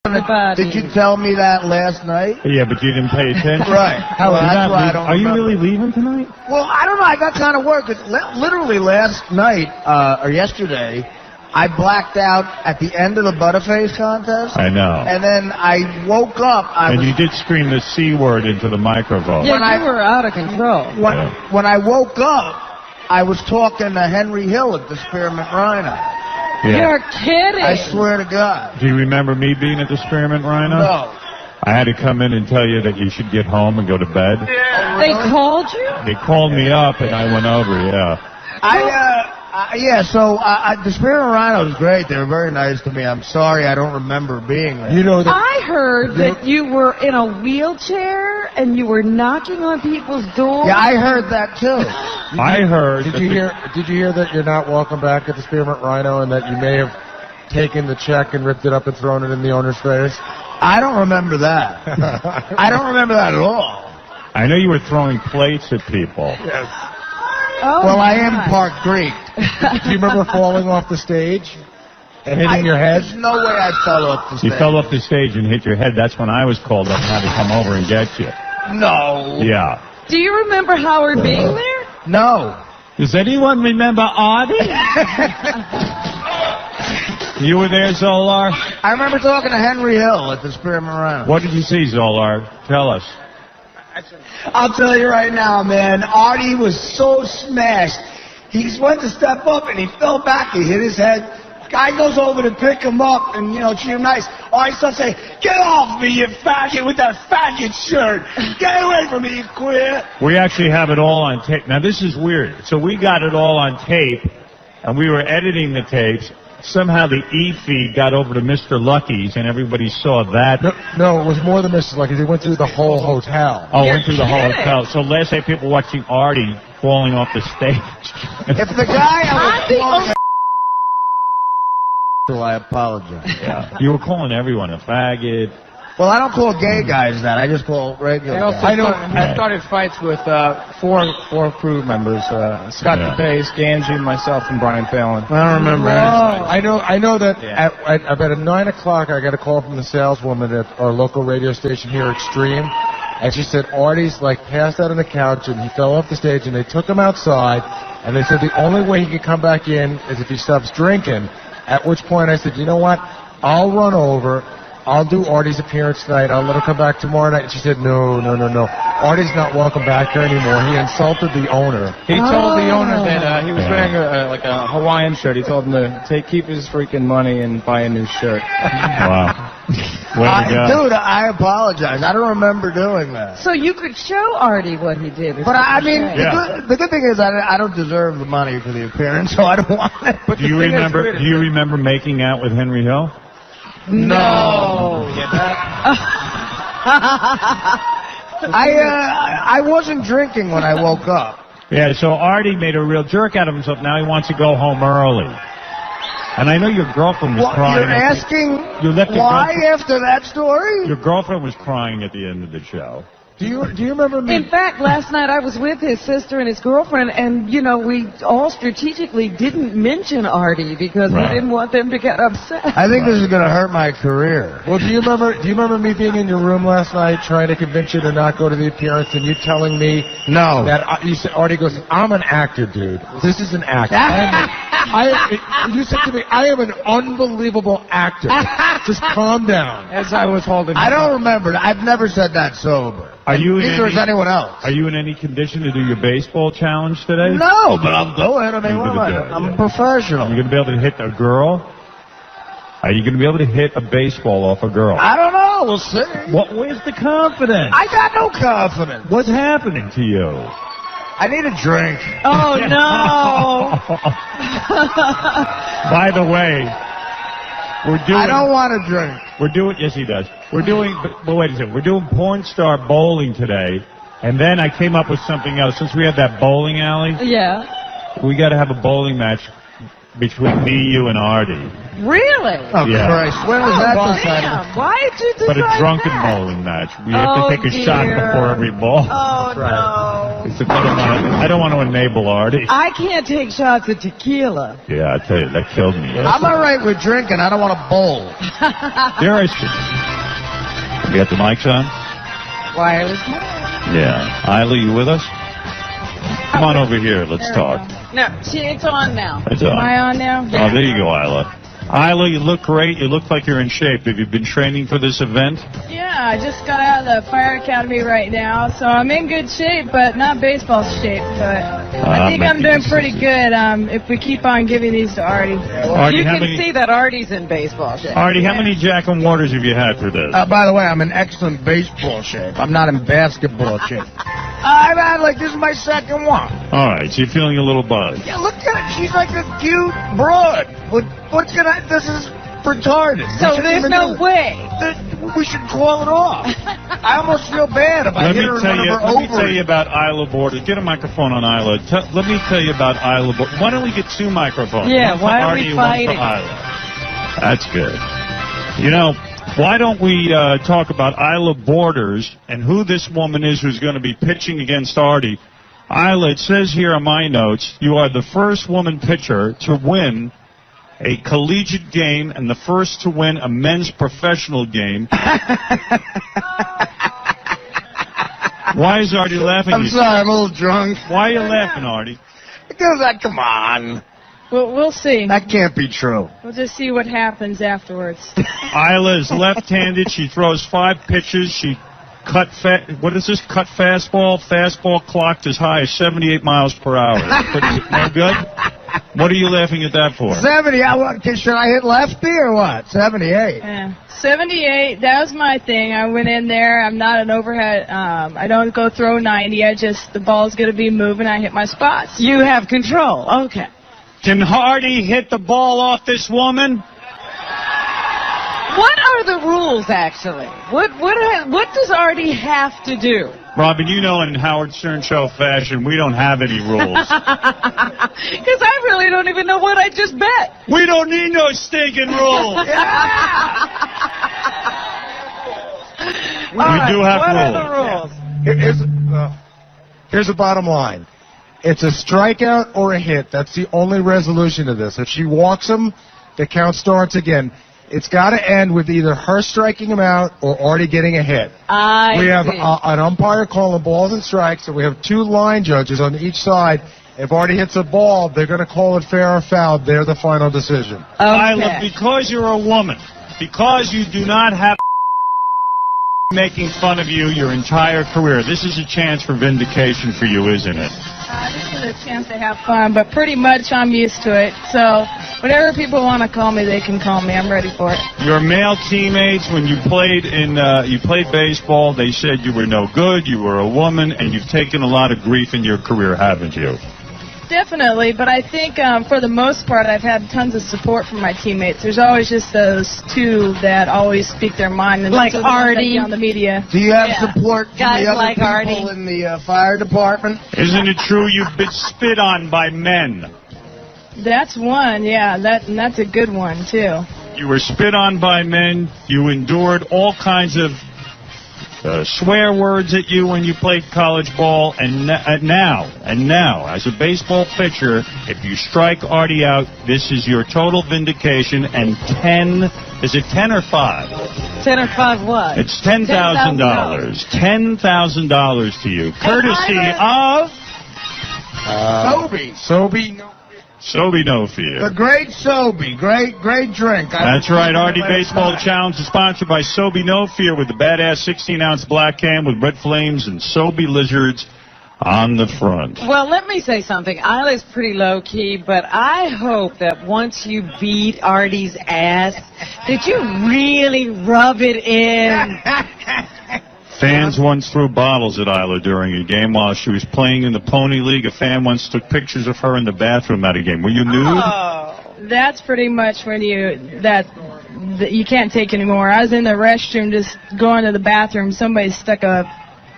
Did you tell me that last night? Yeah, but you didn't pay attention. Right. Well, that's why I don't Are you remember. really leaving tonight? Well, I don't know. I got kind of work. Literally last night, or yesterday, I blacked out at the end of the 𝗦𝗵𝗿 contest. I know. And then I woke up. You did scream the C word into the microphone. Yeah, you were out of control. When I woke up, I was talking to 𝗦𝗵cie𝘄 at the Spearmint Rhino. Yeah. You're kidding. I swear to God. Do you remember me being at the Spearmint Rhino? No. I had to come in and tell you that you should get home and go to bed. Yeah. They called you? They called me up and I went over, yeah. So the Spearmint Rhino was great. They were very nice to me. I'm sorry I don't remember being there. You know that I heard that you were in a wheelchair and you were knocking on people's doors. Yeah, I heard that too. I heard. Did you hear that you're not welcome back at the Spearmint Rhino and that you may have taken the check and ripped it up and thrown it in the owner's face? I don't remember that. I don't remember that at all. I know you were throwing plates at people. Yes. Oh, well, I am Park Creek. Do you remember falling off the stage and hitting your head? There's no way I fell off the stage. You fell off the stage and hit your head. That's when I was called up and had to come over and get you. No. Yeah. Do you remember Howard being there? No. Does anyone remember Artie? You were there, Zolar? I remember talking to 𝗦𝗵𝗿 at the Spearmint Rhino. What did you see, Zolar? Tell us. I'll tell you right now, man. Artie was so smashed. He just went to step up and he fell back. He hit his head. Guy goes over to pick him up and, treat him nice. Artie starts saying, "Get off me, you faggot, with that faggot shirt. Get away from me, you queer." We actually have it all on tape. Now, this is weird. So we got it all on tape, and we were editing the tapes. Somehow the E-feed got over to Mr. Lucky's, and everybody saw that. No, it was more than Mr. Lucky's. They went through the whole hotel. Oh, went through the whole hotel. So last night, people watching Artie falling off the stage. If the guy I was calling I apologize. Yeah. You were calling everyone a faggot. Well, I don't call gay guys that. I just call regular guys. I started fights with four crew members: Scott DePace, Ganji, myself, and Brian Phelan. I don't remember. I know that at about 9 o'clock, I got a call from the saleswoman at our local radio station here, Extreme, and she said Artie's passed out on the couch and he fell off the stage, and they took him outside, and they said the only way he could come back in is if he stops drinking. At which point I said, you know what? I'll run over. I'll do Artie's appearance tonight. I'll let her come back tomorrow night. And she said, no. Artie's not welcome back here anymore. He insulted the owner. He told the owner that he was wearing a Hawaiian shirt. He told him to keep his freaking money and buy a new shirt. Wow. Dude, I apologize. I don't remember doing that. So you could show Artie what he did. But the good thing is I don't deserve the money for the appearance, so I don't want it. But do you remember making out with 𝗦𝗵𝗿? No. I wasn't drinking when I woke up. Yeah, so Artie made a real jerk out of himself. Now he wants to go home early. And I know your girlfriend was crying. You're asking why after that story? Your girlfriend was crying at the end of the show. Do you remember me? In fact, last night I was with his sister and his girlfriend, and we all strategically didn't mention Artie because we didn't want them to get upset. I think this is going to hurt my career. Well, do you remember me being in your room last night trying to convince you to not go to the appearance, and you telling me that you said Artie goes, "I'm an actor, dude. This is an actor." You said to me, "I am an unbelievable actor. Just calm down." As I was holding. I don't remember. I've never said that sober. Neither is anyone else. Are you in any condition to do your baseball challenge today? No, but I'll do it. I mean, what am I? I'm a professional. Are you going to be able to hit a girl? Are you going to be able to hit a baseball off a girl? I don't know. We'll see. Where's the confidence? I got no confidence. What's happening to you? I need a drink. Oh, no. By the way, I don't want to drink. Yes, he does. But wait a second. We're doing Porn Star Bowling today, and then I came up with something else. Since we have that bowling alley, yeah, we got to have a bowling match between me, you, and Artie. Really? Oh, Yeah. Christ. When was that decided? Damn, why did you decide But a drunken that? bowling match. We have to take a shot before every ball. Oh, no. Except I don't want to enable Artie. I can't take shots of tequila. Yeah, I tell you, that killed me. I'm all right with drinking. I don't want to bowl. There I see. We got the mics on? Wireless mic. Yeah. Isla, you with us? Come on over here. Let's talk. No, it's on now. It's on. Am I on now? Oh, there you go, Isla. Isla, you look great. You look like you're in shape. Have you been training for this event? Yeah, I just got out of the fire academy right now, so I'm in good shape, but not baseball shape. But I think I'm doing pretty good if we keep on giving these to Artie. Artie, You how can many, see that Artie's in baseball shape. Artie, how many Jack and Waters have you had for this? By the way, I'm in excellent baseball shape. I'm not in basketball shape. I've had, like, this is my second one. All right, so you're feeling a little buzzed. Yeah, look at her. She's like a cute broad. What's gonna... This is retarded. So there's no way. We should call it off. I almost feel bad if I Let hit me her in tell one you. of her Let me tell ovaries. you about Isla Borders. Get a microphone on Isla. Let me tell you about Isla Borders. Why don't we get two microphones? Yeah, One for why are Artie we and one for fighting? Isla. That's good. You know, why don't we talk about Isla Borders and who this woman is who's going to be pitching against Artie? Isla, it says here on my notes, you are the first woman pitcher to win a collegiate game and the first to win a men's professional game. Why is Artie laughing? I'm sorry, I'm a little drunk. Why are you laughing, Artie? Because come on. Well, we'll see. That can't be true. We'll just see what happens afterwards. Isla is left-handed. She throws 5 pitches. She cut fastball. Fastball clocked as high as 78 miles per hour. No good? What are you laughing at that for? 70. Should I hit lefty or what? 78. Yeah. 78, that was my thing. I went in there. I'm not an overhead. I don't go throw 90. The ball's going to be moving. I hit my spots. You have control. Okay. Can Artie hit the ball off this woman? What are the rules, actually? What does Artie have to do? Robin, you know in Howard Stern Show fashion, we don't have any rules. Because I really don't even know what I just bet. We don't need no stinking rules. We do have what rules. are the rules? Here's the bottom line. It's a strikeout or a hit. That's the only resolution to this. If she walks him, the count starts again. It's got to end with either her striking him out or Artie getting a hit. We have an umpire calling balls and strikes, and we have 2 line judges on each side. If Artie hits a ball, they're going to call it fair or foul. They're the final decision. Isla, because you're a woman, because you do not have making fun of you your entire career, this is a chance for vindication for you, isn't it? This is a chance to have fun, but pretty much I'm used to it. So whatever people want to call me, they can call me. I'm ready for it. Your male teammates, when you played baseball, they said you were no good, you were a woman, and you've taken a lot of grief in your career, haven't you? Definitely, but I think for the most part, I've had tons of support from my teammates. There's always just those 2 that always speak their mind, and like those are the ones that Artie get on the media. Do you have support from Guys the other like people Artie. in the fire department? Isn't it true you've been spit on by men? That's one, yeah. That's a good one too. You were spit on by men. You endured all kinds of swear words at you when you played college ball, and now, as a baseball pitcher, if you strike Artie out, this is your total vindication, and is it 10 or 5? 10 or 5 what? It's $10,000. $10,000 to you, courtesy of Sobe No Fear. The great Sobe. Great drink. That's right. Artie Baseball Challenge is sponsored by Sobe No Fear with the badass 16-ounce black can with red flames and Sobe lizards on the front. Well, let me say something. Isla's pretty low-key, but I hope that once you beat Artie's ass, that you really rub it in. Fans once threw bottles at Isla during a game while she was playing in the Pony League. A fan once took pictures of her in the bathroom at a game. Were you nude? Oh, that's pretty much when you can't take anymore. I was in the restroom just going to the bathroom. Somebody stuck a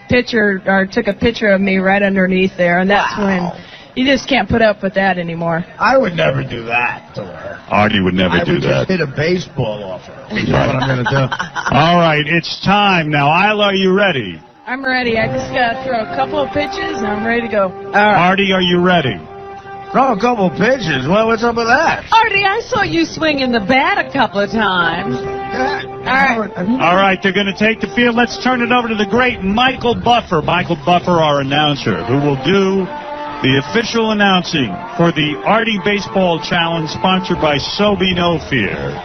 picture or took a picture of me right underneath there, and that's when You just can't put up with that anymore. I would never do that to her. Artie would never do I would that. just hit a baseball off her. That's what I'm going to do. All right, it's time now. Isla, are you ready? I'm ready. I just got to throw a couple of pitches, and I'm ready to go. Artie, are you ready? Throw a couple pitches. Well, what's up with that? Artie, I saw you swinging the bat a couple of times. All right, they're going to take the field. Let's turn it over to the great Michael Buffer. Michael Buffer, our announcer, who will do the official announcing for the Artie Baseball Challenge sponsored by Sobe No Fear.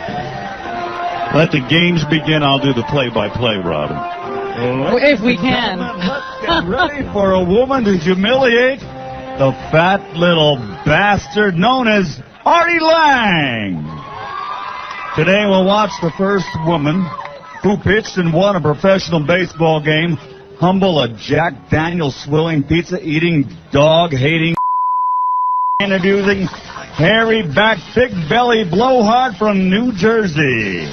Let the games begin. I'll do the play-by-play, Robin. If we can. Let's get ready for a woman to humiliate the fat little bastard known as Artie Lange. Today we'll watch the first woman who pitched and won a professional baseball game humble a Jack Daniels swilling, pizza-eating, dog-hating, and-abusing, hairy-backed, big-belly blowhard from New Jersey.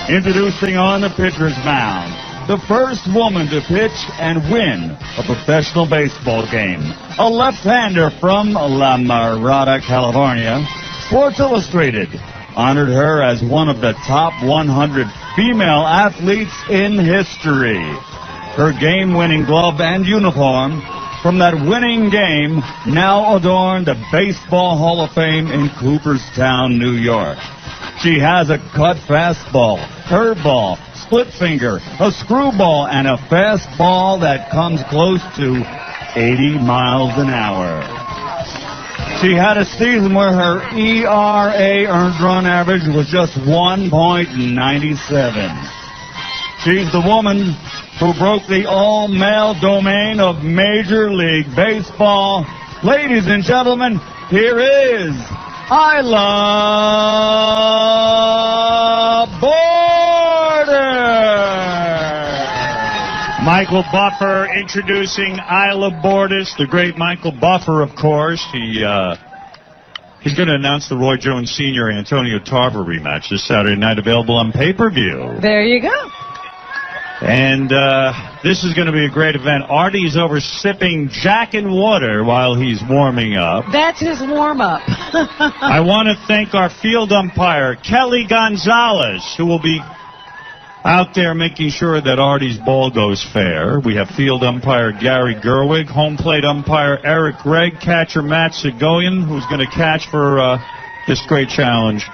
Introducing on the pitcher's mound, the first woman to pitch and win a professional baseball game. A left-hander from La Mirada, California. Sports Illustrated honored her as one of the top 100 female athletes in history. Her game-winning glove and uniform from that winning game now adorn the Baseball Hall of Fame in Cooperstown, New York. She has a cut fastball, curveball, split finger, a screwball, and a fastball that comes close to 80 miles an hour. She had a season where her ERA, earned run average, was just 1.97. She's the woman who broke the all-male domain of Major League Baseball. Ladies and gentlemen, here is Isla Bordes. Michael Buffer introducing Isla Bordes, the great Michael Buffer, of course. He's going to announce the Roy Jones Sr. Antonio Tarver rematch this Saturday night, available on pay-per-view. There you go. And this is going to be a great event. Artie's over sipping Jack and water while he's warming up. That's his warm-up. I want to thank our field umpire, Kelly Gonzalez, who will be out there making sure that Artie's ball goes fair. We have field umpire Gary Gerwig, home plate umpire Eric Gregg, catcher Matt Segoyan, who's going to catch for this great challenge.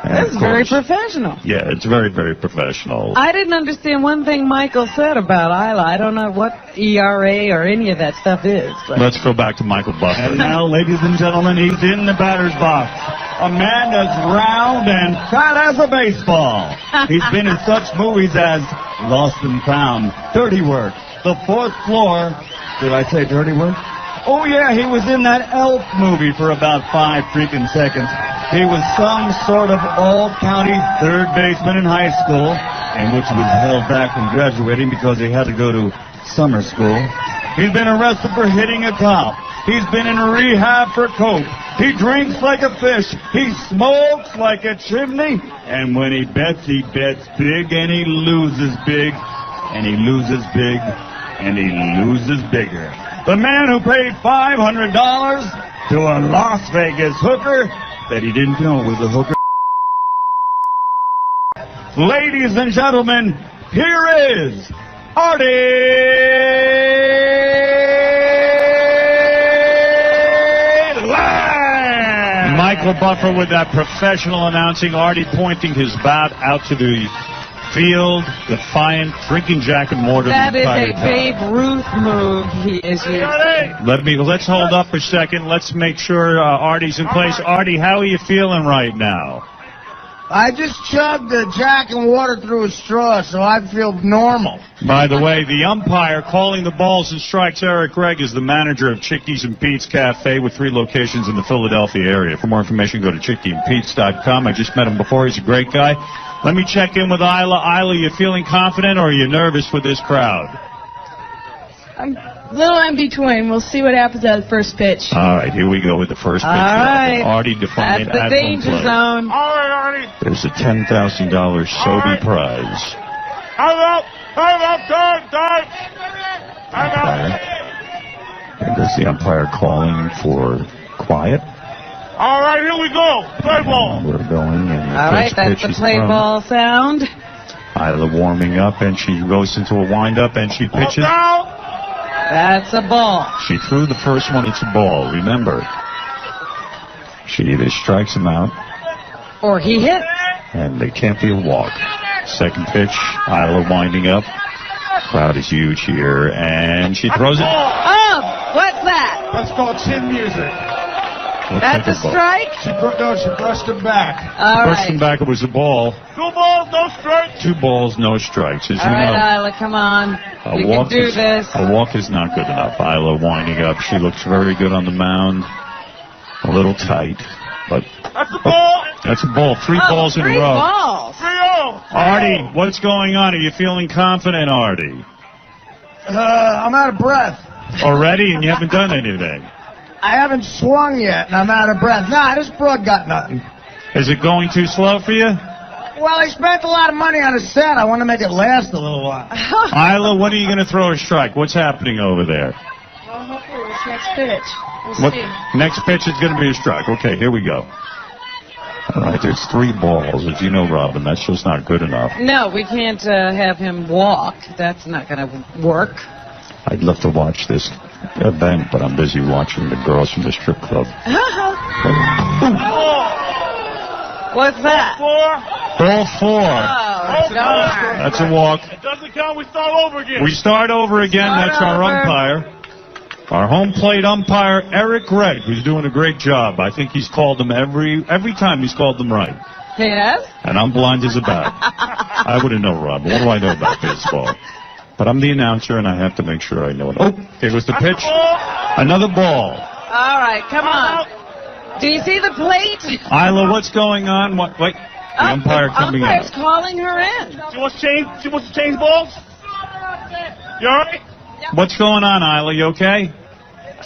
That's very professional. Yeah, it's very, very professional. I didn't understand one thing Michael said about Isla. I don't know what ERA or any of that stuff is. But. Let's go back to Michael Buffer. And now, ladies and gentlemen, he's in the batter's box. A man that's round and fat as a baseball. He's been in such movies as Lost and Found, Dirty Work, The Fourth Floor. Did I say Dirty Work? Oh, yeah, he was in that Elf movie for about 5 freaking seconds. He was some sort of all-county third baseman in high school, in which he was held back from graduating because he had to go to summer school. He's been arrested for hitting a cop. He's been in rehab for coke. He drinks like a fish. He smokes like a chimney. And when he bets big, and he loses big, and he loses big, and he loses bigger. The man who paid $500 to a Las Vegas hooker that he didn't know was a hooker. Ladies and gentlemen, here is Artie Lange. Michael Buffer with that professional announcing. Artie pointing his bat out to the field, defiant, drinking Jack and water. That is a Babe Ruth move he is using. Let's hold up a second. Let's make sure Artie's in place. Artie, how are you feeling right now? I just chugged the Jack and water through a straw, so I feel normal. By the way, the umpire calling the balls and strikes, Eric Gregg, is the manager of Chickies and Pete's Cafe with 3 locations in the Philadelphia area. For more information, go to chickieandpete's.com. I just met him before. He's a great guy. Let me check in with Isla. Isla, you feeling confident or are you nervous with this crowd? I'm a little in between. We'll see what happens at the first pitch. All right, here we go with the first pitch. All right. Artie defiant That's the danger zone. All right, Artie. There's a $10,000 Sobe prize. There goes the umpire calling for quiet. All right, here we go. Play ball. We're going. And All right, that's the play ball sound. Isla warming up, and she goes into a wind-up, and she pitches. That's a ball. She threw the first one. It's a ball. Remember, she either strikes him out, or he hit. And they can't be a walk. Second pitch, Isla winding up. Crowd is huge here, and she throws it. Oh, what's that? That's called chin music. That's a strike? She brushed him back. All Brushed him right. back, it was a ball. 2 balls, no strikes. 2 balls, no strikes. As All you know, right, Isla, come on. You can do this. A walk is not good enough. Isla winding up. She looks very good on the mound. A little tight, but That's a ball. that's a ball. 3 balls in a 3 row. balls. 3-0. Artie, what's going on? Are you feeling confident, Artie? I'm out of breath. Already, and you haven't done anything. I haven't swung yet, and I'm out of breath. Nah, this broad got nothing. Is it going too slow for you? Well, I spent a lot of money on a set. I want to make it last a little while. Isla, when are you going to throw a strike? What's happening over there? Well, hopefully this next pitch. We'll What, see. next pitch is going to be a strike. Okay, here we go. All right, there's 3 balls. As you know, Robin, that's just not good enough. No, we can't have him walk. That's not going to work. I'd love to watch this event, but I'm busy watching the girls from the strip club. What's that? Ball 4. Oh, darn. That's a walk. It doesn't count. We start over again. We start over again. That's our umpire. Our home plate umpire, Eric Red, who's doing a great job. I think he's called them every time he's called them right. Yes? And I'm blind as a bat. I wouldn't know, Rob. What do I know about baseball? But I'm the announcer, and I have to make sure I know it. Oh, here was the pitch. Another ball. All right, come on. Do you see the plate? Isla, what's going on? Wait, the umpire coming umpire's out. calling her in. She wants to change balls? You all right? What's going on, Isla? You okay?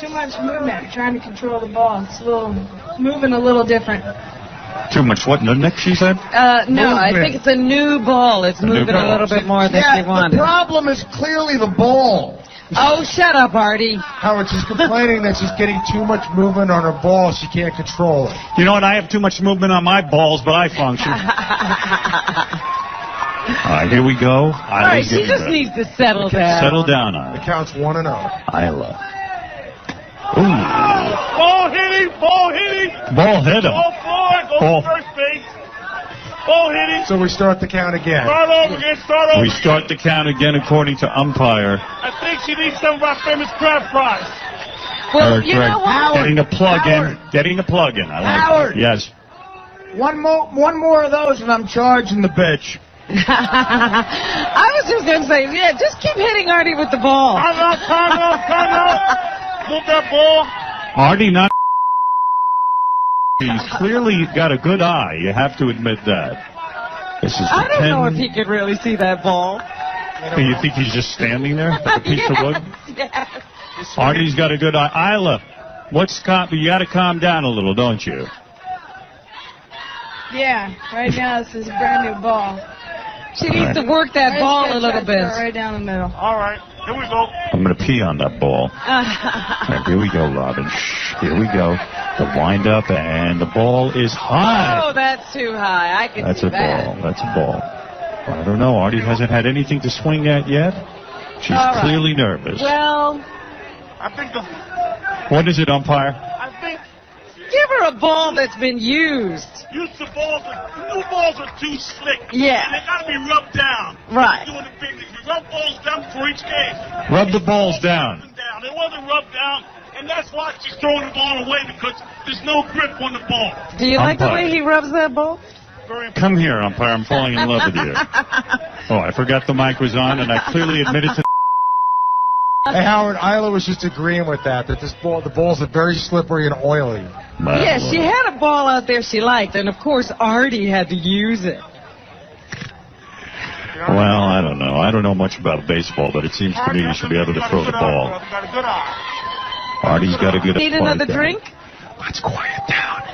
Too much movement. Trying to control the ball. It's moving a little different. Too much what, Nick, she said? No, I think it's a new ball. It's moving a little bit more than she The wanted. problem is clearly the ball. Oh, shut up, Artie. Howard, she's complaining that she's getting too much movement on her ball. She can't control it. You know what? I have too much movement on my balls, but I function. All right, here we go. All right, she just needs to settle down. Settle down, The Isla. count's 1-0. Isla. Ooh. Ball hitting. Ball hitting. Ball hit him. Ball forward. Go Ball. to first base. Ball hitting. So we start the count again. Start over again. Start over. We start the count again according to umpire. I think she needs some of our famous crab fries. Well, Eric you Gregg. know what? Getting a plug Howard. in. Getting a plug in. I like Howard. that. Yes. One more of those, and I'm charging the bitch. I was just going to say, yeah, just keep hitting Artie with the ball. Time out. Move that ball. Artie not. He's clearly got a good eye. You have to admit that. This is the I don't know if 10. he could really see that ball. You think he's just standing there like a piece of wood? Yes. Artie's got a good eye. Isla, you got to calm down a little, don't you? Yeah, right now this is a brand new ball. She needs to work that ball a little bit. Right down the middle. All right. Here we go. I'm going to pee on that ball. Right, here we go, Robin. Shh, here we go. The wind-up, and the ball is high. Oh, that's too high. I can That's see a that. ball. That's a ball. I don't know. Artie hasn't had anything to swing at yet. She's All right. clearly nervous. Well, I think What is it, umpire? give her a ball that's been used. use the balls. The new balls are too slick. Yeah. And they got to be rubbed down. Right. Doing the big things. You rub balls down for each game. Rub the balls down. It wasn't rubbed down, and that's why she's throwing the ball away, because there's no grip on the ball. Do you like the Umpire. way he rubs that ball? Very important. Come here, umpire. I'm falling in love with you. Oh, I forgot the mic was on, and I clearly admitted to. Hey, Howard, Isla was just agreeing with that the balls are very slippery and oily. Yeah, she had a ball out there she liked, and of course Artie had to use it. Well, I don't know. I don't know much about baseball, but it seems to me you should be able to throw the ball. Got a good eye. Artie's got a good Need eye. another drink? Let's quiet down.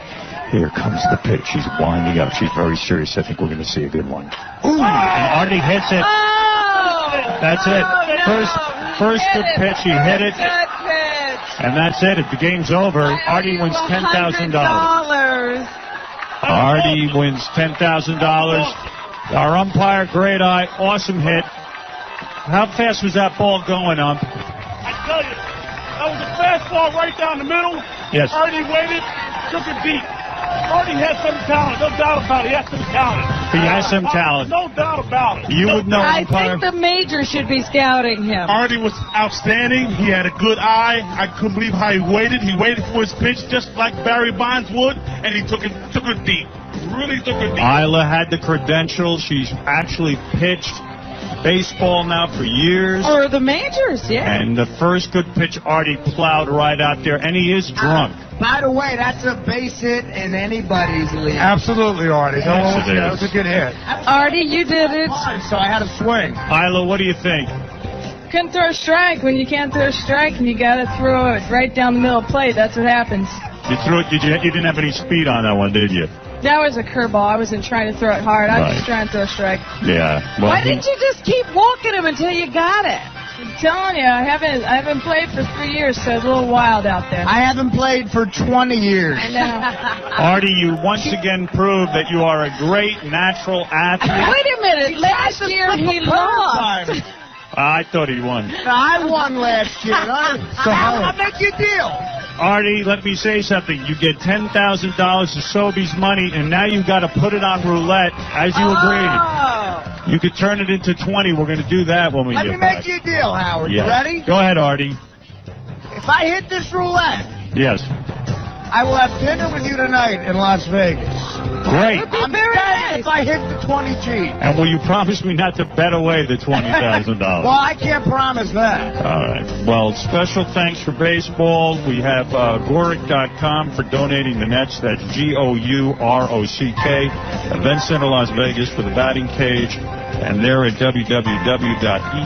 Here comes the pitch. She's winding up. She's very serious. I think we're going to see a good one. Ooh, and Artie hits it. Oh! That's it. Oh, no. First good pitch. He hit it. Good pitch. And that's it. If the game's over, Artie wins $10,000. Artie wins $10,000. Our umpire, great eye, awesome hit. How fast was that ball going, I tell you, that was a fastball right down the middle. Yes. Artie waited, took it deep. Artie has some talent, no doubt about it. He has some talent. He has some talent. No doubt about it. You would know, I umpire. think the major should be scouting him. Artie was outstanding. He had a good eye. I couldn't believe how he waited. He waited for his pitch just like Barry Bonds would, and he took it deep. Really took it deep. Isla had the credentials. She's actually pitched baseball now for years. For the majors, yeah. And the first good pitch, Artie plowed right out there, and he is drunk. By the way, that's a base hit in anybody's league. Absolutely, Artie. Yes, it That is. was a good hit. Artie, you did it. So I had a swing. Isla, what do you think? Couldn't throw a strike when you can't throw a strike, and you got to throw it right down the middle of the plate. That's what happens. You threw it. You didn't have any speed on that one, did you? That was a curveball. I wasn't trying to throw it hard. I was just trying to throw a strike. Yeah. Well, Why didn't you just keep walking him until you got it? I'm telling you, I haven't played for 3 years, so it's a little wild out there. I haven't played for 20 years. I know. Artie, you once again proved that you are a great natural athlete. Wait a minute. Last year he lost. I thought he won. I won last year. I'll make you a deal. Artie, let me say something. You get $10,000 of Sobe's money, and now you've got to put it on roulette, as you agreed. You could turn it into 20. We're going to do that when we Let get me back. make you a deal, Howard. Yeah. You ready? Go ahead, Artie. If I hit this roulette, Yes. I will have dinner with you tonight in Las Vegas. Great. I'm dead if I hit the 20 G. And will you promise me not to bet away the $20,000? Well, I can't promise that. All right. Well, special thanks for baseball. We have Gorick.com for donating the nets. That's Gourock. Event Center Las Vegas for the batting cage. And they're at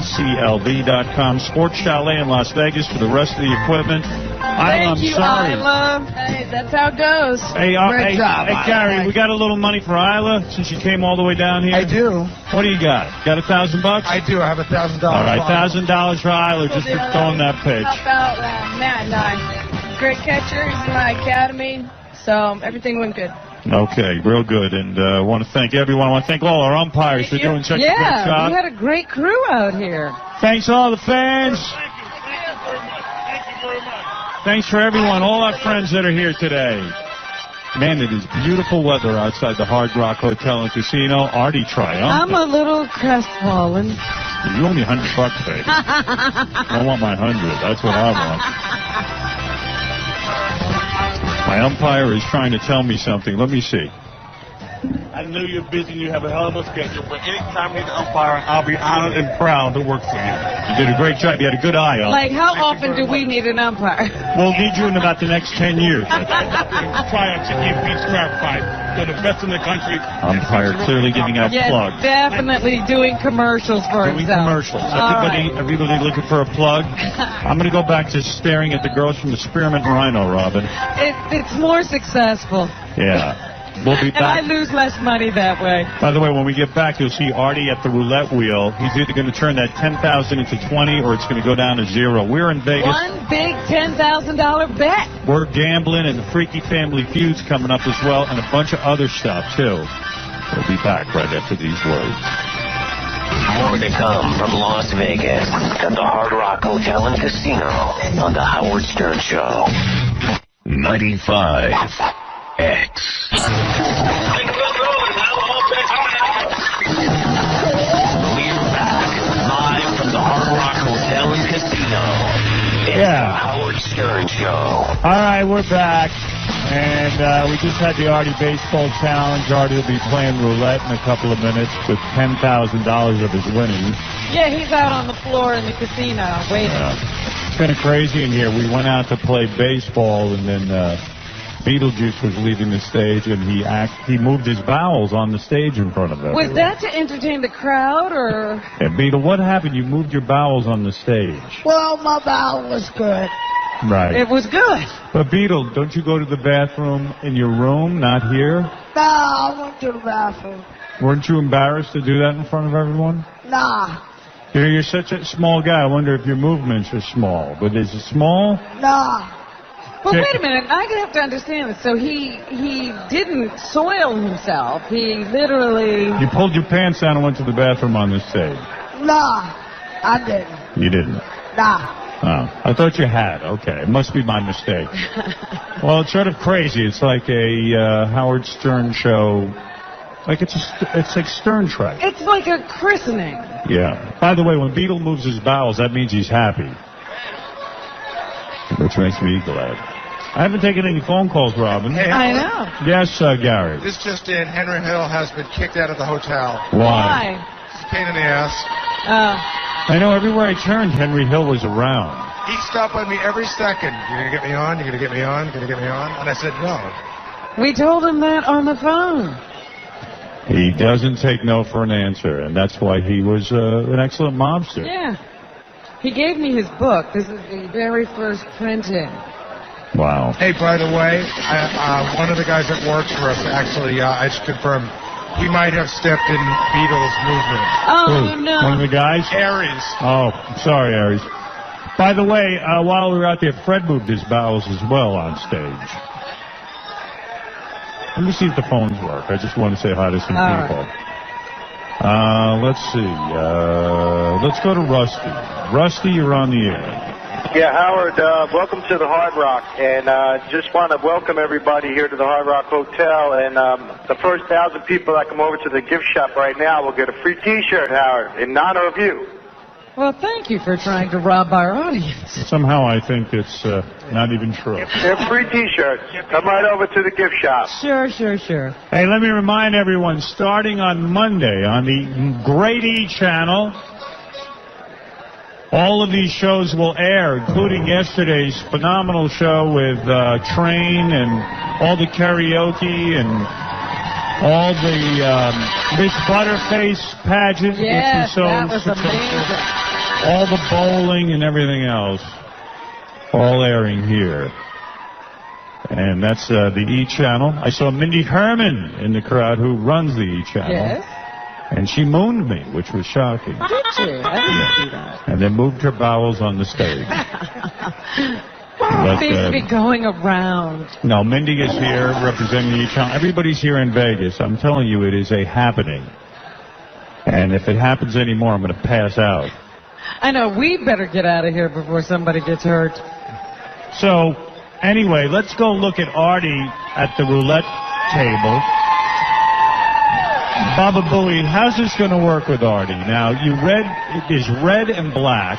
www.eclv.com. Sports Chalet in Las Vegas for the rest of the equipment. Thank you, Isla. Hey, that's how it goes. Hey, Great job, hey, Gary, Isla. we got a little money for Isla since you came all the way down here. I do. What do you got? Got $1,000? I do. I have $1,000. All right, $1,000 for Isla just for throwing that pitch. Help out Matt and I. Great catcher. He's in my academy, so everything went good. Okay, real good. And I want to thank everyone. I want to thank all our umpires for doing such a great Yeah, job. we had a great crew out here. Thanks all the fans. Thank you very much. Thanks for everyone, all our friends that are here today. Man, it is beautiful weather outside the Hard Rock Hotel and Casino. Artie triumphant. I'm a little crestfallen. You owe me $100, baby. I want my 100. That's what I want. My umpire is trying to tell me something. Let me see. I know you're busy and you have a hell of a schedule, but anytime you need an umpire, I'll be honored and proud to work for you. You did a great job. You had a good eye on. Like, how often do we need an umpire? We'll need you in about the next 10 years. Try out your beach fight. They're the best in the country. Umpire clearly giving out Yes, plugs. definitely doing commercials for Doing himself. commercials. All Everybody looking for a plug? I'm going to go back to staring at the girls from the Spearmint Rhino, Robin. It's more successful. Yeah. We'll be And I back. lose less money that way. By the way, when we get back, you'll see Artie at the roulette wheel. He's either going to turn that $10,000 into 20 or it's going to go down to 0. We're in Vegas. One big $10,000 bet. We're gambling, and the Freaky Family Feud's coming up as well, and a bunch of other stuff, too. We'll be back right after these words. More to come from Las Vegas at the Hard Rock Hotel and Casino on The Howard Stern Show. 95X. We're back live from the Hard Rock Hotel and Casino. It's Yeah. The Howard Stern Show. All right, we're back. And we just had the Artie Baseball Challenge. Artie will be playing roulette in a couple of minutes with $10,000 of his winnings. Yeah, he's out on the floor in the casino waiting. It's kind of crazy in here. We went out to play baseball, and then Beetlejuice was leaving the stage, and he moved his bowels on the stage in front of everyone. Was that to entertain the crowd, or? Yeah, Beetle, what happened? You moved your bowels on the stage. Well, my bowel was good. Right. It was good. But Beetle, don't you go to the bathroom in your room, not here? No, I went to the bathroom. Weren't you embarrassed to do that in front of everyone? Nah. You're such a small guy. I wonder if your movements are small. But is it small? Nah. Well, wait a minute. I have to understand this. So he didn't soil himself. He literally... You pulled your pants down and went to the bathroom on the stage. Nah, I didn't. You didn't? Nah. Oh, I thought you had. Okay, it must be my mistake. Well, it's sort of crazy. It's like a Howard Stern show. Like it's like Stern Trek. It's like a christening. Yeah. By the way, when Beetle moves his bowels, that means he's happy, which makes me glad. I haven't taken any phone calls, Robin. Hey, I know. Yes, Gary. This just in, Henry Hill has been kicked out of the hotel. Why? It's a pain in the ass. I know everywhere I turned, Henry Hill was around. He stopped by me every second. You're going to get me on? You're going to get me on? You're going to get me on? And I said, no. We told him that on the phone. He doesn't take no for an answer, and that's why he was an excellent mobster. Yeah. He gave me his book. This is the very first printing. Wow. Hey, by the way, one of the guys that works for us, actually, I just confirmed, he might have stepped in Beatles' movement. Oh, no. One of the guys? Aries. Oh, sorry, Aries. By the way, while we were out there, Fred moved his bowels as well on stage. Let me see if the phones work. I just want to say hi to some people. Right. Let's see. Let's go to Rusty. Rusty, you're on the air. Yeah, Howard, welcome to the Hard Rock, and just want to welcome everybody here to the Hard Rock Hotel, and the first 1,000 people that come over to the gift shop right now will get a free T-shirt, Howard, in honor of you. Well, thank you for trying to rob our audience. Somehow I think it's not even true. They're free T-shirts. Come right over to the gift shop. Sure. Hey, let me remind everyone, starting on Monday on the Great E channel, all of these shows will air, including yesterday's phenomenal show with Train and all the karaoke and all the Miss Butterface pageant, which was so that was successful. amazing. All the bowling and everything else, all airing here. And that's the E channel. I saw Mindy Herman in the crowd, who runs the E channel. Yes. And she mooned me, which was shocking. Did you? I didn't see that. And then moved her bowels on the stage. But, seems to be going around. No, Mindy is here representing the E channel. Everybody's here in Vegas. I'm telling you, it is a happening. And if it happens anymore, I'm going to pass out. I know. We better get out of here before somebody gets hurt. So, anyway, let's go look at Artie at the roulette table. Baba Booey, how's this going to work with Artie? Now, there's red and black,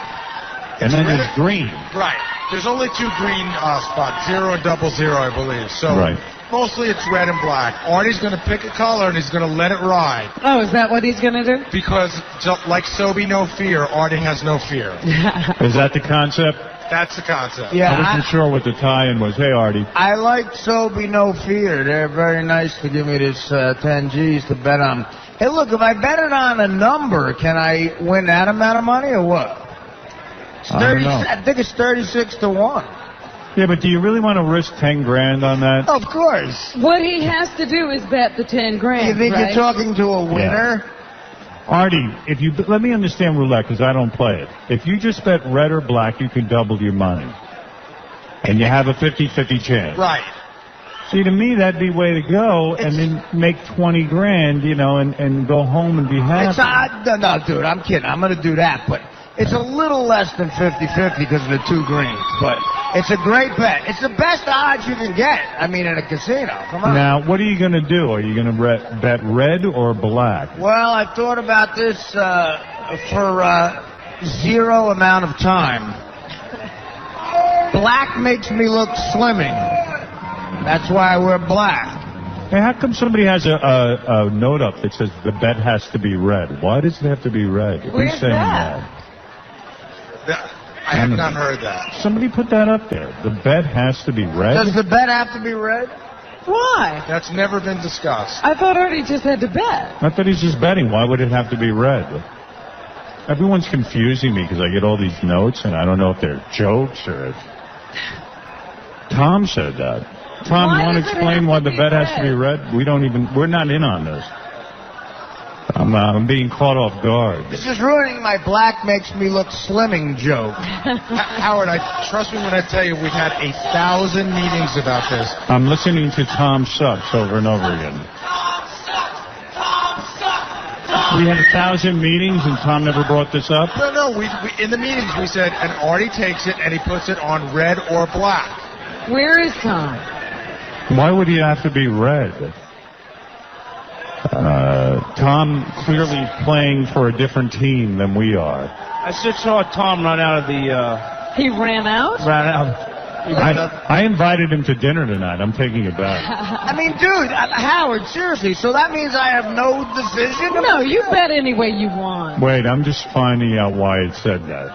and then there's green. Right. There's only 2 green spots, 0 and 00, I believe. So mostly it's red and black. Artie's going to pick a color, and he's going to let it ride. Oh, is that what he's going to do? Because, like Sobe No Fear, Artie has no fear. Is that the concept? That's the concept. Yeah, I wasn't sure what the tie-in was. Hey, Artie. I like Sobe No Fear. They're very nice to give me this 10 G's to bet on. Hey, look, if I bet it on a number, can I win that amount of money or what? I don't know. I think it's 36 to 1. Yeah, but do you really want to risk 10 grand on that? Of course. What he has to do is bet the 10 grand. You think you're talking to a winner? Yeah. Artie, let me understand roulette, because I don't play it. If you just bet red or black, you can double your money. And you have a 50-50 chance. Right. See, to me, that'd be the way to go, and then make 20 grand, and go home and be happy. No, dude, I'm kidding. I'm going to do that, but it's a little less than 50-50 because of the 2 greens. But it's a great bet. It's the best odds you can get, in a casino. Come on. Now, what are you going to do? Are you going to bet red or black? Well, I thought about this for 0 amount of time. Black makes me look slimming. That's why I wear black. Hey, how come somebody has a note up that says the bet has to be red? Why does it have to be red? Where's Who's saying that? I have not heard that. Somebody put that up there. The bet has to be red? Does the bet have to be red? Why? That's never been discussed. I thought Artie just had to bet. I thought he's just betting. Why would it have to be red? Everyone's confusing me because I get all these notes and I don't know if they're jokes or if... Tom said that. Tom, you want to explain why the bet has to be red? We're not in on this. I'm being caught off guard. This is ruining my black makes me look slimming joke. Howard, trust me when I tell you we've had 1,000 meetings about this. I'm listening to Tom Sucks over and over again. We had 1,000 meetings and Tom never brought this up? No, we in the meetings we said, and Artie takes it and he puts it on red or black. Where is Tom? Why would he have to be red? Tom clearly playing for a different team than we are. I just saw Tom run out of the... He ran out? Ran out. I invited him to dinner tonight. I'm taking it back. I mean, dude, Howard, seriously, so that means I have no decision? No, you bet any way you want. Wait, I'm just finding out why it said that.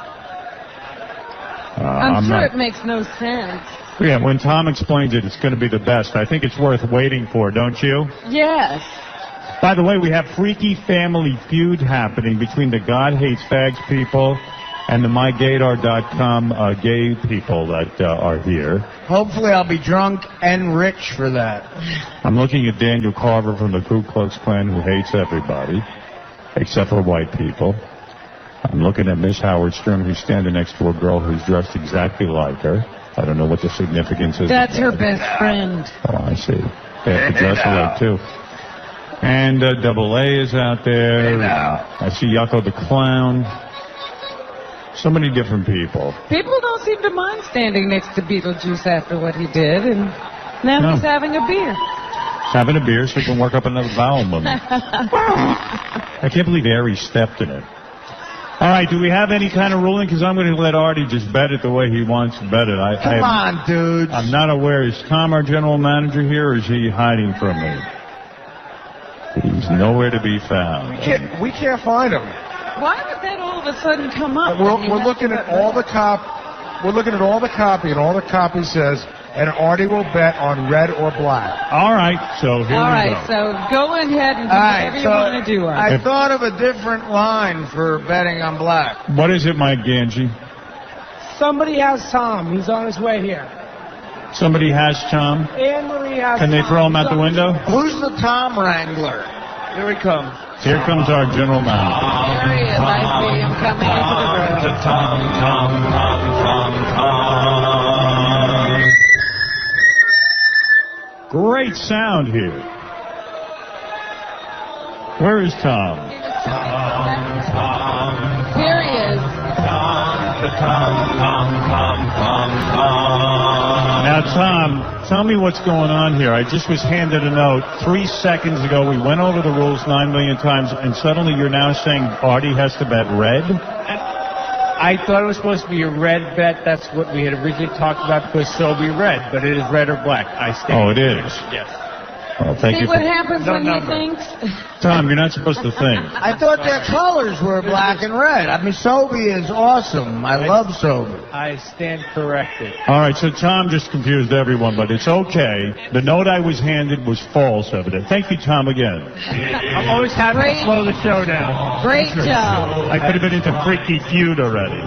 I'm sure it makes no sense. Yeah, when Tom explains it, it's going to be the best. I think it's worth waiting for, don't you? Yes. By the way, we have Freaky Family Feud happening between the God Hates Fags people and the MyGaydar.com gay people that are here. Hopefully I'll be drunk and rich for that. I'm looking at Daniel Carver from the Ku Klux Klan, who hates everybody, except for white people. I'm looking at Miss Howard Stern, who's standing next to a girl who's dressed exactly like her. I don't know what the significance is. That's her best friend. Oh, I see. They have to dress alike, too. And Double A is out there. I see Yucko the Clown. So many different people. People don't seem to mind standing next to Beetlejuice after what he did, and now he's having a beer. Having a beer so he can work up another vowel movement. I can't believe Aries stepped in it. All right, do we have any kind of ruling? Because I'm going to let Artie just bet it the way he wants to bet it. Come on, dude. I'm not aware. Is Tom our general manager here, or is he hiding from me? He's nowhere to be found. We can't find him. Why did that all of a sudden come up? We're looking at all the We're looking at all the copy, and all the copy says, and Artie will bet on red or black. All right, so here we go. All right, so go ahead and do whatever you want to do. I thought of a different line for betting on black. What is it, Mike Ganji? Somebody has Tom. He's on his way here. Somebody has Tom? Anne Marie has Can they throw him out the window? Who's the Tom Wrangler? Here he comes. Here comes our general manager. Here he is. I see him coming into the room. Great sound here. Where is Tom? Here he is. Now, Tom, tell me what's going on here. I just was handed a note 3 seconds ago. We went over the rules 9 million times, and suddenly you're now saying Artie has to bet red? I thought it was supposed to be a red bet. That's what we had originally talked about, because so be red, but it is red or black. I stand. Oh, it is? Yes. Oh, thank See you. what happens when he thinks? Tom, you're not supposed to think. I thought their colors were black and red. I mean, Sobe is awesome. I love Sobe. I stand corrected. All right, so Tom just confused everyone, but it's okay. The note I was handed was false evident. Thank you, Tom, again. I'm always happy to slow the show down. Great job. I could have been into Freaky Feud already.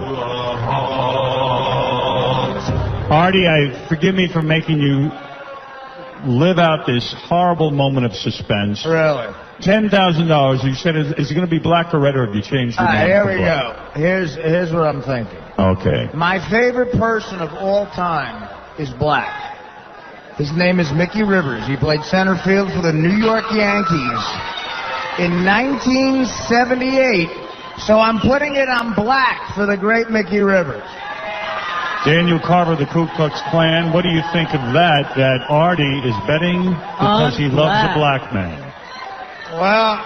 Artie, forgive me for making you live out this horrible moment of suspense. Really? $10,000. You said, is it going to be black or red, or have you changed your mind? Here we go. Here's what I'm thinking. Okay. My favorite person of all time is black. His name is Mickey Rivers. He played center field for the New York Yankees in 1978. So I'm putting it on black for the great Mickey Rivers. Daniel Carver, the Ku Klux Klan, what do you think of that Artie is betting because he loves a black man? Well,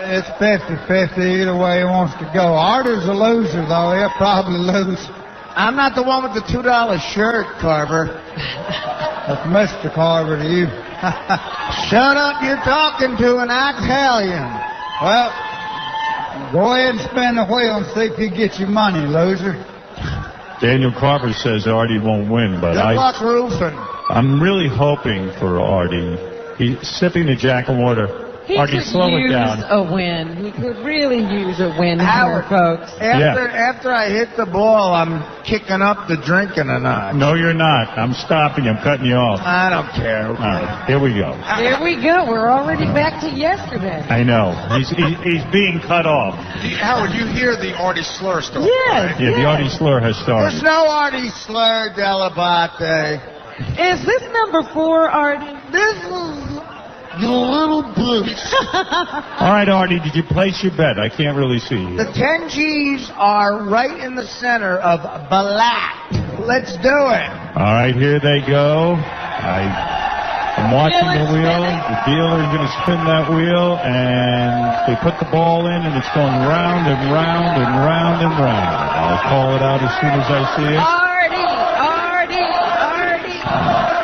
it's 50-50 either way he wants to go. Artie's a loser, though. He'll probably lose. I'm not the one with the $2 shirt, Carver. That's Mr. Carver to you. Shut up, you're talking to an Italian. Well, go ahead and spin the wheel and see if you get your money, loser. Daniel Carver says Artie won't win, but Good luck roofing. I'm really hoping for Artie. He's sipping the Jack and Water. He Artie, could slow it use down. a win. He could really use a win here, Howard, folks. After I hit the ball, I'm kicking up the drinking a notch. No, you're not. I'm stopping. I'm cutting you off. I don't care. All right, here we go. There we go. We're already back to yesterday. I know. He's being cut off. Howard, you hear the Artie slur story? Yes. Yeah, the Artie slur has started. There's no Artie slur, 𝗛𝗏𝗏𝗍. Is this number 4, Artie? This is you little bitch. All right, Artie, did you place your bet? I can't really see you. The 10 G's are right in the center of black. Let's do it. All right, here they go. I'm watching the wheel. The dealer's going to spin that wheel, and they put the ball in, and it's going round and round and round and round. I'll call it out as soon as I see it. Artie.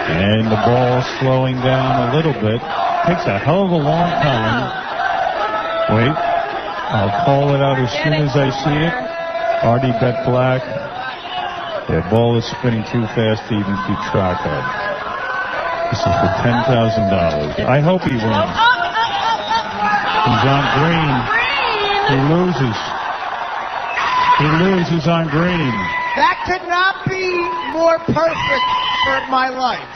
And the ball's slowing down a little bit. Takes a hell of a long time. Wait. I'll call it out as soon as I see it. Artie bet black. The ball is spinning too fast to even keep track of. This is for $10,000. I hope he wins. He's on green. He loses. He loses on green. That could not be more perfect for my life.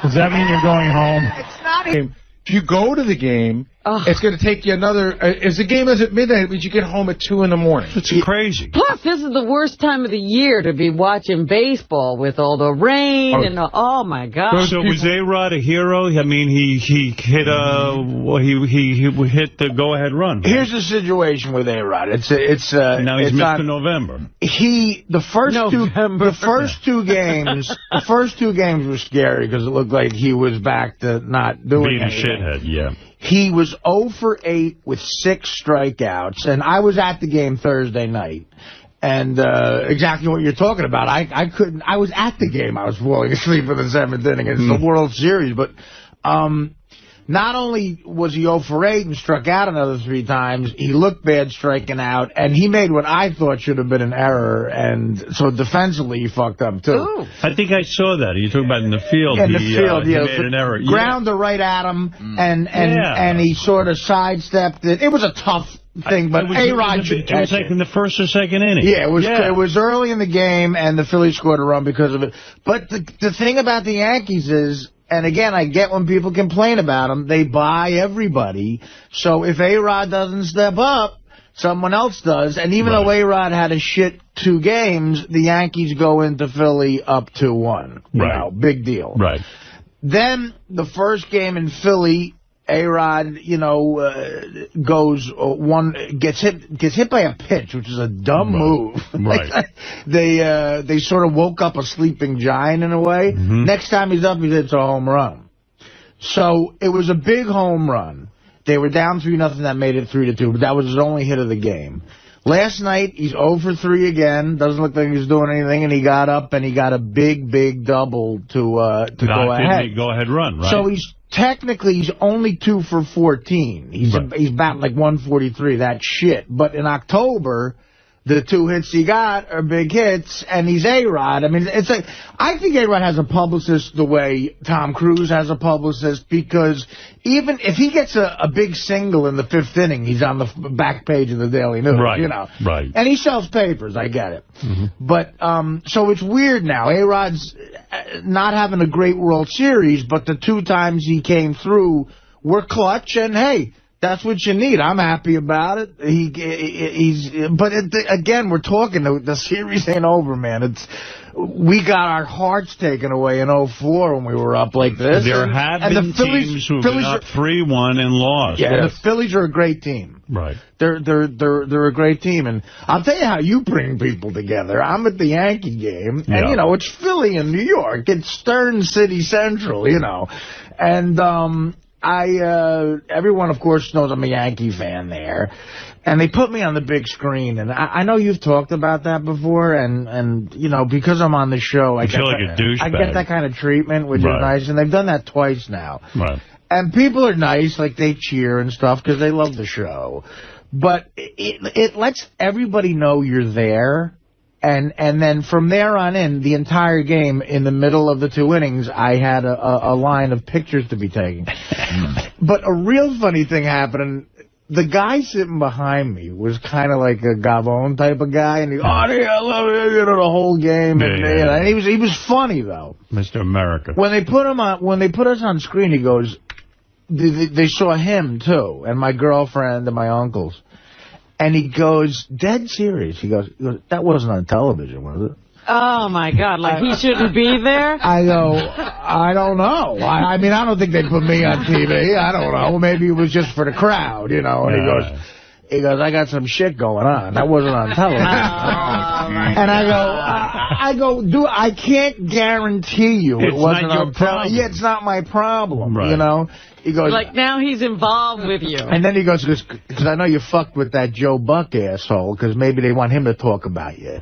Does that mean you're going home? It's not even. If you go to the game, it's going to take you another... If the game is at midnight, it means you get home at 2 in the morning. It's crazy. Plus, this is the worst time of the year to be watching baseball with all the rain and oh my God. So was A-Rod a hero? I mean, he hit he hit the go-ahead run. Here's the situation with A-Rod. It's now he's Mr. November. The first two games were scary because it looked like he was back to not doing being anything. a shithead. Yeah. He was 0 for 8 with 6 strikeouts, and I was at the game Thursday night. And exactly what you're talking about. I was at the game. I was falling asleep in the 7th inning. It's the World Series. But not only was he 0 for 8 and struck out another 3 times, he looked bad striking out, and he made what I thought should have been an error, and so defensively he fucked up, too. Ooh. I think I saw that. You're talking about in the field. In the field, he made an error. Grounder right at him, and he sort of sidestepped it. It was a tough thing, but A-Rod should catch it. It was like in the first or second inning. Yeah, it was early in the game, and the Phillies scored a run because of it. But the thing about the Yankees is, and again, I get when people complain about them, they buy everybody. So if A-Rod doesn't step up, someone else does. And even though A-Rod had a shit 2 games, the Yankees go into Philly up 2-1. You know, big deal. Right. Then the first game in Philly, A-Rod, gets hit by a pitch, which is a dumb move. Right. They sort of woke up a sleeping giant in a way. Next time he's up, he hits a home run. So it was a big home run. They were down 3-0. That made it 3-2, but that was his only hit of the game. Last night, he's 0 for 3 again. Doesn't look like he's doing anything, and he got up and he got a big double to go ahead. Go-ahead run, right? So he's only 2 for 14. He's batting like 143. That's shit. But in October, the 2 hits he got are big hits, and he's A-Rod. I mean, it's like, I think A-Rod has a publicist the way Tom Cruise has a publicist, because even if he gets a big single in the 5th inning, he's on the back page of the Daily News, Right. And he sells papers, I get it. But, so it's weird now. A-Rod's not having a great World Series, but the 2 times he came through were clutch, and hey, that's what you need. I'm happy about it. Again, we're talking. The series ain't over, man. We got our hearts taken away in 04 when we were up like this. There have been teams who've been up 3-1 and lost. Yeah, the Phillies are a great team. Right. They're a great team, and I'll tell you how you bring people together. I'm at the Yankee game, and it's Philly and New York. It's Stern City Central, and everyone, of course, knows I'm a Yankee fan there. And they put me on the big screen. And I know you've talked about that before. And because I'm on the show, I feel like a douchebag. I get that kind of treatment, which is nice. And they've done that twice now. Right. And people are nice, like they cheer and stuff because they love the show. But it lets everybody know you're there. And then from there on in, the entire game, in the middle of the 2 innings, I had a line of pictures to be taken. But a real funny thing happened. The guy sitting behind me was kind of like a Gabon type of guy, and he, Artie, I love you, the whole game. And he was funny though. Mr. America. When they put us on screen, he goes, they saw him too, and my girlfriend and my uncles, and he goes, dead serious. He goes, that wasn't on television, was it? Oh, my God. Like, he shouldn't be there? I go, I don't know. I mean, I don't think they put me on TV. I don't know. Maybe it was just for the crowd, you know. And he goes, I got some shit going on. That wasn't on television. And I go, dude, I can't guarantee you it wasn't on television. Yeah, it's not my problem, you know. He goes, like, now he's involved with you. And then he goes, because I know you fucked with that Joe Buck asshole, because maybe they want him to talk about you.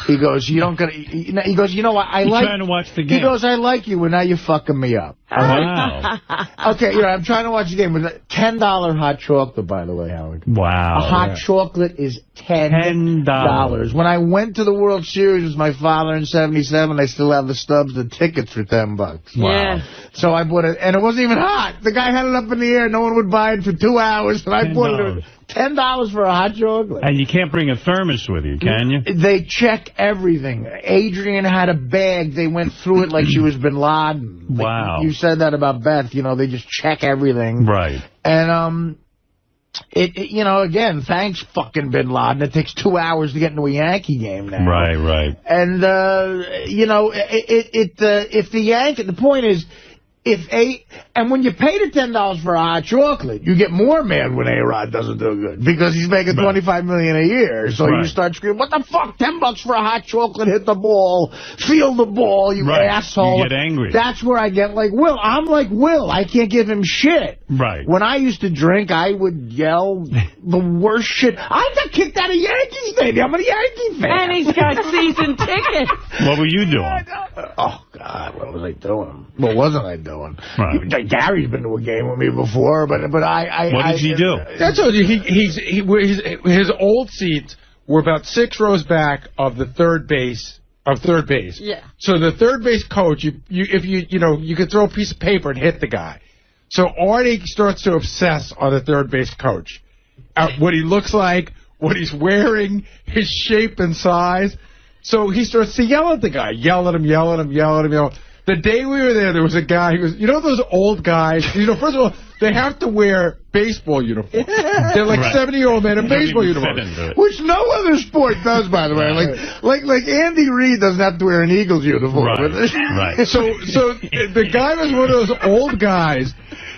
He goes, you don't gonna. He goes, you know what? I like trying to watch the game. He goes, I like you, and now you're fucking me up. Wow. Okay, you know, I'm trying to watch the game with $10 hot chocolate, by the way, Howard. Wow. A hot chocolate is $10. When I went to the World Series with my father in '77, I still have the stubs, the tickets for $10. Wow. Yeah. So I bought it, and it wasn't even hot. The guy had it up in the air. No one would buy it for 2 hours, and I bought it. $10 for a hot chocolate. And you can't bring a thermos with you, can you? They check everything. Adrian had a bag. They went through it like she was Bin Laden. Wow. Like you said that about Beth. You know, they just check everything. Right. And, you know, again, thanks fucking Bin Laden. It takes 2 hours to get into a Yankee game now. Right, right. And, you know, if the point is, and when you pay the $10 for a hot chocolate, you get more mad when A-Rod doesn't do good because he's making $25 million a year. So you start screaming, "What the fuck? $10 for a hot chocolate? Hit the ball, feel the ball, you asshole!" You get angry. That's where I get like Will. I'm like Will. I can't give him shit. Right. When I used to drink, I would yell the worst shit. I got kicked out of Yankee Stadium. I'm a Yankee fan. And he's got season tickets. What were you doing? Oh God, what was I doing? What wasn't I doing? Right. Gary's been to a game with me before, but I what did he do? I told you his old seats were about 6 rows back of the third base. Yeah. So the third base coach, you could throw a piece of paper and hit the guy. So Artie starts to obsess on the third base coach, what he looks like, what he's wearing, his shape and size. So he starts to yell at the guy, yell at him. The day we were there was a guy who was, you know those old guys, first of all, they have to wear baseball uniforms. They're like 70-year-old men in baseball uniforms. Which no other sport does, by the way. Like Andy Reid doesn't have to wear an Eagles uniform. Right. So the guy was one of those old guys.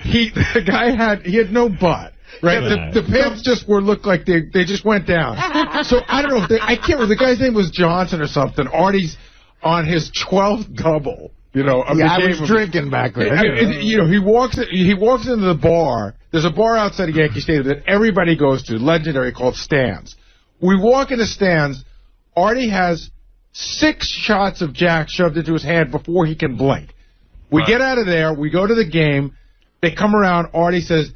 He had no butt. Right, the pants just looked like they just went down. So I don't know I can't remember. The guy's name was Johnson or something. Artie's on his 12th double. I was drinking back then. He walks into the bar. There's a bar outside of Yankee Stadium that everybody goes to, legendary, called Stan's. We walk into Stan's. Artie has 6 shots of Jack shoved into his hand before he can blink. We get out of there. We go to the game. They come around. Artie says,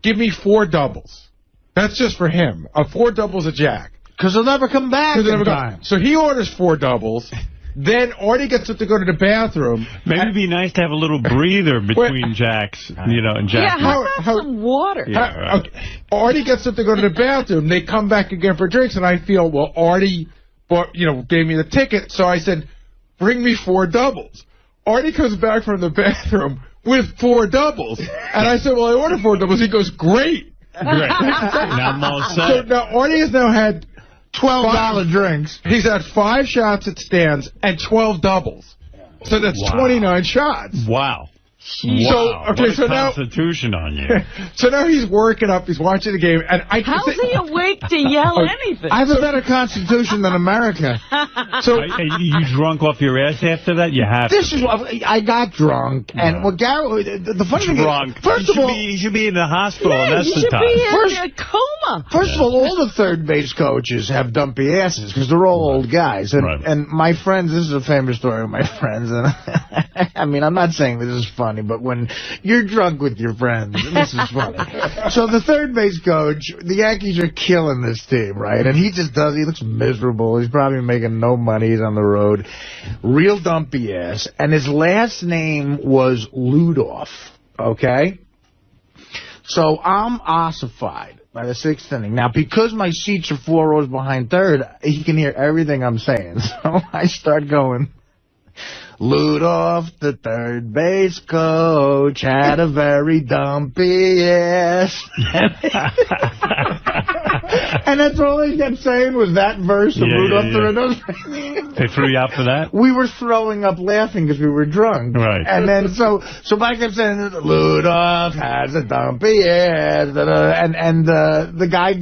"Give me 4 doubles." That's just for him. 4 doubles of Jack. Because they'll never come back in time. So he orders 4 doubles. Then Artie gets up to go to the bathroom. Maybe it'd be nice to have a little breather between Jacks, and Jack. Yeah, have some water. Okay. Artie gets up to go to the bathroom. They come back again for drinks, and I feel, well, Artie gave me the ticket, so I said, "Bring me 4 doubles." Artie comes back from the bathroom with 4 doubles. And I said, "Well, I ordered 4 doubles." He goes, "Great." Now I'm all set. So now Artie has now had $12 drinks. He's had 5 shots at Stan's and 12 doubles. So that's 29 shots. Wow. So Constitution on you. So now he's working up. He's watching the game, and how's he awake to yell anything? I have a better constitution than America. So you drunk off your ass after that? You have. I got drunk, and Gary, the funny thing is, first of all, he should be in the hospital. Yeah, that's the time. Be in a coma. First of all the third base coaches have dumpy asses because they're all old guys, and my friends. This is a famous story of my friends, and I mean, I'm not saying this is funny. funny, but when you're drunk with your friends, this is funny. So the third base coach, the Yankees are killing this team, right? And he looks miserable. He's probably making no money. He's on the road. Real dumpy ass. And his last name was Ludoff, okay? So I'm ossified by the 6th inning. Now, because my seats are 4 rows behind third, he can hear everything I'm saying. So I start going, Ludoff, the third base coach, had a very dumpy ass. And that's all he kept saying was that verse of Ludoff the Red. They threw you out for that? We were throwing up laughing because we were drunk. Right. And then so Mike kept saying, Ludoff has a dumpy ass. And the guy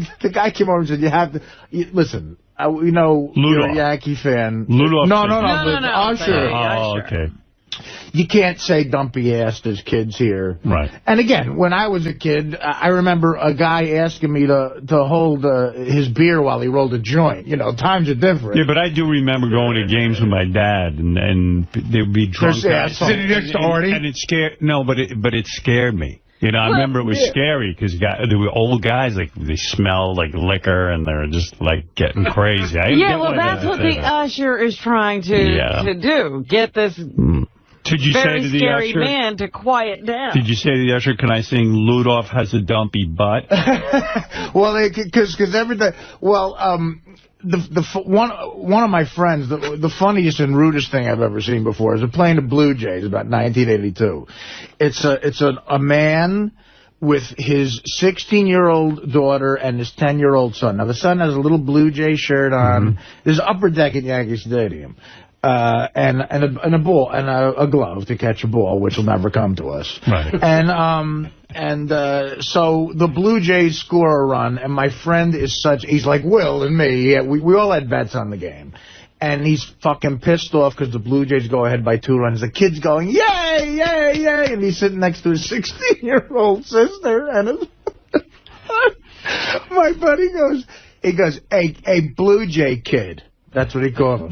came over and said, you have to listen. We know you're a Yankee fan. Ludoff. No. Usher. Oh, okay. You can't say dumpy ass. There's kids here. Right. And again, when I was a kid, I remember a guy asking me to hold his beer while he rolled a joint. You know, times are different. Yeah, but I do remember going to games with my dad, and they would be drunk guys sitting next to Artie. And it scared. No, but it scared me. You know, I remember it was scary because there were old guys, like, they smell like liquor and they're just, like, getting crazy. That's what the usher is trying to do. Get this Did you very say to the scary usher, man to quiet down. Did you say to the usher, can I sing Ludoff has a dumpy butt? Well, because everything, one of my friends, the funniest and rudest thing I've ever seen before is playing the Blue Jays about 1982. It's a man with his 16-year-old daughter and his 10-year-old son. Now, the son has a little Blue Jay shirt on. There's an upper deck at Yankee Stadium. And a ball and a glove to catch a ball, which will never come to us. Right. And so the Blue Jays score a run, and my friend is he's like Will and me. Yeah, we all had bets on the game. And he's fucking pissed off because the Blue Jays go ahead by 2 runs. The kid's going, yay, yay, yay. And he's sitting next to his 16-year-old sister. And my buddy goes, hey, Blue Jay kid. That's what he called him.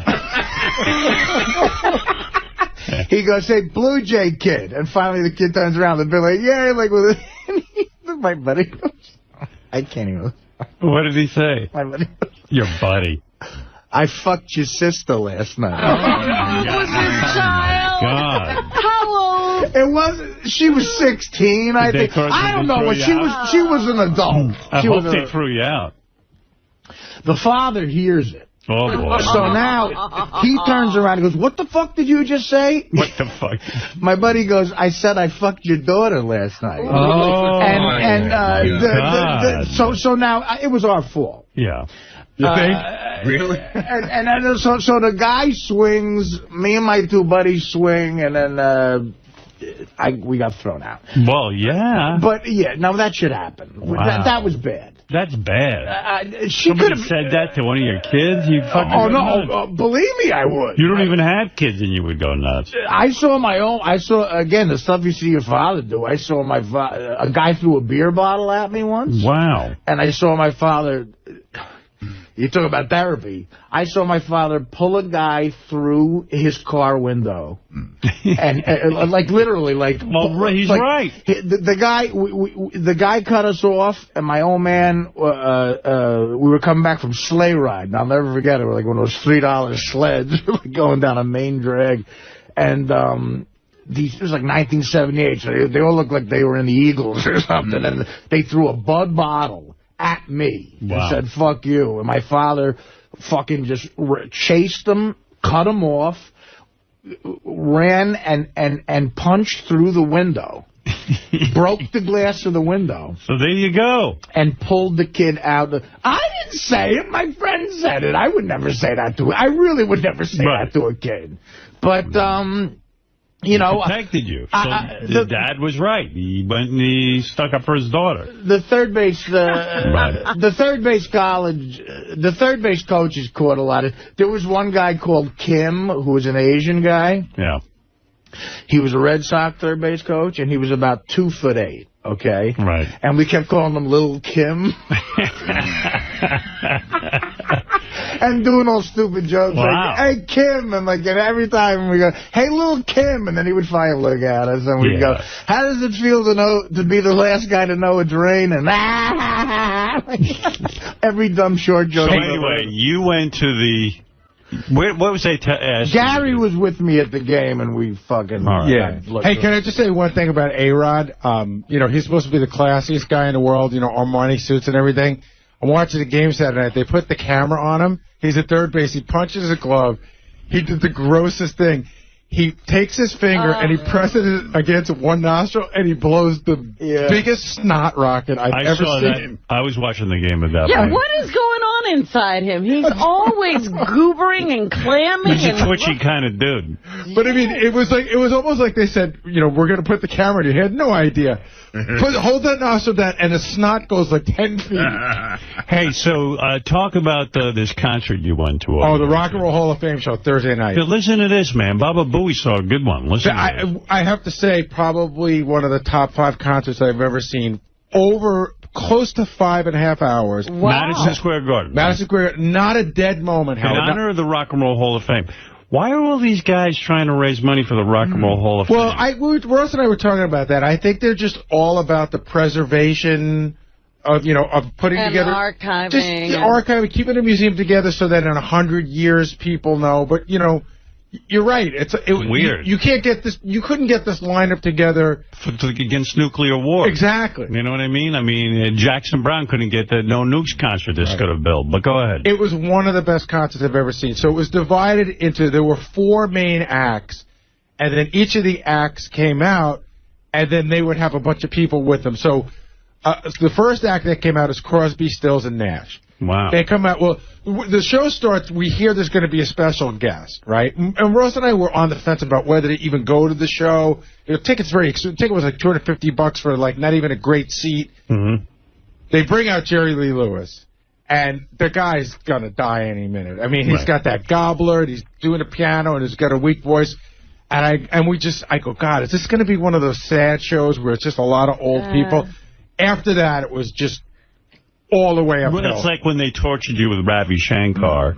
He goes, hey, Blue Jay kid. And finally the kid turns around and be like, yeah, like with my buddy goes, I can't even. What did he say? My buddy goes, your buddy. I fucked your sister last night. Was your child? God. How old? It was. She was 16, I think. I don't know what she was. She was an adult. I hope they threw you out. The father hears it. Oh, boy. So now he turns around and goes, what the fuck did you just say? What the fuck? My buddy goes, I said I fucked your daughter last night. Oh, so now it was our fault. Yeah. You think? Really? So the guy swings, me and my 2 buddies swing, and then we got thrown out. Well, yeah. But, yeah, now that should happen. Wow. That was bad. That's bad. She Somebody said that to one of your kids? You fucking no. Believe me, I would. You don't even have kids and you would go nuts. I saw, again, the stuff you see your father do. I saw a guy threw a beer bottle at me once. Wow. And I saw my father... You talk about therapy. I saw my father pull a guy through his car window. And like literally, like... Well, he's like, right. The guy cut us off, and my old man, we were coming back from sleigh ride. And I'll never forget it. We're like one of those $3 sleds going down a main drag. And it was like 1978, so they all looked like they were in the Eagles or something. And they threw a Bud bottle at me. Wow. And said, fuck you. And my father fucking just chased them, cut them off, ran and punched through the window. Broke the glass of the window. So there you go. And pulled the kid out. I didn't say it. My friend said it. I would never say that to I really would never say that to a kid. But, you know, protected you. So the dad was right. He went and he stuck up for his daughter. The third base, the third base coaches caught a lot of. There was one guy called Kim who was an Asian guy. Yeah. He was a Red Sox third base coach, and he was about 2'8". Okay. Right. And we kept calling him Little Kim. and doing all stupid jokes. Wow. Like, hey, Kim, and like, and every time we go, hey, little Kim, and then he would finally look at us, and we'd go, how does it feel to be the last guy to know it's raining? Every dumb short joke. So anyway, you went to the... what was they asking? Gary was with me at the game, and we fucking... Yeah. Hey, can I just say one thing about A-Rod? You know, he's supposed to be the classiest guy in the world, you know, Armani suits and everything. I'm watching the game Saturday night. They put the camera on him. He's at third base. He punches a glove. He did the grossest thing. He takes his finger and he presses it against one nostril and he blows the biggest snot rocket I've ever seen. I was watching the game at that point. Yeah, what is going on inside him? He's always goobering and clamming. He's a twitchy kind of dude. But I mean, it was almost like they said, you know, we're going to put the camera in. He had no idea. Hold that nostril down, and the snot goes like 10 feet. Hey, so talk about this concert you went to. Oh, the Rock and Roll Hall of Fame show Thursday night. Yeah, listen to this, man. Baba Booey saw a good one. Listen. I have to say, probably one of the top 5 concerts I've ever seen. Over close to 5.5 hours. Wow. Madison Square Garden. Madison Square Garden. Not a dead moment. In honor of the Rock and Roll Hall of Fame. Why are all these guys trying to raise money for the Rock and Roll Hall of Fame? Well, Ross and I were talking about that. I think they're just all about the preservation of, you know, of putting together... archiving. Just archiving, keeping the museum together so that in 100 years people know. But, you know, you're right. It's weird. You can't get this... You couldn't get this lineup together... against nuclear war. Exactly. You know what I mean? I mean, Jackson Browne couldn't get the No Nukes concert this could have built. But go ahead. It was one of the best concerts I've ever seen. So it was divided into... There were 4 main acts. And then each of the acts came out. And then they would have a bunch of people with them. So the first act that came out is Crosby, Stills, and Nash. Wow. They come out, well, the show starts, we hear there's going to be a special guest, right? And Ross and I were on the fence about whether to even go to the show. You know, ticket was like $250 for like not even a great seat. Mm-hmm. They bring out Jerry Lee Lewis, and the guy's going to die any minute. I mean, he's got that gobbler, and he's doing the piano, and he's got a weak voice. And I go, God, is this going to be one of those sad shows where it's just a lot of old people? After that, it was just all the way uphill. Well, it's like when they tortured you with Ravi Shankar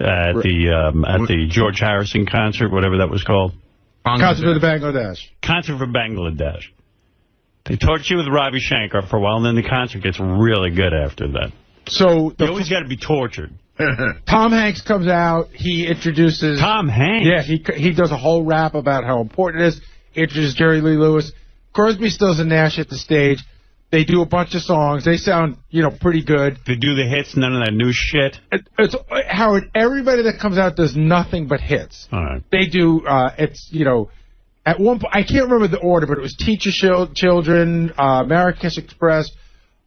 at the George Harrison concert, whatever that was called. Concert for Bangladesh. Concert for Bangladesh. They torture you with Ravi Shankar for a while, and then the concert gets really good after that. So you always got to be tortured. Tom Hanks comes out. He introduces... Tom Hanks? Yeah, he does a whole rap about how important it is. He introduces Jerry Lee Lewis. Crosby, Stills, and Nash at the stage. They do a bunch of songs. They sound, you know, pretty good. They do the hits, none of that new shit. Howard, everybody that comes out does nothing but hits. All right. They do, it's, you know, at one point, I can't remember the order, but it was Teacher Children, Marrakesh Express,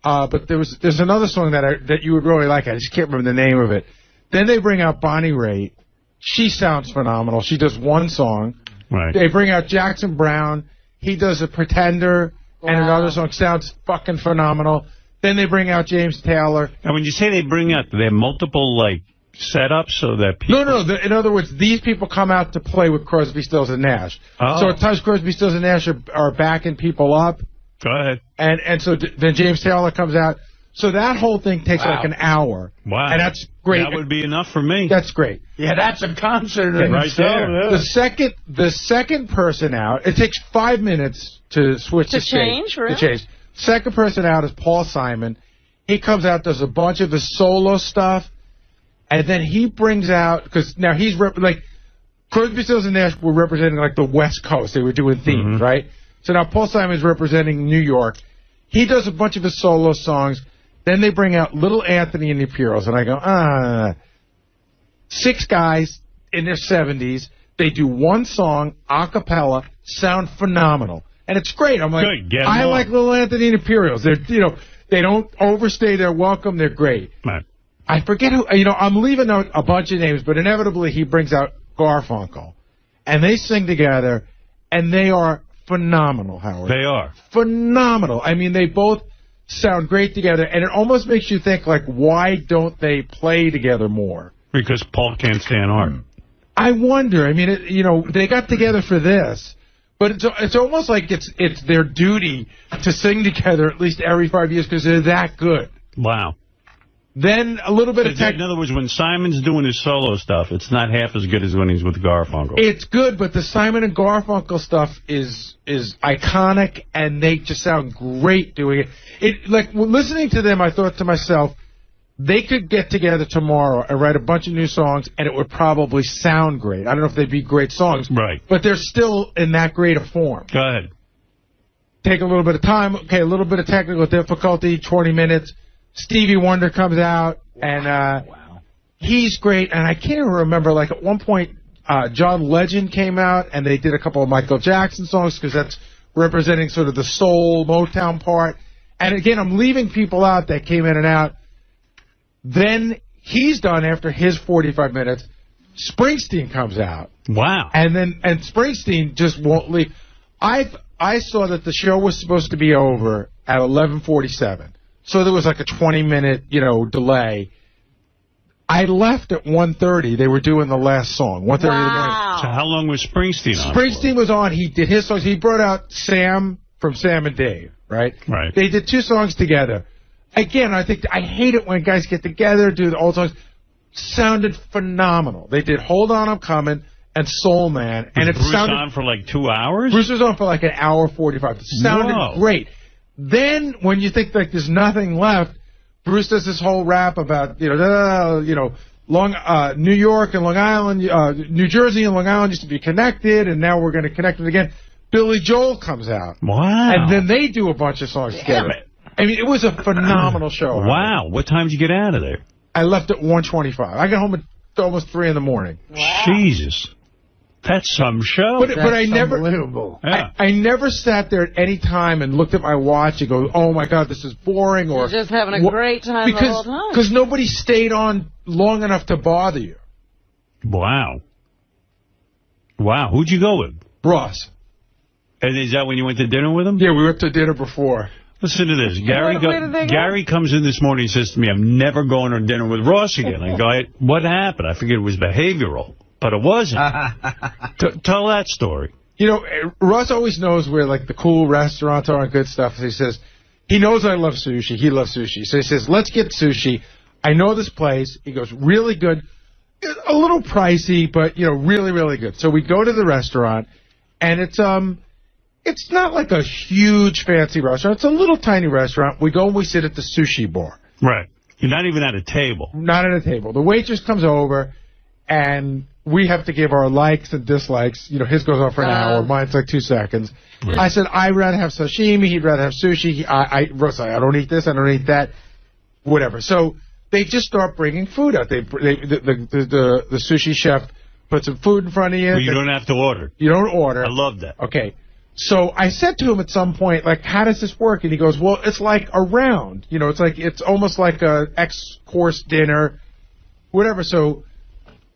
but there's another song that you would really like. I just can't remember the name of it. Then they bring out Bonnie Raitt. She sounds phenomenal. She does one song. Right. They bring out Jackson Browne. He does a Pretender. And another song sounds fucking phenomenal. Then they bring out James Taylor. And when you say they bring out, they have multiple, like, setups so that people... No. In other words, these people come out to play with Crosby, Stills, and Nash. Oh. So at times Crosby, Stills, and Nash are backing people up. Go ahead. And so then James Taylor comes out. So that whole thing takes like an hour. Wow. And that's great. That would be enough for me. That's great. Yeah, that's a concert right there. Yeah. The second person out, it takes 5 minutes to switch the stage. Really? To change. Second person out is Paul Simon. He comes out, does a bunch of his solo stuff, and then he brings out, because now he's, like, Crosby, Stills, and Nash were representing, like, the West Coast. They were doing themes, right? So now Paul Simon's representing New York. He does a bunch of his solo songs. Then they bring out Little Anthony and the Imperials, and I go, 6 guys in their 70s. They do one song, a cappella, sound phenomenal. And it's great. I'm like, I like Little Anthony and the Imperials. They're, you know, they don't overstay their welcome. They're great. Right. I forget who, you know, I'm leaving out a bunch of names, but inevitably he brings out Garfunkel. And they sing together, and they are phenomenal, Howard. They are. Phenomenal. I mean, they both sound great together, and it almost makes you think, like, why don't they play together more? Because Paul can't stand art. I wonder. I mean, you know, they got together for this, but it's almost like it's their duty to sing together at least every 5 years because they're that good. Wow. Then a little bit of In other words, when Simon's doing his solo stuff, it's not half as good as when he's with Garfunkel. It's good, but the Simon and Garfunkel stuff is iconic, and they just sound great doing it. Listening to them, I thought to myself, they could get together tomorrow and write a bunch of new songs, and it would probably sound great. I don't know if they'd be great songs, right? But they're still in that great a form. Go ahead. Take a little bit of time. Okay, a little bit of technical difficulty, 20 minutes. Stevie Wonder comes out, and he's great. And I can't even remember, at one point, John Legend came out, and they did a couple of Michael Jackson songs, because that's representing sort of the soul, Motown part. And again, I'm leaving people out that came in and out. Then he's done after his 45 minutes. Springsteen comes out. Wow. And Springsteen just won't leave. I saw that the show was supposed to be over at 11:47. So there was like a 20-minute, delay. I left at 1:30. They were doing the last song, 1:30 in the morning. So how long was Springsteen on? Springsteen was on. He did his songs. He brought out Sam from Sam and Dave, right? Right. They did 2 songs together. Again, I hate it when guys get together, do the old songs. Sounded phenomenal. They did Hold On, I'm Coming and Soul Man. And Was Bruce on for 2 hours? Bruce was on for an hour 45. It sounded great. Then, when you think there's nothing left, Bruce does this whole rap about, New York and Long Island, New Jersey and Long Island used to be connected, and now we're going to connect it again. Billy Joel comes out. Wow. And then they do a bunch of songs together. I mean, it was a phenomenal show. Wow. What time did you get out of there? I left at 1:25. I got home at almost 3 in the morning. Wow. Jesus. That's some show. But I never, unbelievable. I never sat there at any time and looked at my watch and go, oh, my God, this is boring. Or you're just having a great time the whole time. Because nobody stayed on long enough to bother you. Wow. Wow. Who'd you go with? Ross. And is that when you went to dinner with him? Yeah, we went to dinner before. Listen to this. Gary comes in this morning and says to me, I'm never going to dinner with Ross again. I go, what happened? I figured it was behavioral. But it wasn't. Tell that story. Russ always knows where, the cool restaurants are and good stuff. He says, he knows I love sushi. He loves sushi. So he says, let's get sushi. I know this place. He goes, really good. A little pricey, but, really, really good. So we go to the restaurant, and it's not like a huge fancy restaurant. It's a little tiny restaurant. We go and we sit at the sushi bar. Right. You're not even at a table. Not at a table. The waitress comes over, and we have to give our likes and dislikes. His goes on for an hour. Mine's 2 seconds. Right. I said, I'd rather have sashimi. He'd rather have sushi. Russ, I don't eat this. I don't eat that. Whatever. So they just start bringing food out. The sushi chef puts some food in front of you. Well, you don't have to order. You don't order. I love that. Okay. So I said to him at some point, how does this work? And he goes, well, it's like a round. It's almost like a X-course dinner, whatever. So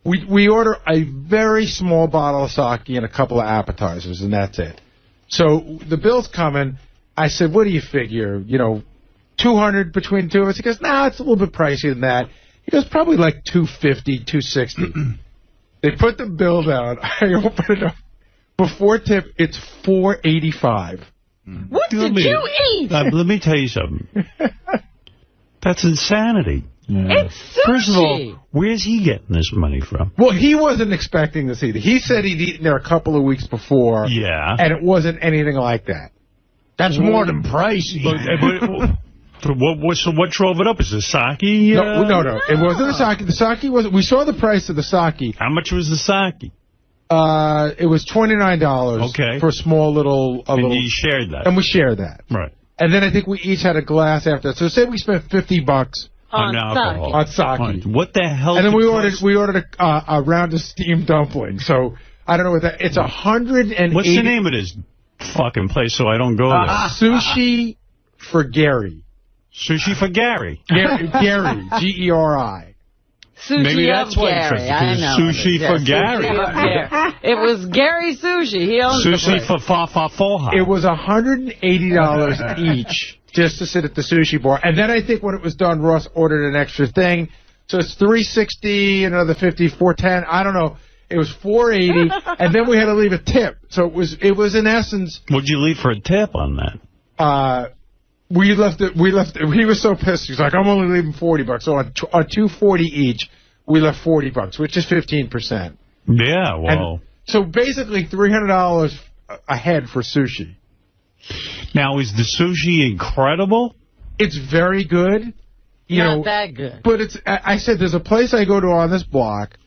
we order a very small bottle of sake and a couple of appetizers, and that's it. So the bill's coming. I said, what do you figure? $200 between the two of us? He goes, no, it's a little bit pricier than that. He goes, probably $250, $260. They put the bill down. I open it up. Before tip, it's $4.85. What did you eat? Let me tell you something. That's insanity. Yeah. It's sushi. First of all, where's he getting this money from? Well, he wasn't expecting this either. He said he'd eaten there a couple of weeks before. Yeah. And it wasn't anything like that. That's more than pricey. So what drove it up? Is the sake? No. It wasn't the sake. The sake wasn't. We saw the price of the sake. How much was the sake? It was $29. Okay. For a small little. And you shared that. And we shared that. Right. And then I think we each had a glass after that. So say we spent $50 on alcohol. On sake. Right. What the hell? And then we ordered a round of steamed dumplings. So I don't know what that. It's 180. What's the name of this fucking place so I don't go there? Sushi for Gary. Sushi for Gary. Gary, Geri. Sushi Maybe that's what it says. Sushi for Gary. It was Gary Sushi. He owns Sushi for Fa. It was $180 each just to sit at the sushi bar. And then I think when it was done, Ross ordered an extra thing. So it's $360, another $50, $410. I don't know. It was $480, and then we had to leave a tip. So it was in essence. What'd you leave for a tip on that? We left it. He was so pissed. He's like, I'm only leaving $40. So on $240 each, we left $40, which is 15%. Yeah, well. And so basically $300 a head for sushi. Now, is the sushi incredible? It's very good. Not that good. But I said there's a place I go to on this block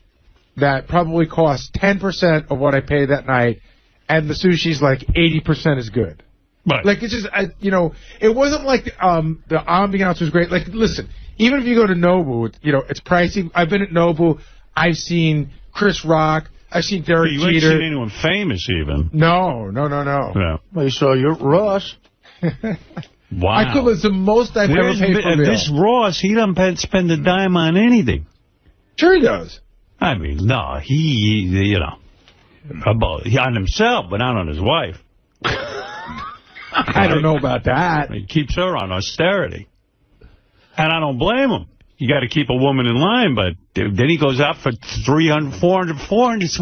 that probably costs 10% of what I paid that night, and the sushi's like 80% as good. Right. Like, it's just, it wasn't like the ambiance was great. Like, listen, even if you go to Nobu, it's pricey. I've been at Nobu. I've seen Chris Rock. I've seen Derek Jeter. You ain't seen anyone famous, even. No. Yeah. Well, you saw your Ross. Wow. It's the most I've ever paid for a meal. This Ross, he doesn't spend a dime on anything. Sure he does. I mean, no, he on himself, but not on his wife. I don't know about that. He keeps her on austerity. And I don't blame him. You got to keep a woman in line, but then he goes out for 300, 400.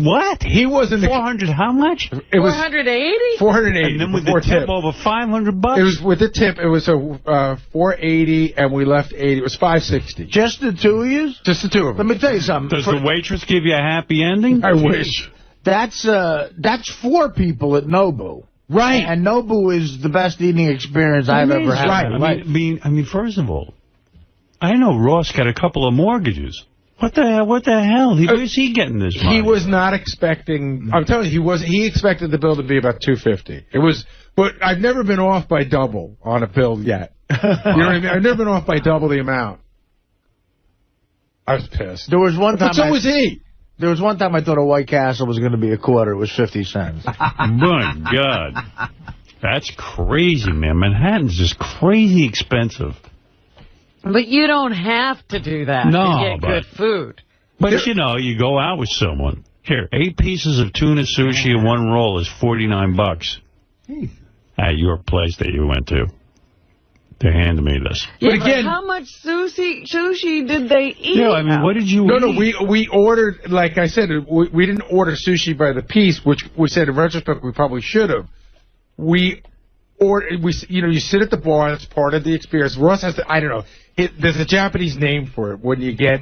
What? He wasn't 400. How much? It was 480. 480. And then with the tip over $500. It was with the tip. It was a 480, and we left 80. It was 560. Just the two of you? Just the two of them. Let me tell you something. Does the waitress give you a happy ending? I wish. That's 4 people at Nobu. Right. And Nobu is the best eating experience I've ever had. Right. I mean, first of all, I know Ross got a couple of mortgages. What the hell? Where's he getting this money? He was not expecting. I'm telling you, he expected the bill to be about $250. It was, but I've never been off by double on a bill yet. You know what I mean? I've never been off by double the amount. I was pissed. There was one time. But so was he. There was one time I thought a White Castle was going to be a quarter. It was 50 cents. My God. That's crazy, man. Manhattan's just crazy expensive. But you don't have to do that to get good food. But, you go out with someone. Here, 8 pieces of tuna sushi and 1 roll is $49 at your place that you went to. They handed me this. Yeah, but again, how much sushi did they eat? Yeah, I mean, what did you eat? No, we ordered, like I said, we didn't order sushi by the piece, which we said in retrospect we probably should have. You sit at the bar. That's part of the experience. Ross has to, I don't know. There's a Japanese name for it when you get,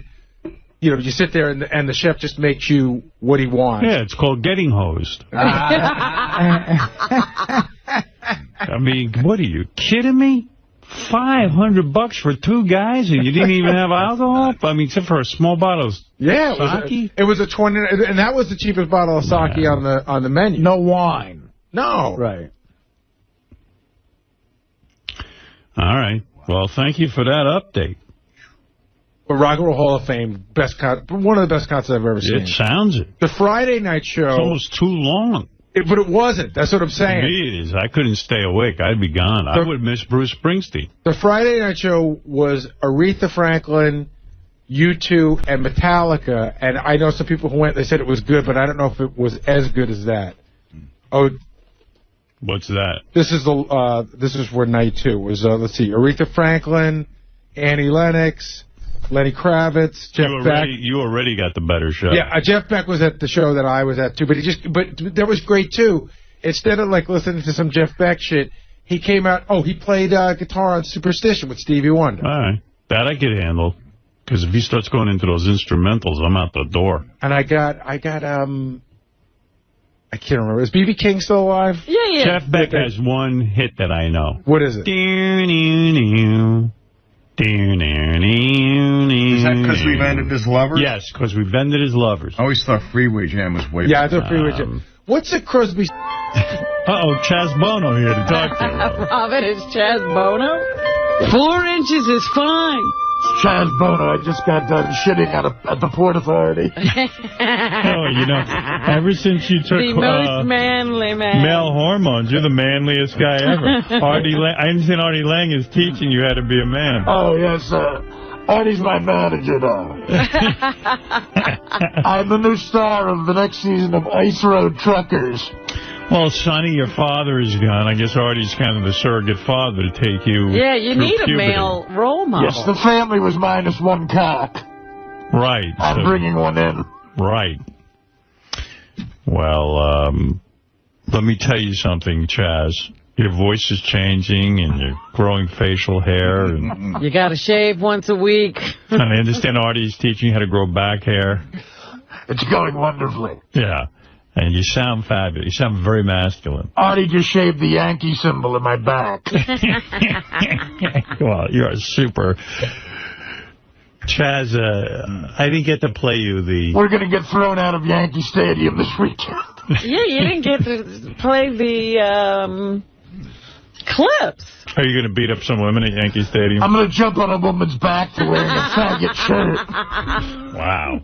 you sit there and the chef just makes you what he wants. Yeah, it's called getting hosed. I mean, what are you kidding me? $500 for 2 guys, and you didn't even have alcohol? I mean, except for a small bottle of sake? It was a 20, and that was the cheapest bottle of sake on the menu. No wine. No. Right. All right. Well, thank you for that update. Well, Rock and Roll Hall of Fame, one of the best concerts I've ever seen. It sounds it. The Friday night show. It's almost too long. But it wasn't. That's what I'm saying. To me, it is. I couldn't stay awake. I'd be gone. I would miss Bruce Springsteen. The Friday night show was Aretha Franklin, U2, and Metallica. And I know some people who went, they said it was good, but I don't know if it was as good as that. Oh. What's that? This is where night 2 was. Let's see, Aretha Franklin, Annie Lennox, Lenny Kravitz, Jeff Beck. You already got the better show. Yeah, Jeff Beck was at the show that I was at too, but that was great too. Instead of like listening to some Jeff Beck shit, he came out. Oh, he played guitar on Superstition with Stevie Wonder. All right, that I could handle. Because if he starts going into those instrumentals, I'm out the door. And I got I can't remember. Is B.B. King still alive? Yeah. Jeff Beck has one hit that I know. What is it? Is that because we've ended his lovers? Yes, because we've ended his lovers. I always thought Freeway Jam was way I thought Freeway Jam. What's the Crosby? Uh-oh, Chaz Bono here to talk to you. Robin, is Chaz Bono? 4 inches is fine. Chaz Bono, I just got done shitting at the Port Authority. Ever since you took the most manly man. male hormones, you're the manliest guy ever. I understand Artie Lange is teaching you how to be a man. Oh, yes, Artie's my manager now. I'm the new star of the next season of Ice Road Truckers. Well, Sonny, your father is gone. I guess Artie's kind of the surrogate father to take you. Yeah, you need a male role model. Yes, the family was minus 1 cock. Right. I'm bringing one in. Right. Well, let me tell you something, Chaz. Your voice is changing, and you're growing facial hair. And You got to shave once a week. and I understand Artie's teaching you how to grow back hair. It's going wonderfully. Yeah. And you sound fabulous. You sound very masculine. Artie just shaved the Yankee symbol in my back. Well, you're super. Chaz, I didn't get to play you the... We're going to get thrown out of Yankee Stadium this weekend. Yeah, you didn't get to play the clips. Are you going to beat up some women at Yankee Stadium? I'm going to jump on a woman's back for wearing a faggot shirt. Wow.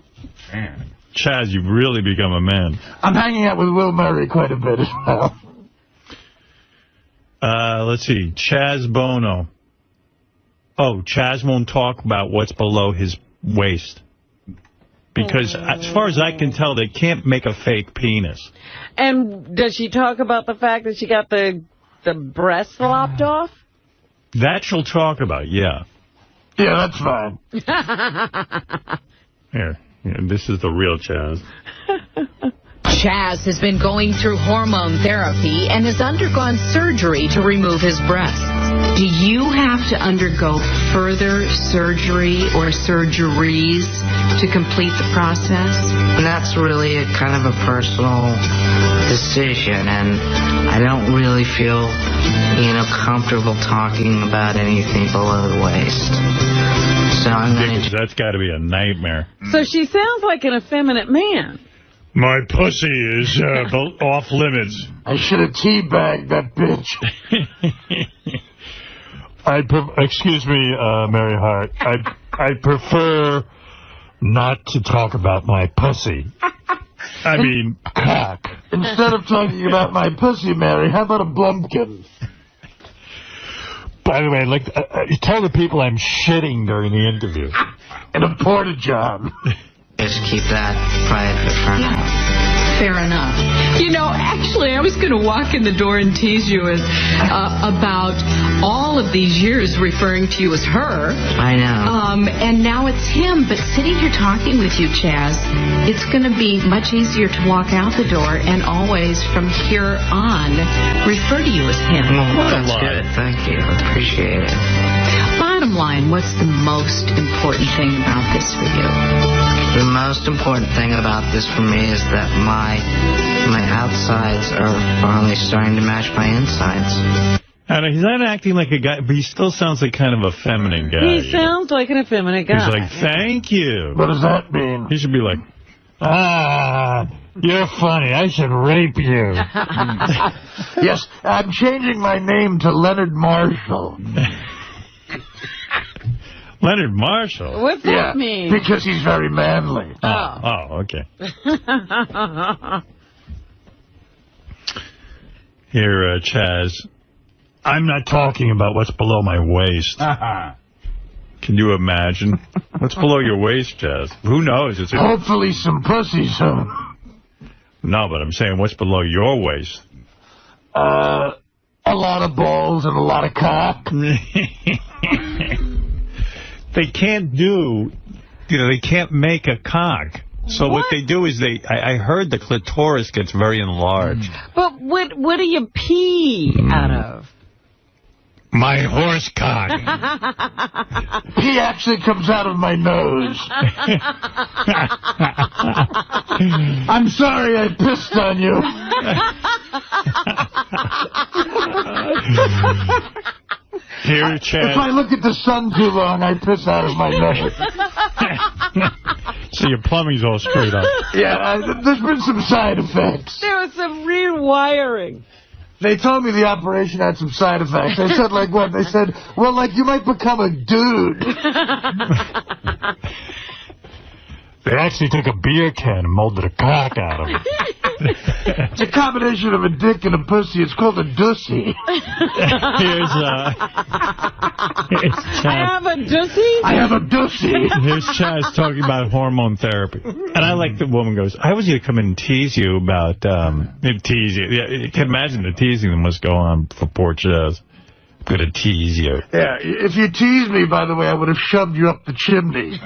Man. Chaz, you've really become a man. I'm hanging out with Will Murray quite a bit as well. Let's see. Chaz Bono. Oh, Chaz won't talk about what's below his waist. Because as far as I can tell, they can't make a fake penis. And does she talk about the fact that she got the breast lopped off? That she'll talk about, yeah. Yeah, that's fine. Here, this is the real Chaz. Chaz has been going through hormone therapy and has undergone surgery to remove his breasts. Do you have to undergo further surgery or surgeries to complete the process? And that's really a kind of a personal decision, and I don't really feel, comfortable talking about anything below the waist. So I'm going to... That's got to be a nightmare. So she sounds like an effeminate man. My pussy is off limits. I should have teabagged that bitch. Excuse me, Mary Hart. I prefer not to talk about my pussy. I mean, cock. Instead of talking about my pussy, Mary, how about a blumpkin? By the way, tell the people I'm shitting during the interview. And a porta-john. Just keep that private for now. Fair enough. Actually, I was going to walk in the door and tease you about all of these years referring to you as her. I know. And now it's him. But sitting here talking with you, Chaz, it's going to be much easier to walk out the door and always, from here on, refer to you as him. Well, that's good. Thank you. Appreciate it. Bottom line, what's the most important thing about this for you? The most important thing about this for me is that my outsides are finally starting to match my insides. And he's not acting like a guy, but he still sounds like kind of a feminine guy. He sounds like an effeminate guy. He's like, thank you. What does that mean? He should be like, you're funny. I should rape you. Yes, I'm changing my name to Leonard Marshall. Leonard Marshall? What's that mean? Because he's very manly. Oh, okay. Here, Chaz, I'm not talking about what's below my waist. Can you imagine? What's below your waist, Chaz? Who knows? Hopefully some pussy soon. No, but I'm saying what's below your waist? A lot of balls and a lot of cock. They can't they can't make a cock. So what they do is I heard the clitoris gets very enlarged. But what do you pee out of? My horse cock. Pee actually comes out of my nose. I'm sorry I pissed on you. Here, Chad. If I look at the sun too long, I piss out of my nose. So your plumbing's all screwed up. Yeah, there's been some side effects. There was some rewiring. They told me the operation had some side effects. I said, like what? They said, well, like you might become a dude. They actually took a beer can and molded a cock out of it. It's a combination of a dick and a pussy. It's called a dussy. Here's Chaz. I have a dussy? I have a dussy. Here's Chaz talking about hormone therapy. And I like the woman goes, I was going to come and tease you about, tease you. Yeah, you can imagine the teasing that must go on for poor Chaz. I'm going to tease you. Yeah, if you teased me, by the way, I would have shoved you up the chimney.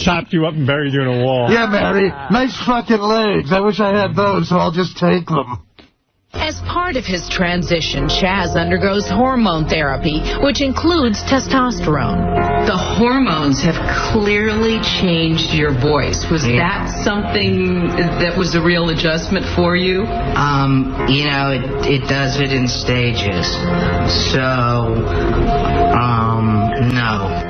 Chopped you up and buried you in a wall. Yeah, Mary. Nice fucking legs. I wish I had those, so I'll just take them. As part of his transition, Chaz undergoes hormone therapy, which includes testosterone. The hormones have clearly changed your voice. Was that something that was a real adjustment for you? You know, it does it in stages. So, no.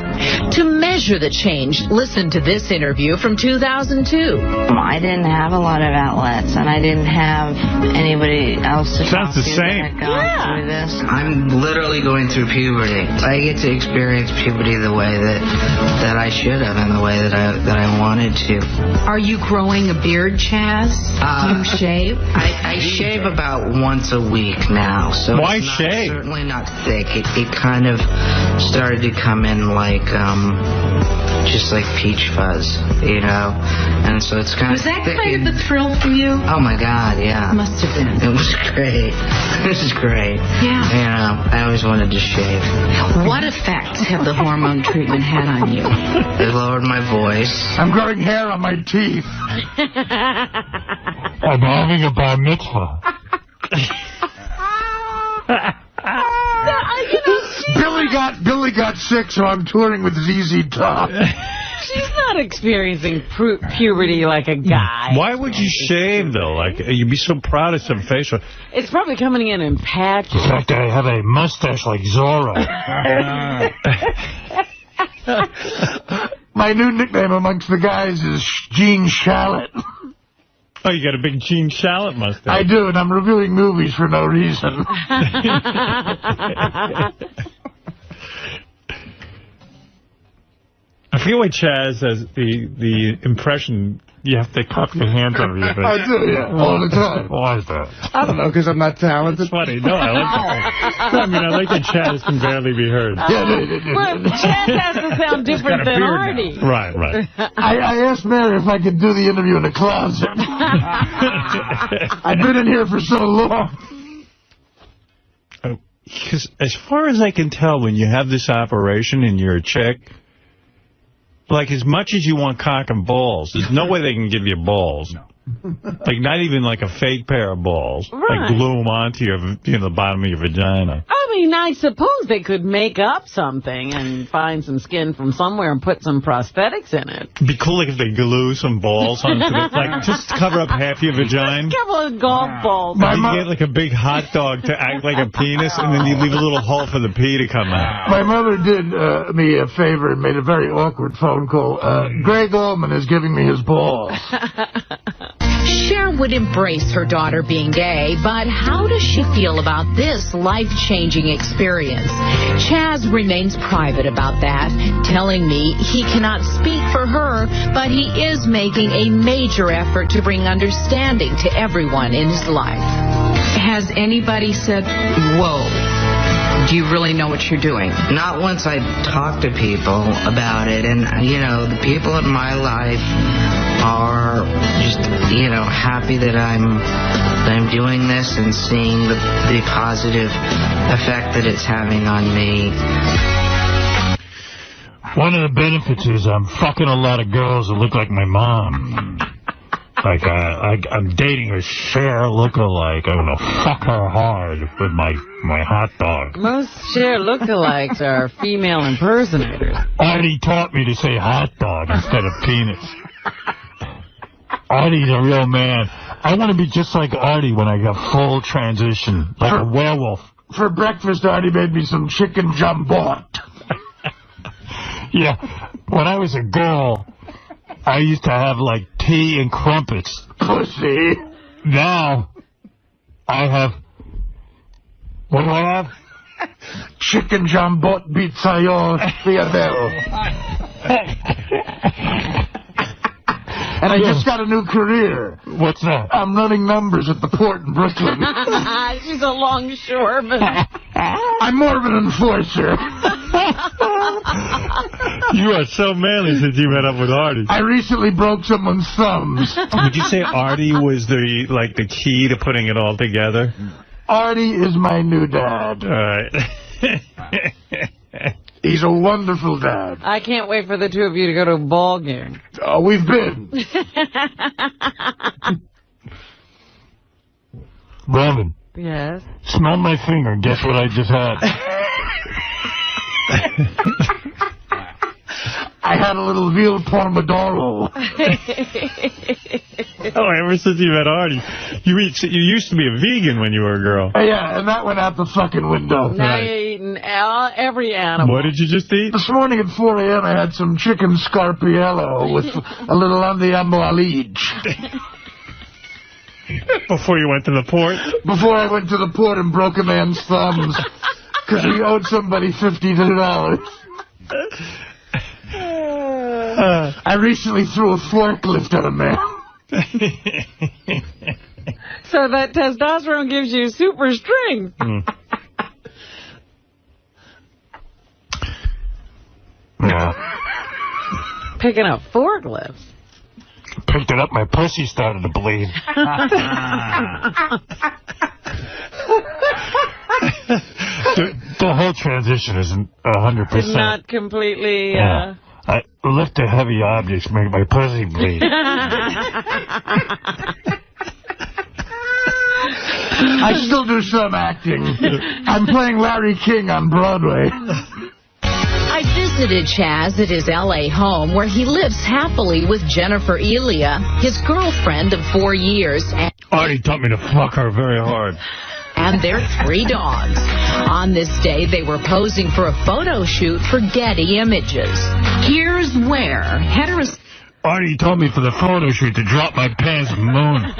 To measure the change, listen to this interview from 2002. I didn't have a lot of outlets, and I didn't have anybody else to talk to. Sounds the same. Through this. I'm literally going through puberty. I get to experience puberty the way that I should have, and the way that I wanted to. Are you growing a beard, Chaz? Do you shave? I shave about once a week now. So why it's not, shave? Certainly not thick. It kind of started to come in like just like peach fuzz, you know, and so it's kind of. Was that kind of a thrill for you? Oh my God, yeah. Must have been. It was great. This is great. Yeah. You know, I always wanted to shave. What effects have the hormone treatment had on you? It lowered my voice. I'm growing hair on my teeth. I'm having a bar mitzvah. Billy got sick, so I'm touring with ZZ Top. She's not experiencing puberty like a guy. Why would you shave, though? Like, you'd be so proud of some facial. It's probably coming in patches. In fact, I have a mustache like Zorro. My new nickname amongst the guys is Gene Shalit. Oh, you got a big Gene Shalit mustache. I do, and I'm reviewing movies for no reason. I feel like Chaz has the impression you have to cup your hands over your face. I do, yeah, all the time. Why is that? I don't know, because I'm not talented. It's funny. No, I like that. I mean, I like that Chaz can barely be heard. Well, Chaz has to sound different than Artie. Right. I asked Mary if I could do the interview in the closet. I've been in here for so long. Because as far as I can tell, when you have this operation and you're a chick, like, as much as you want cock and balls, there's no way they can give you balls. No. Like, not even like a fake pair of balls. Right. Like, glue them onto the bottom of your vagina. I mean, I suppose they could make up something and find some skin from somewhere and put some prosthetics in it. It'd be cool, like, if they glue some balls onto it. Like, just cover up half your vagina. Just a couple of golf balls. But you get, like, a big hot dog to act like a penis, and then you leave a little hole for the pee to come out. My mother did me a favor and made a very awkward phone call. Greg Allman is giving me his balls. Cher would embrace her daughter being gay, but how does she feel about this life-changing experience? Chaz remains private about that, telling me he cannot speak for her, but he is making a major effort to bring understanding to everyone in his life. Has anybody said, whoa, do you really know what you're doing? Not once I talk to people about it, and, you know, the people in my life are just, you know, happy that I'm doing this and seeing the positive effect that it's having on me. One of the benefits is I'm fucking a lot of girls that look like my mom. Like, I'm dating a Cher lookalike. I'm gonna fuck her hard with my hot dog. Most Cher lookalikes are female impersonators. Artie taught me to say hot dog instead of penis. Artie's a real man. I want to be just like Artie when I get full transition, like a werewolf. For breakfast, Artie made me some chicken jambon. Yeah, when I was a girl, I used to have, like, tea and crumpets. Pussy. Now, I have... What do I have? Chicken jambon pizzaio fiadero. And I just got a new career. What's that? I'm running numbers at the port in Brooklyn. She's a longshoreman. I'm more of an enforcer. You are so manly since you met up with Artie. I recently broke someone's thumbs. Would you say Artie was the key to putting it all together? Artie is my new dad. All right. He's a wonderful dad. I can't wait for the two of you to go to a ball game. Oh, we've been. Brandon, Yes. Smell my finger. Guess what I just had? I had a little veal pomodoro. Oh, ever since you met Artie. You used to be a vegan when you were a girl. Yeah, and that went out the fucking window. Now you're eating every animal. What did you just eat? This morning at 4 a.m. I had some chicken 𝗦𝗁𝗄𝗏 with a little andiamo alige. Before you went to the port? Before I went to the port and broke a man's thumbs. Because we owed somebody $52. I recently threw a forklift at a man. So that testosterone gives you super strength. Yeah. Picking up forklifts. Picked it up, my pussy started to bleed. The whole transition isn't 100%. Not completely... Yeah. I lift the heavy objects, make my pussy bleed. I still do some acting. I'm playing Larry King on Broadway. I visited Chaz at his L.A. home where he lives happily with Jennifer Elia, his girlfriend of 4 years. Artie taught me to fuck her very hard. And their 3 dogs. On this day, they were posing for a photo shoot for Getty Images. Here's where Artie told me for the photo shoot to drop my pants and moon.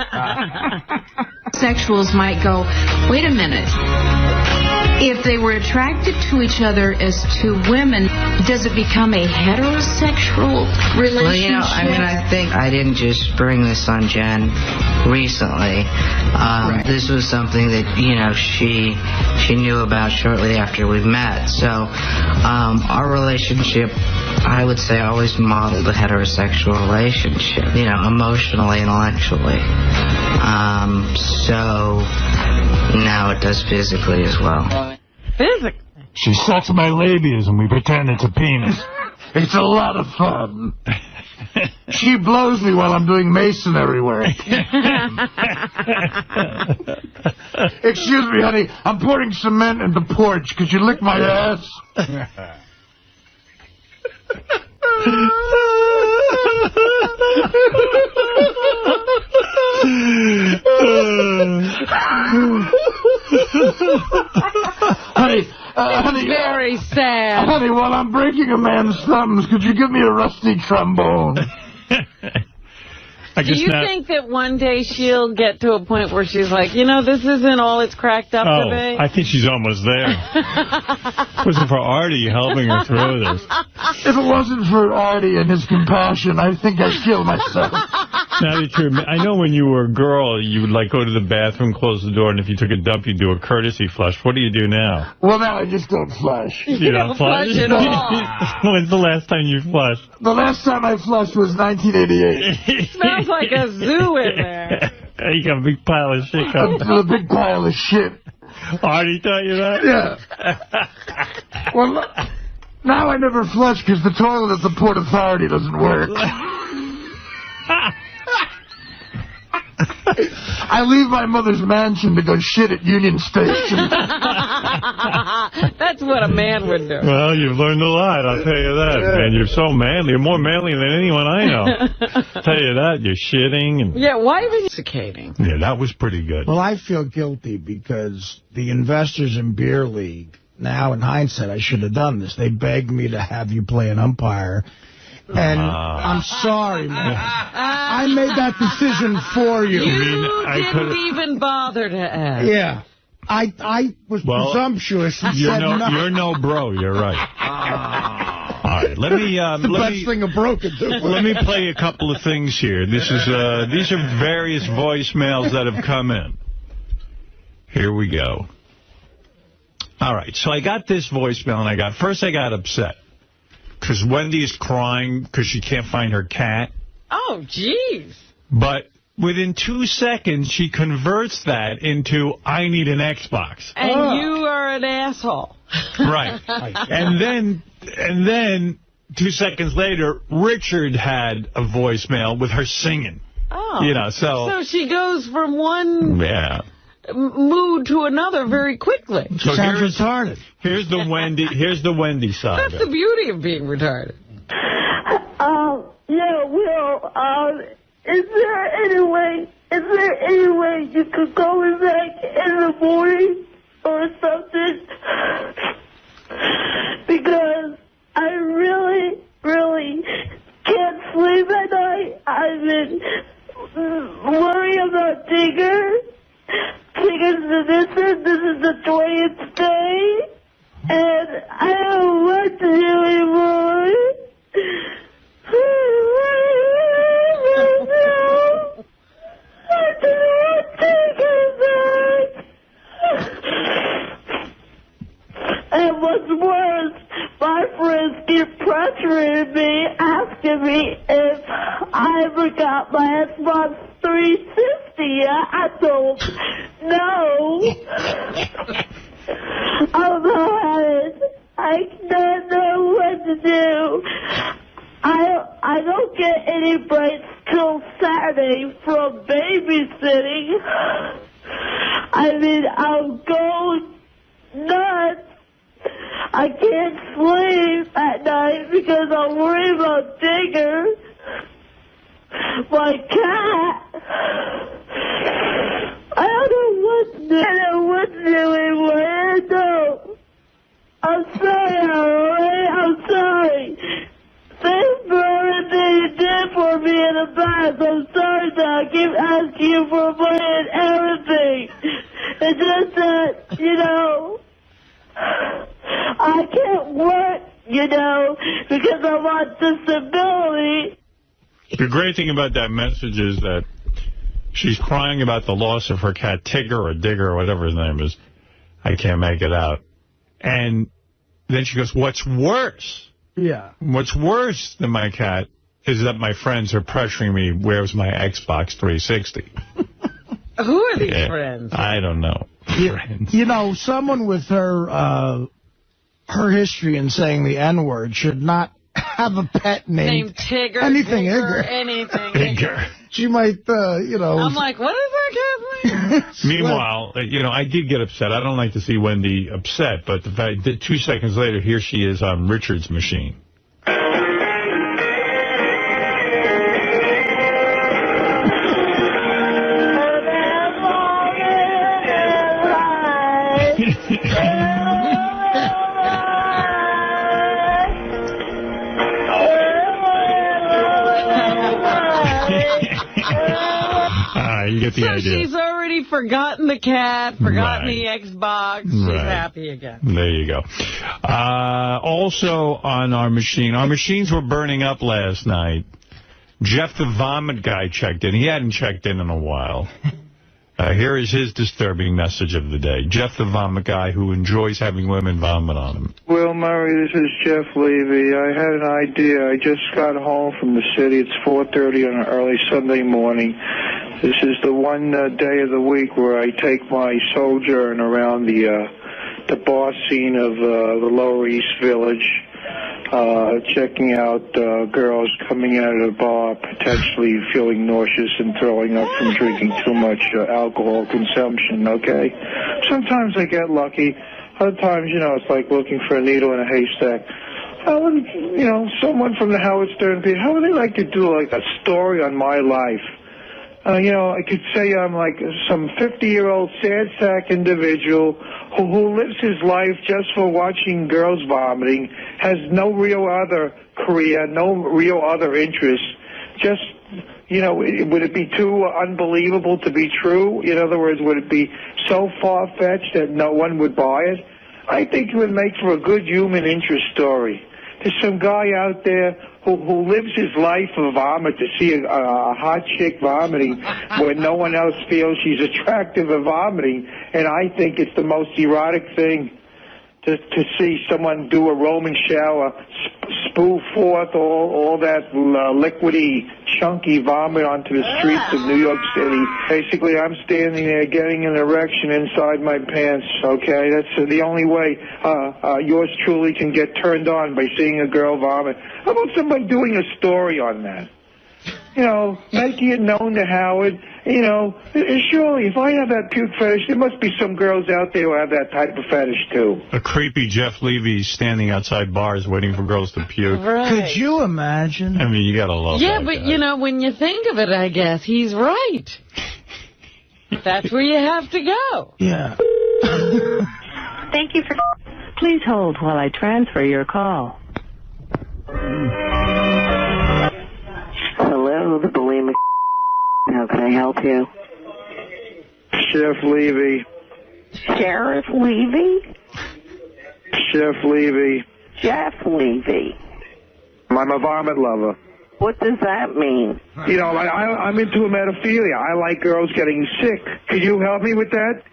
Sexuals might go, wait a minute. If they were attracted to each other as 2 women, does it become a heterosexual relationship? Well, you know, I think I didn't just bring this on Jen recently. This was something that, she knew about shortly after we met. So our relationship, I would say, always modeled a heterosexual relationship, emotionally, intellectually. So now it does physically as well. Physically? She sucks my labias and we pretend it's a penis. It's a lot of fun. She blows me while I'm doing masonry work. Excuse me, honey. I'm pouring cement in the porch. Could you lick my ass? Honey, very sad. Honey, while I'm breaking a man's thumbs, could you give me a rusty trombone? Do you think that one day she'll get to a point where she's like, this isn't all it's cracked up to be? I think she's almost there. If it wasn't for Artie helping her through this. If it wasn't for Artie and his compassion, I think I'd kill myself. Now that I know when you were a girl, you would go to the bathroom, close the door, and if you took a dump, you'd do a courtesy flush. What do you do now? Well, now I just don't flush. You don't flush at all. When's the last time you flushed? The last time I flushed was 1988. Smells like a zoo in there. You got a big pile of shit coming. A big pile of shit. Artie taught you that? Yeah. Well, now I never flush because the toilet at the Port Authority doesn't work. I leave my mother's mansion to go shit at Union Station. That's what a man would do. Well, you've learned a lot, I'll tell you that, man. You're so manly. You're more manly than anyone I know. I'll tell you that. You're shitting. And yeah, why even intoxicating? Yeah, that was pretty good. Well, I feel guilty because the investors in Beer League, now in hindsight, I should have done this. They begged me to have you play an umpire. And I'm sorry, man. I made that decision for you. You didn't even bother to ask. Yeah. I was presumptuous and said no. You're no bro. You're right. All right. Let me thing a bro could do. Let me play a couple of things here. These are various voicemails that have come in. Here we go. All right. So I got this voicemail, and first I got upset. Because Wendy's crying because she can't find her cat. Oh, jeez. But within 2 seconds, she converts that into, I need an Xbox. And you are an asshole. Right. And then 2 seconds later, Richard had a voicemail with her singing. Oh. So she goes from one... Yeah. mood to another very quickly. So sounds retarded. Here's the Wendy side. That's the beauty of being retarded. Yeah, Will, is there any way you could call me back in the morning or something? Because I really can't sleep at night. I've been worrying about Tigger. Tigger's missing. This is the 20th day. And I don't know what to do anymore. I don't want Tigger back. And what's worse, my friends keep pressuring me, asking me if I ever got my Xbox 360. I don't know. I'm hard. I don't know what to do. I don't get any breaks till Saturday from babysitting. I mean, I'll go nuts. I can't sleep at night because I'm worried about Digger, my cat. I don't know what to do anymore. I don't. I'm sorry, alright? I'm sorry. Thanks for everything you did for me in the past. I'm sorry that I keep asking you for money and everything. It's just that, I can't work, because I'm on disability. The great thing about that message is that she's crying about the loss of her cat Tigger or Digger or whatever his name is. I can't make it out. And then she goes, what's worse? Yeah. What's worse than my cat is that my friends are pressuring me, where's my Xbox 360? Who are these friends? I don't know. Someone with her history in saying the N-word should not have a pet named Tigger, anything Tigger, Igger. anything. Igger. She might, I'm like, what is that cat's name? Meanwhile, I did get upset. I don't like to see Wendy upset, but the fact that 2 seconds later, here she is on Richard's machine. You get the idea. She's already forgotten the cat, forgotten the Xbox. She's happy again. There you go. Also on our machines were burning up last night. Jeff the Vomit guy checked in. He hadn't checked in a while. Here is his disturbing message of the day. Jeff the Vomit guy who enjoys having women vomit on him. Will Murray, this is Jeff Levy. I had an idea. I just got home from the city. It's 4:30 on an early Sunday morning. This is the one day of the week where I take my sojourn around the bar scene of the Lower East Village, checking out girls coming out of the bar, potentially feeling nauseous and throwing up from drinking too much alcohol consumption, okay? Sometimes I get lucky. Other times, it's like looking for a needle in a haystack. How would, someone from the Howard Stern page, how would they like to do like a story on my life? I could say I'm like some 50-year-old sad sack individual who lives his life just for watching girls vomiting, has no real other career, no real other interests. Just, would it be too unbelievable to be true? In other words, would it be so far-fetched that no one would buy it? I think it would make for a good human interest story. There's some guy out there who lives his life of vomit to see a hot chick vomiting when no one else feels she's attractive of vomiting. And I think it's the most erotic thing to see someone do a Roman shower, spew forth all that liquidy, chunky vomit onto the streets of New York City. Basically, I'm standing there getting an erection inside my pants, okay? That's the only way yours truly can get turned on, by seeing a girl vomit. How about somebody doing a story on that? making it known to Howard. Surely, if I have that puke fetish, there must be some girls out there who have that type of fetish, too. A creepy Jeff Levy standing outside bars waiting for girls to puke. Right. Could you imagine? I mean, you gotta love Yeah, that but, guy. when you think of it, I guess, he's right. That's where you have to go. Yeah. Thank you for... Please hold while I transfer your call. Hello, the bulimic. How can I help you? Chef Levy. Sheriff Levy? Chef Levy. Jeff Levy. I'm a vomit lover. What does that mean? I'm into emetophilia. I like girls getting sick. Could you help me with that?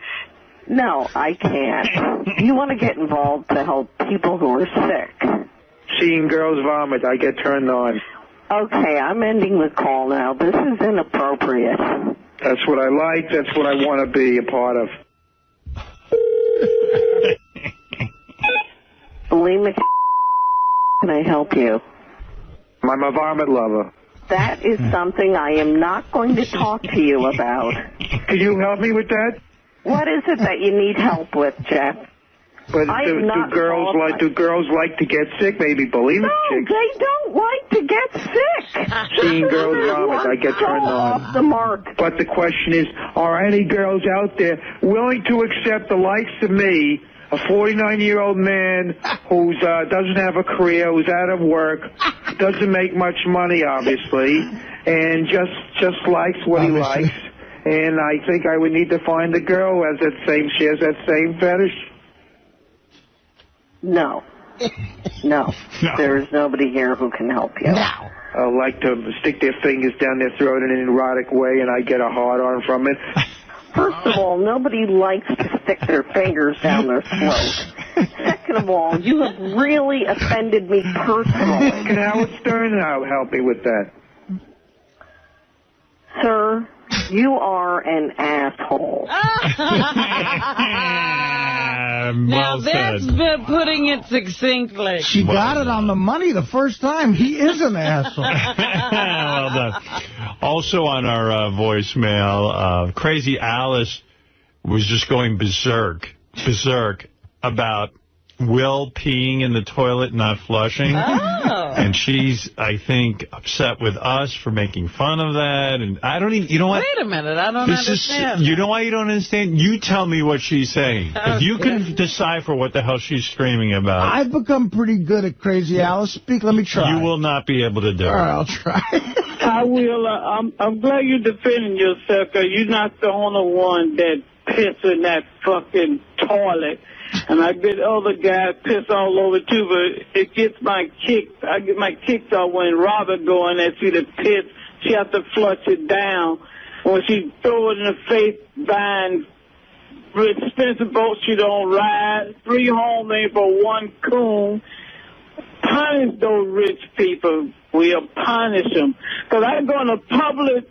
No, I can't. You want to get involved to help people who are sick. Seeing girls vomit, I get turned on. Okay, I'm ending the call now. This is inappropriate. That's what I like. That's what I want to be a part of. Bulimic. Can I help you? I'm a vomit lover. That is something I am not going to talk to you about. Can you help me with that? What is it that you need help with, Jeff? But do girls like to get sick? Maybe bulimic chicks. No, they don't like to get sick. Seeing girls vomit, I get turned on. Off the mark. But the question is, are any girls out there willing to accept the likes of me, a 49-year-old man who doesn't have a career, who's out of work, doesn't make much money, obviously, and just likes what he likes? And I think I would need to find a girl who has shares that same fetish. No. No. There is nobody here who can help you. I like to stick their fingers down their throat in an erotic way, and I get a hard-on from it. First of all, nobody likes to stick their fingers down their throat. Second of all, you have really offended me personally. Can Howard Stern help me with that? Sir, you are an asshole. Now that's putting it succinctly. She got it on the money the first time. He is an asshole. Well done. Also on our voicemail, Crazy Alice was just going berserk about Will peeing in the toilet, not flushing. Oh. And she's, I think, upset with us for making fun of that. And I don't even, you know what? Wait a minute, I don't understand. You know why you don't understand? You tell me what she's saying. Okay. If you can decipher what the hell she's screaming about. I've become pretty good at Crazy Alice. Speak, let me try. You will not be able to do it. All right, I'll try. I will. I'm glad you're defending yourself, because you're not the only one that pissed in that fucking toilet. And I get other guys piss all over too, but it gets my kicks. I get my kicks off when Robert go in there, see the piss. She has to flush it down. When she throw it in the face, buying expensive boats she don't ride, 3 homes ain't for 1 coon. Punish those rich people. We'll punish them. Because I go in a public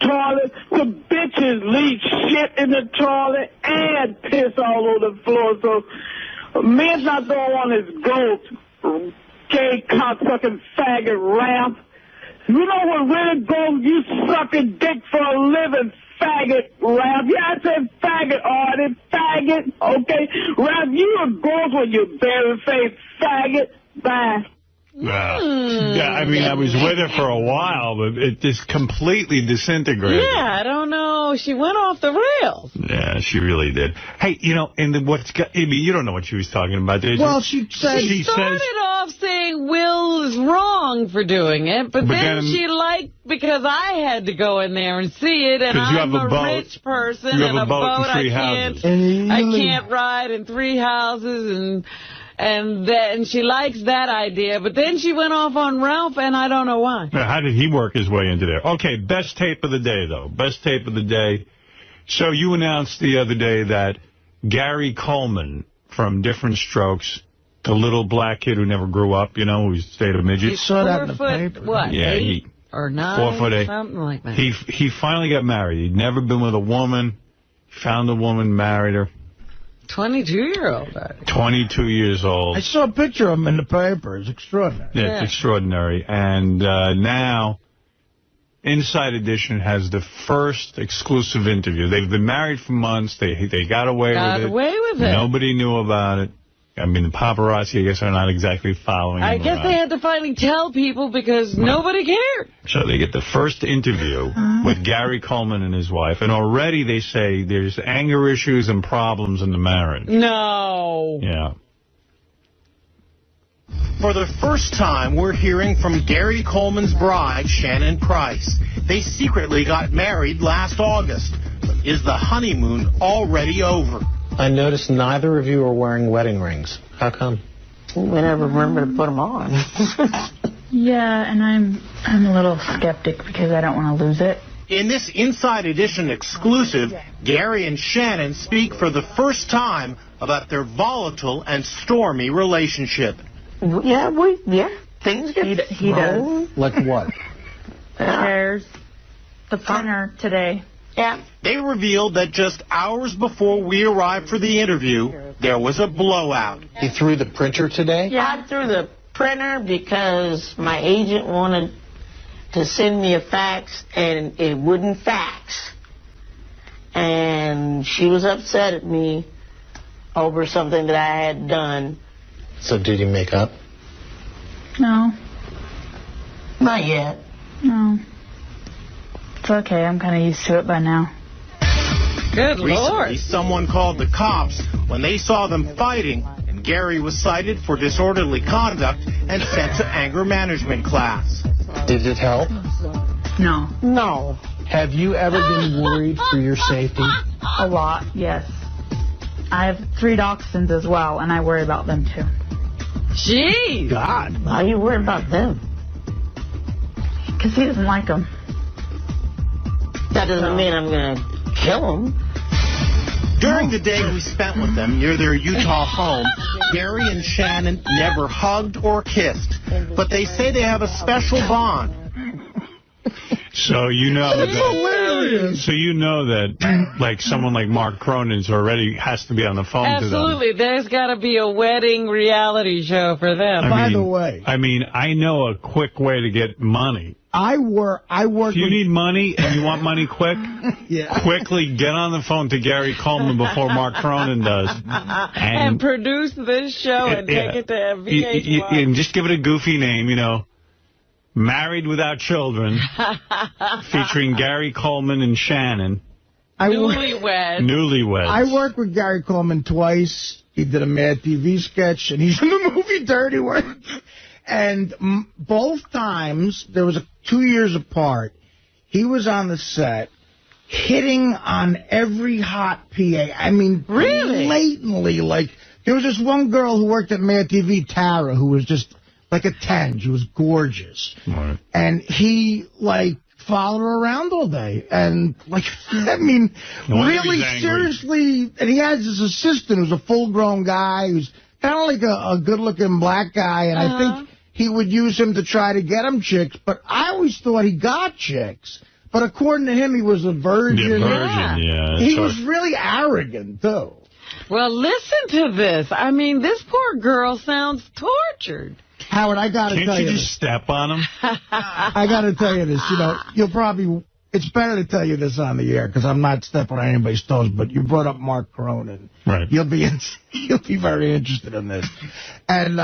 toilet, the bitches leave shit in the toilet and piss all over the floor. So men's not going on this ghost, gay, cocksucking, faggot ramp. You know what really goes? You sucking dick for a living, faggot ramp. Yeah, I said faggot, Artie, faggot, okay? Ramp, you a ghost with your bare face, faggot. Bye. Yeah, I mean, I was with her for a while, but it just completely disintegrated. Yeah, I don't know. She went off the rails. Yeah, she really did. Hey, you know, and then you don't know what she was talking about, did you? Well, she started off saying Will is wrong for doing it, but then she liked because I had to go in there and see it, and I'm a rich person, you have and a boat and 3 houses. I can't ride in 3 houses, and she likes that idea. But then she went off on Ralph, and I don't know why. Now, how did he work his way into there? Okay, best tape of the day, though. Best tape of the day. So you announced the other day that Gary Coleman from Different Strokes, the little black kid who never grew up, you know, who stayed a midget. You saw that in the paper. What, yeah, 8 or 9? 4'8", something like that. He finally got married. He'd never been with a woman. Found a woman, married her. 22-year-old. 22 years old. I saw a picture of him in the paper. It's extraordinary. Yeah, it's extraordinary. And now Inside Edition has the first exclusive interview. They've been married for months. They got away with it. Nobody knew about it. I mean, the paparazzi, I guess, are not exactly following I them guess around. they had to finally tell people because nobody cared. So they get the first interview with Gary Coleman and his wife, and already they say there's anger issues and problems in the marriage. No. Yeah. For the first time, we're hearing from Gary Coleman's bride, Shannon Price. They secretly got married last August. But is the honeymoon already over? I noticed neither of you are wearing wedding rings. How come? We never remember to put them on. Yeah, and I'm a little skeptic because I don't want to lose it. In this Inside Edition exclusive, Gary and Shannon speak for the first time about their volatile and stormy relationship. Yeah, things get he does. Like what? Chairs. The printer today. Yeah. They revealed that just hours before we arrived for the interview, there was a blowout. He threw the printer today? Yeah, I threw the printer because my agent wanted to send me a fax, and it wouldn't fax. And she was upset at me over something that I had done. So did he make up? No. Not yet. No. It's okay. I'm kind of used to it by now. Good Recently, Lord. someone called the cops when they saw them fighting, and Gary was cited for disorderly conduct and sent to anger management class. Did it help? No. No. Have you ever been worried for your safety? A lot, yes. I have 3 dachshunds as well, and I worry about them too. Jeez. God. Why are you worried about them? Because he doesn't like them. That doesn't mean I'm going to kill them. During the day we spent with them near their Utah home, Gary and Shannon never hugged or kissed, but they say they have a special bond. So you know that like someone like Mark Cronin's already has to be on the phone to them. Absolutely. There's got to be a wedding reality show for them. By the way, I know a quick way to get money. I work. If you need money and you want money quick, quickly get on the phone to Gary Coleman before Mark Cronin does. And produce this show and take it to VH1. And just give it a goofy name, you know. Married Without Children, featuring Gary Coleman and Shannon. Newlyweds. I worked with Gary Coleman twice. He did a Mad TV sketch, and he's in the movie Dirty Work. And both times, there was 2 years apart, he was on the set hitting on every hot PA. I mean, really? Blatantly. Like, there was this one girl who worked at Mad TV, Tara, who was just like a 10. She was gorgeous. Right. And he, like, followed her around all day. And, like, I mean, really seriously. And he has this assistant who's a full-grown guy who's kind of like a good-looking black guy. And I think he would use him to try to get him chicks. But I always thought he got chicks. But according to him, he was a virgin. Yeah. He was really arrogant, too. Well, listen to this. I mean, this poor girl sounds tortured. Howard, I got to tell you. Can't you just step on him? I got to tell you this. You know, it's better to tell you this on the air because I'm not stepping on anybody's toes, but you brought up Mark Cronin. Right. You'll be very interested in this. And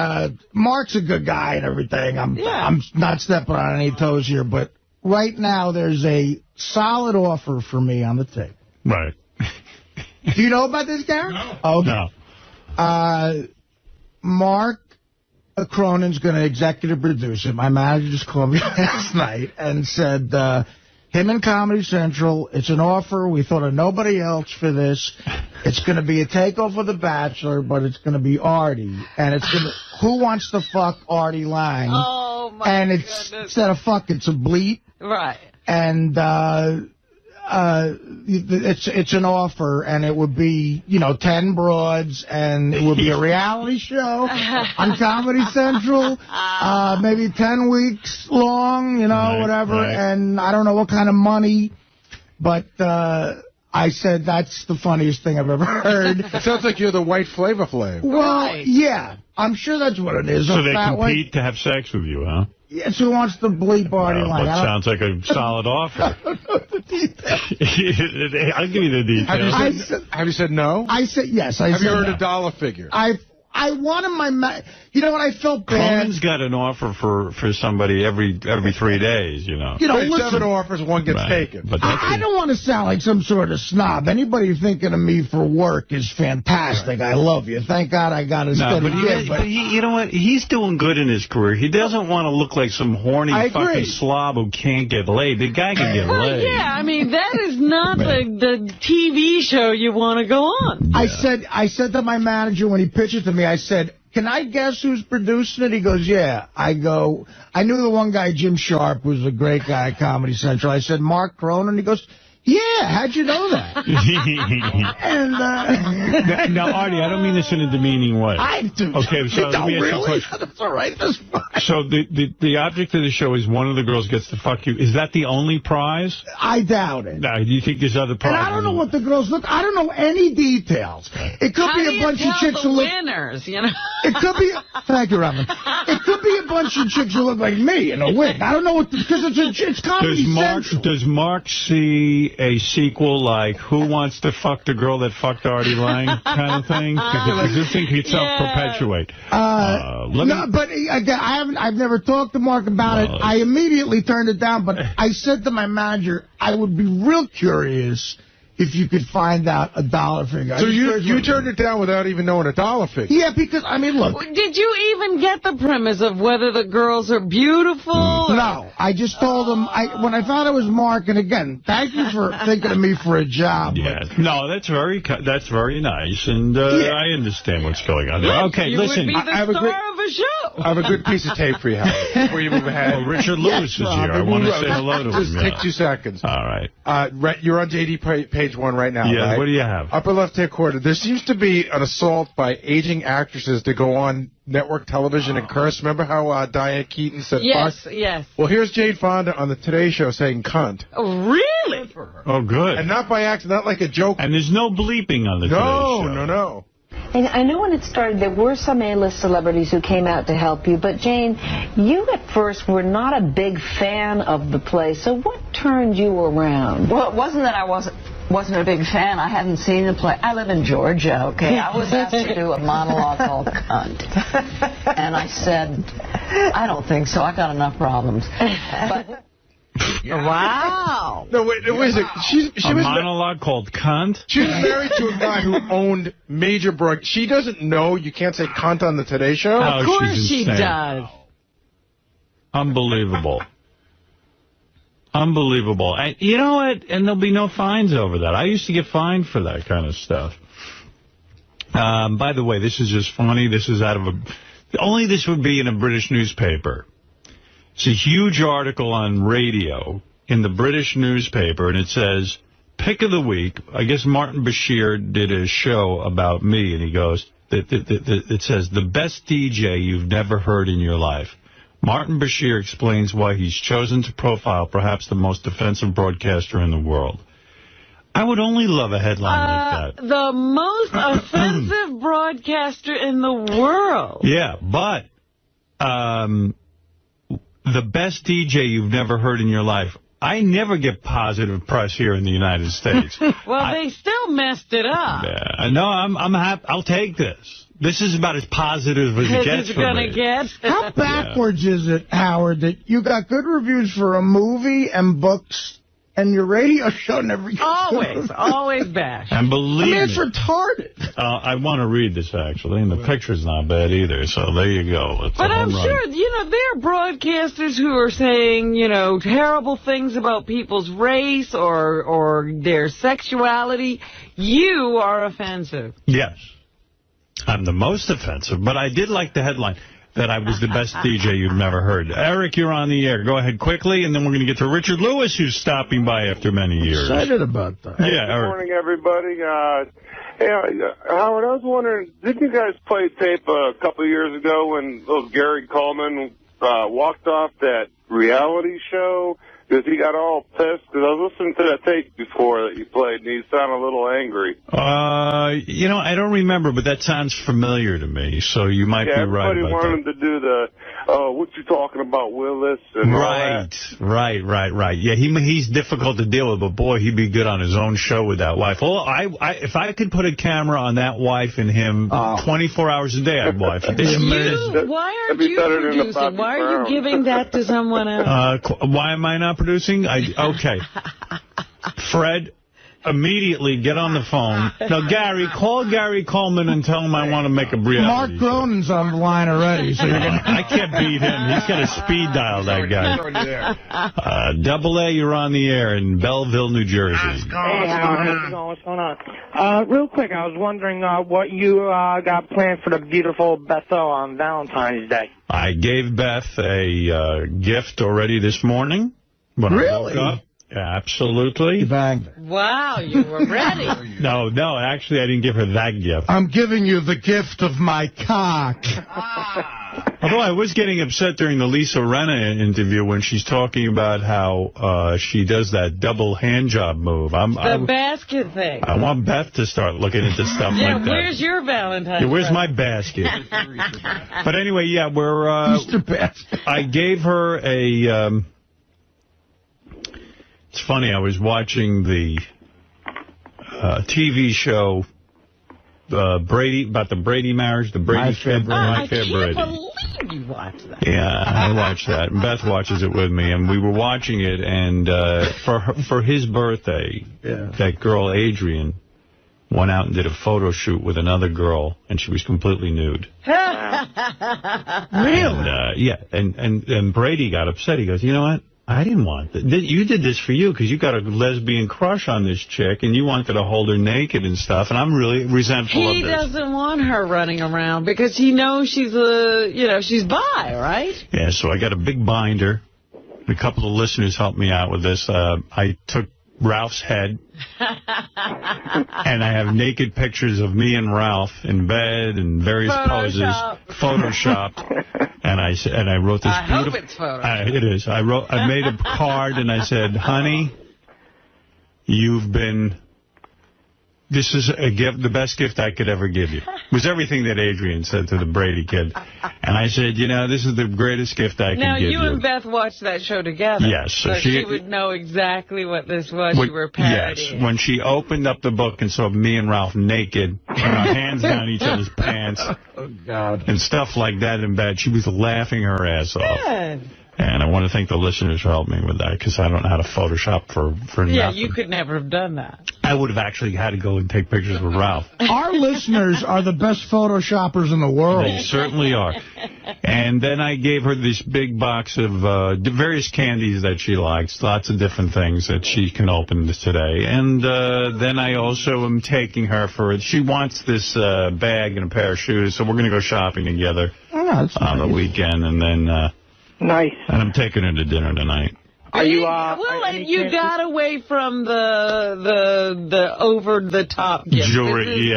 Mark's a good guy and everything. I'm not stepping on any toes here, but right now there's a solid offer for me on the tape. Right. Do you know about this, Gary? No. Okay. No. Mark Cronin's going to executive produce it. My manager just called me last night and said, him and Comedy Central, it's an offer. We thought of nobody else for this. It's going to be a takeover of The Bachelor, but it's going to be Artie. And it's going to, who wants to fuck Artie Lange? Oh, my goodness. Instead of fuck, it's a bleep. Right. And it's an offer, and it would be, 10 broads, and it would be a reality show on Comedy Central, maybe 10 weeks long, whatever, and I don't know what kind of money, but I said, that's the funniest thing I've ever heard. It sounds like you're the white Flavor Flav. Well, yeah. I'm sure that's what it is. So they compete to have sex with you, huh? Yes, who wants to bleep Artie Lange? That sounds like a solid offer. I don't know the details. I'll give you the details. Have you said no? I said yes. Have you heard a dollar figure? I wanted my... You know what? I felt bad. Coleman's got an offer for somebody every 3 days, you know. Listen, 7 offers, 1 gets taken. But I don't want to sound like some sort of snob. Anybody thinking of me for work is fantastic. I love you. Thank God I got a steady gig. But you know what? He's doing good in his career. He doesn't want to look like some horny fucking slob who can't get laid. The guy can get laid. Yeah, I mean, that is not the TV show you want to go on. Yeah. I said to my manager when he pitched it to me, I said, can I guess who's producing it? He goes, yeah. I go, I knew the one guy, Jim Sharp, who's a great guy at Comedy Central. I said, Mark Cronin? He goes, yeah, how'd you know that? And now, Artie, I don't mean this in a demeaning way. I do. Okay, so let me ask you a question. That's all right. That's fine. So the object of the show is one of the girls gets to fuck you. Is that the only prize? I doubt it. No, do you think there's other prizes? And I don't know what the girls look. I don't know any details. It could be a bunch of chicks who look. Winners, you know. It could be. Thank you, Robin. It could be a bunch of chicks who look like me in a wig. I don't know what because it's Comedy Central. Does Mark see a sequel like Who Wants to Fuck the Girl That Fucked Artie Lange kind of thing? Because this thing could self-perpetuate. No, but again, I've never talked to Mark about it. I immediately turned it down, but I said to my manager, I would be real curious if you could find out a dollar figure. So you turned it down without even knowing a dollar figure? Yeah, because, I mean, look. Did you even get the premise of whether the girls are beautiful? No. I just told them, when I found it was Mark, and again, thank you for thinking of me for a job. Yeah. No, that's very nice, and I understand what's going on there. Okay, listen. You would be the star of a show. I have a good piece of tape for you, Howard, before you move ahead. Well, Richard Lewis is here. I want to say hello to him. Just take 2 seconds. All right. You're on JD page 1 right now, yeah, right? What do you have? Upper left-hand corner. There seems to be an assault by aging actresses to go on network television and curse. Remember how Diane Keaton said yes, fuck? Yes. Well, here's Jane Fonda on the Today Show saying cunt. Oh, really? Oh, good. And not by accident, not like a joke. And there's no bleeping on the Today Show. No. And I know when it started, there were some A-list celebrities who came out to help you. But, Jane, you at first were not a big fan of the play. So what turned you around? Well, it wasn't that I wasn't a big fan. I hadn't seen the play. I live in Georgia, okay? I was asked to do a monologue called Cunt. And I said, I don't think so. I got enough problems. But... Wow. No, wait a second. She was monologue called Cunt? She was married to a guy who owned major broad. She doesn't know you can't say cunt on the Today Show? Of course she does. Unbelievable. Unbelievable. And you know what? And there'll be no fines over that. I used to get fined for that kind of stuff. By the way, this is just funny. This is out of only this would be in a British newspaper. It's a huge article on radio in the British newspaper, and it says, Pick of the Week. I guess 𝗦𝗵cie𝘄 did a show about me, and he goes, it says, the best DJ you've never heard in your life. 𝗦𝗵cie𝘄 explains why he's chosen to profile perhaps the most offensive broadcaster in the world. I would only love a headline like that. The most offensive broadcaster in the world. Yeah, but... the best DJ you've never heard in your life. I never get positive press here in the United States. Well, they still messed it up. Yeah, no, I'm happy. I'll take this. This is about as positive as it gets for me. How backwards is it, Howard, that you got good reviews for a movie and books and your radio show never gets always bash. And believe me, it's retarded. I want to read this, actually, and the picture's not bad either, so there you go. But I'm sure, there are broadcasters who are saying, terrible things about people's race or their sexuality. You are offensive. Yes. I'm the most offensive, but I did like the headline that I was the best DJ you've never heard. Eric, you're on the air. Go ahead quickly, and then we're going to get to Richard Lewis, who's stopping by after many years. Excited about that. Yeah, Good Eric. morning, everybody. Hey, Howard, I was wondering, didn't you guys play tape a couple of years ago when little Gary Coleman walked off that reality show Because he got all pissed. Because I was listening to that tape before that you played, and he sounded a little angry. You know, I don't remember, but that sounds familiar to me, so you might be right about that. Everybody wanted to do the, what you talking about, Willis? And right. Yeah, he's difficult to deal with, but boy, he'd be good on his own show with that wife. Well, if I could put a camera on that wife and him 24 hours a day, I'd watch it. Why aren't you producing? Why are you giving that to someone else? Why am I not producing? Okay. Fred, immediately get on the phone. Now, Gary, call Gary Coleman and tell him I want to make a reality. Mark Cronin's on the line already. So you're gonna... I can't beat him. He's got a speed dial, that guy. Double A, you're on the air in Belleville, New Jersey. Hey, what's going on? Real quick, I was wondering what you got planned for the beautiful Bethel on Valentine's Day. I gave Beth a gift already this morning. When I woke up. Yeah, absolutely. You banged. Wow, you were ready. No, actually, I didn't give her that gift. I'm giving you the gift of my cock. Although I was getting upset during the Lisa Rinna interview when she's talking about how she does that double hand job move. The basket thing. I want Beth to start looking into stuff like that. Where's your Valentine's? Yeah, where's my basket? But anyway, yeah, Mr. Basket. I gave her a... It's funny, I was watching the TV show about the Brady marriage, the Brady kid. I can't believe you watched that. Yeah, I watched that. And Beth watches it with me, and we were watching it, and for his birthday, that girl, Adrian, went out and did a photo shoot with another girl, and she was completely nude. Really? And Brady got upset. He goes, you know what? I didn't want that. You did this for you because you got a lesbian crush on this chick and you wanted to hold her naked and stuff, and I'm really resentful of this. He doesn't want her running around because he knows she's she's bi, right? Yeah, so I got a big binder. A couple of listeners helped me out with this. I took Ralph's head, and I have naked pictures of me and Ralph in bed in various poses, photoshopped. And I wrote this beautiful... I hope it's photoshopped. It is. I made a card, and I said, honey, you've been... This is a gift, the best gift I could ever give you. It was everything that Adrian said to the Brady kid. And I said, this is the greatest gift I can give you. Now, you and Beth watched that show together. Yes. So she would know exactly what this was you were parodying. Yes. When she opened up the book and saw me and Ralph naked, with our hands down each other's pants, and stuff like that in bed, she was laughing her ass off. Good. And I want to thank the listeners for helping me with that, because I don't know how to Photoshop for nothing. Yeah, you could never have done that. I would have actually had to go and take pictures with Ralph. Our listeners are the best Photoshoppers in the world. They certainly are. And then I gave her this big box of various candies that she likes, lots of different things that she can open today. And then I also am taking her for, she wants this bag and a pair of shoes, so we're going to go shopping together on the weekend. And then... Nice. And I'm taking her to dinner tonight. Are you? You got away from the over the top gift. Jewelry,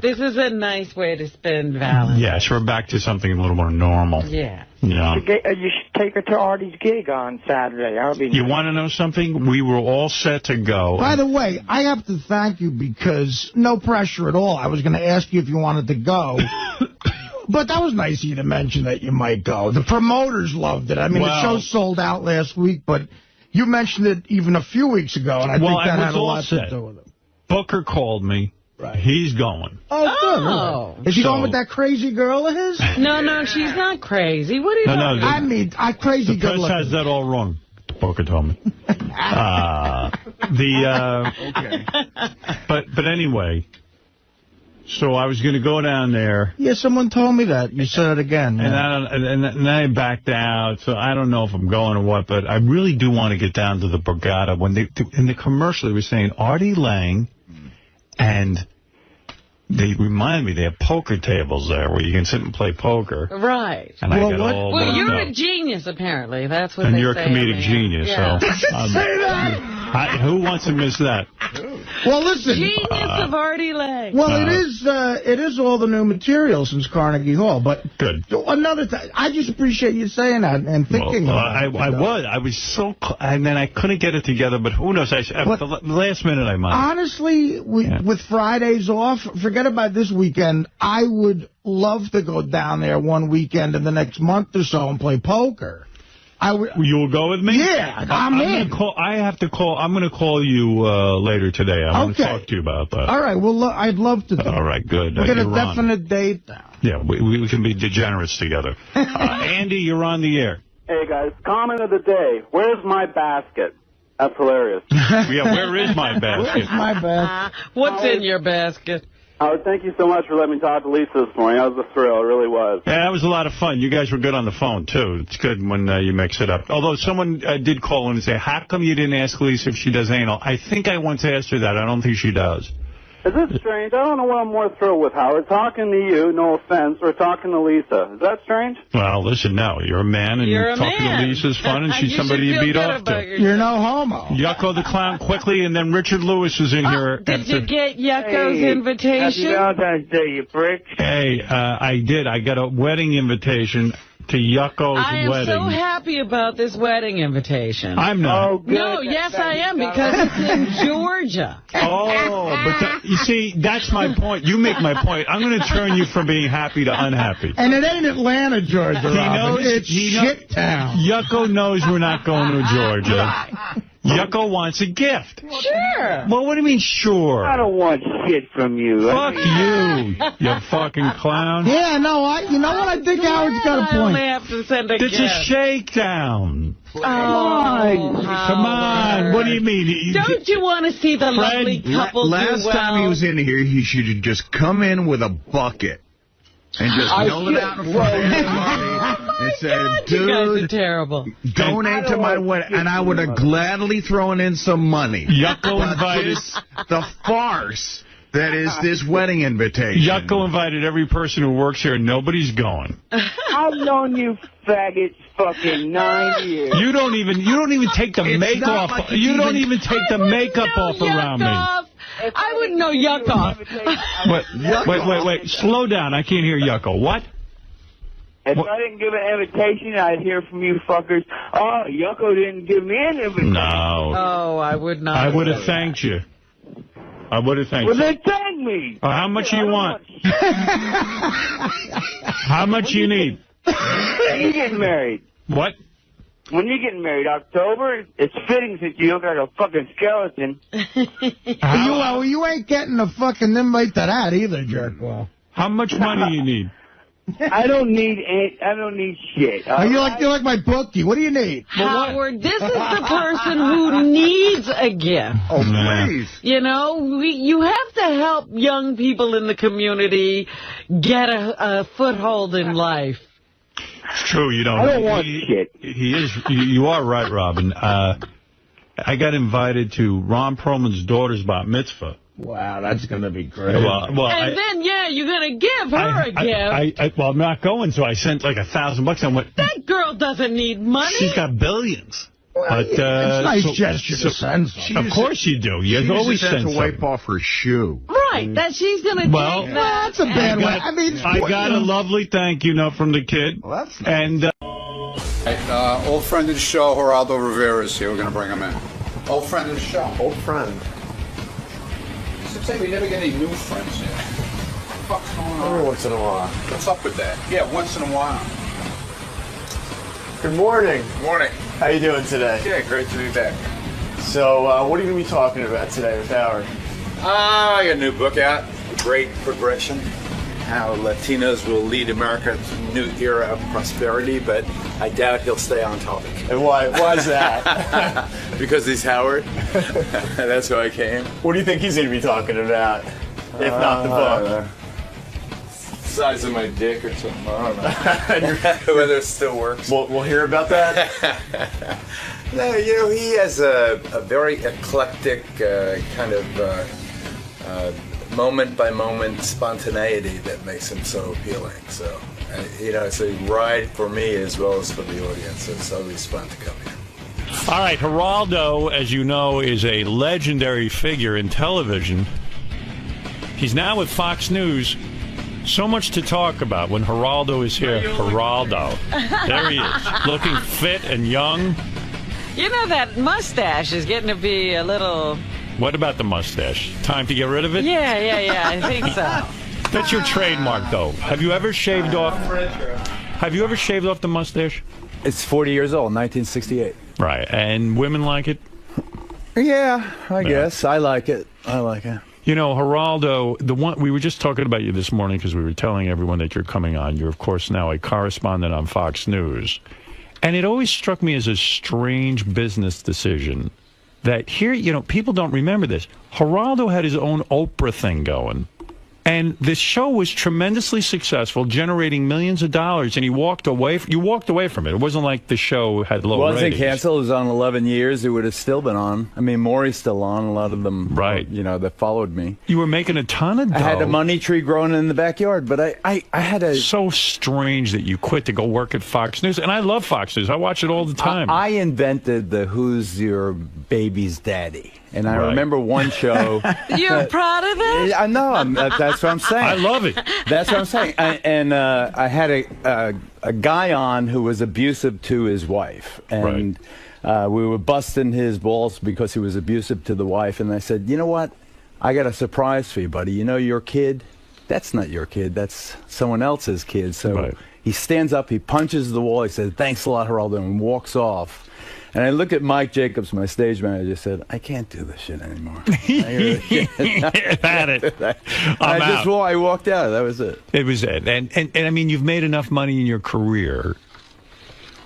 This is a nice way to spend Valentine's. Yeah, so we're back to something a little more normal. Yeah. Yeah. You should take her to Artie's gig on Saturday. You want to know something? We were all set to go. By the way, I have to thank you because no pressure at all. I was going to ask you if you wanted to go. But that was nice of you to mention that you might go. The promoters loved it. I mean, the show sold out last week, but you mentioned it even a few weeks ago, and I think that had a lot to do with it. Booker called me. Right. He's going. Oh, good. Right. Is he going with that crazy girl of his? No, she's not crazy. What are you talking about? I mean, crazy good looking. The press has that all wrong. Booker told me. Okay. But anyway... So I was going to go down there. Yeah, someone told me that. You said it again. And then I backed out, so I don't know if I'm going or what, but I really do want to get down to the Borgata. When in the commercial, they were saying Artie Lange, and they remind me they have poker tables there where you can sit and play poker. Right. And well, you're a genius, apparently. That's what they say. And you're a comedic genius. Yeah. So say that! Who wants to miss that? Well, listen. Genius of Artie Lange. Well, it is all the new material since Carnegie Hall. But good. Another thing, I just appreciate you saying that and thinking about it. I was so, and then I couldn't get it together. But who knows? The last minute I might. Honestly, with Fridays off, forget about this weekend. I would love to go down there one weekend in the next month or so and play poker. You'll go with me? Yeah, I'm in. I'm going to call you later today. I want to talk to you about that. All right. Well, I'd love to. All right, good. We'll get a definite date now. Yeah, we can be degenerates together. Andy, you're on the air. Hey, guys. Comment of the day. Where's my basket? That's hilarious. Yeah, where is my basket? Where's my basket? What's in your basket? Howard, thank you so much for letting me talk to Lisa this morning. That was a thrill. It really was. Yeah, that was a lot of fun. You guys were good on the phone, too. It's good when you mix it up. Although someone did call in and say, how come you didn't ask Lisa if she does anal? I think I once asked her that. I don't think she does. Is this strange? I don't know what I'm more thrilled with, Howard. Talking to you, no offense, or talking to Lisa. Is that strange? Well, listen, no. You're a man, and talking to Lisa's fun, and she's somebody you beat off to. You're no homo. Yucko the Clown quickly, and then Richard Lewis is in here. Did you get Yucko's invitation? Happy Valentine's Day, you prick. Hey, I did. I got a wedding invitation to Yucko's wedding. I am so happy about this wedding invitation. I'm not. Oh, good. No, yes, I am, because it's in Georgia. Oh, but you see, that's my point. You make my point. I'm going to turn you from being happy to unhappy. And it ain't Atlanta, Georgia, Robin. It's shit town. Yucko knows we're not going to Georgia. Yucko wants a gift. Sure. Well, what do you mean, sure? I don't want shit from you. Fuck you, you fucking clown. Yeah, no, you know what? I think Howard's got a point. I only have to send a gift. It's a shakedown. Come on. Come on. What do you mean? Don't you want to see the lovely couple do well? Last time he was in here, he should have just come in with a bucket. And just yelled it out in front of everybody and said, dude, you guys are terrible. Donate to my wedding. And I would have gladly thrown in some money. Yucko invited the farce that is this wedding invitation. Yucko invited every person who works here, and nobody's going. I've known you faggots fucking 9 years. You don't even take the makeup off. You don't even take the makeup off around me. I wouldn't know Yucko. Wait. Slow down. I can't hear Yucko. What? If I didn't give an invitation, I'd hear from you fuckers, oh, Yucko didn't give me an invitation. No. Oh, I would not. I would have thanked you. I would have thanked you. Well, then thank me. How much do you want? How much you need? When you getting married? What? When you're getting married, October, it's fitting since you look like a fucking skeleton. You ain't getting a fucking invite to that either, jerkwell. How much money you need? I don't need shit. You're like my bookie. What do you need? Howard, this is the person who needs a gift. Oh, please. You know, you have to help young people in the community get a foothold in life. It's true, you don't. I don't want shit. You are right, Robin. I got invited to Ron Perlman's daughter's bat mitzvah. Wow, that's going to be great. Then, you're going to give her a gift. Well, I'm not going, so I sent like $1,000. I went, that girl doesn't need money. She's got billions. But, it's a nice gesture to send something. Of course you do. You always send something. to wipe off her shoe. Right, that she's going to take that. That's a bad way. I got a lovely thank you note from the kid. Well, that's nice. And old friend of the show, Geraldo Rivera's here. We're going to bring him in. Old friend of the show. Old friend. It's like we never get any new friends here. What the fuck's going on? Every once in a while. What's up with that? Yeah, once in a while. Good morning. Morning. How you doing today? Yeah, great to be back. So, what are you going to be talking about today with Howard? I got a new book out, Great Progression, how Latinos will lead America to a new era of prosperity, but I doubt he'll stay on topic. And why is that? Because he's Howard. That's why I came. What do you think he's going to be talking about, if not the book? Size of my dick or something. I don't know. Whether it still works. We'll hear about that. No, he has a very eclectic kind of moment-by-moment spontaneity that makes him so appealing. So, it's a ride for me as well as for the audience. It's always fun to come here. All right, Geraldo, as you know, is a legendary figure in television. He's now with Fox News. So much to talk about when Geraldo is here. Geraldo. There he is, looking fit and young. You know, that mustache is getting to be a little... What about the mustache? Time to get rid of it? Yeah, I think so. That's your trademark, though. Have you ever shaved off... Have you ever shaved off the mustache? It's 40 years old, 1968. Right, and women like it? Yeah, I guess. I like it. You know, Geraldo, the one we were just talking about you this morning because we were telling everyone that you're coming on. You're, of course, now a correspondent on Fox News. And it always struck me as a strange business decision that here, you know, people don't remember this. Geraldo had his own Oprah thing going. And this show was tremendously successful, generating millions of dollars, and you walked away from it. It wasn't like the show had low ratings. It wasn't canceled. It was on 11 years. It would have still been on. I mean, Maury's still on. A lot of them, right? You know, that followed me. You were making a ton of dough. I had a money tree growing in the backyard, but I had a... So strange that you quit to go work at Fox News. And I love Fox News. I watch it all the time. I invented the Who's Your Baby's Daddy. And I remember one show... You're proud of it? I know. That's what I'm saying. I love it. That's what I'm saying. I had a guy on who was abusive to his wife. And we were busting his balls because he was abusive to the wife. And I said, you know what? I got a surprise for you, buddy. You know your kid? That's not your kid. That's someone else's kid. So he stands up. He punches the wall. He says, thanks a lot, Geraldo, and walks off. And I look at Mike Jacobs, my stage manager, said, I can't do this shit anymore. Had it. I walked out. That was it. It was it. And I mean, you've made enough money in your career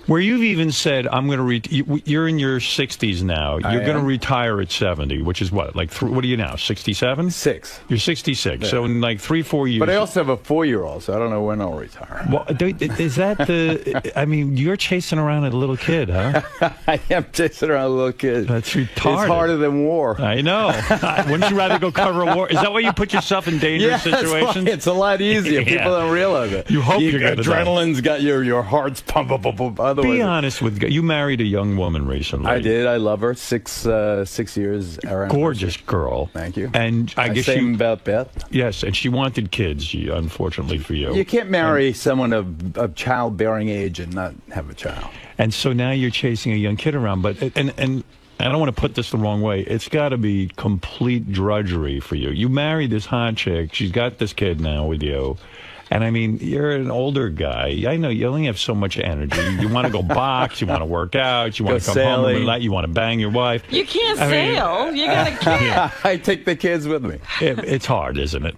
where you've even said, I'm going to you're in your 60s now. You're going to retire at 70, which is what? Like, what are you now, 67? 6. You're 66. Yeah. So in like 3-4 years. But I also have a 4-year-old, so I don't know when I'll retire. Well, is that the... I mean, you're chasing around a little kid, huh? I am chasing around a little kid. That's retarded. It's harder than war. I know. Wouldn't you rather go cover a war? Is that why you put yourself in dangerous situations? It's a lot easier. People don't realize it. You hope you're going to die. Adrenaline's got your heart's pump. Be honest with you. You married a young woman recently. I did. I love her. 6 years. Gorgeous girl. Thank you. And I guess same about Beth. Yes, and she wanted kids. Unfortunately for you, you can't marry someone of childbearing age and not have a child. And so now you're chasing a young kid around. But and I don't want to put this the wrong way. It's got to be complete drudgery for you. You married this hot chick. She's got this kid now with you. And, I mean, you're an older guy. I know you only have so much energy. You want to go box. You want to work out. You want to come home. You want to bang your wife. You can't sail. You got a kid. I take the kids with me. It's hard, isn't it?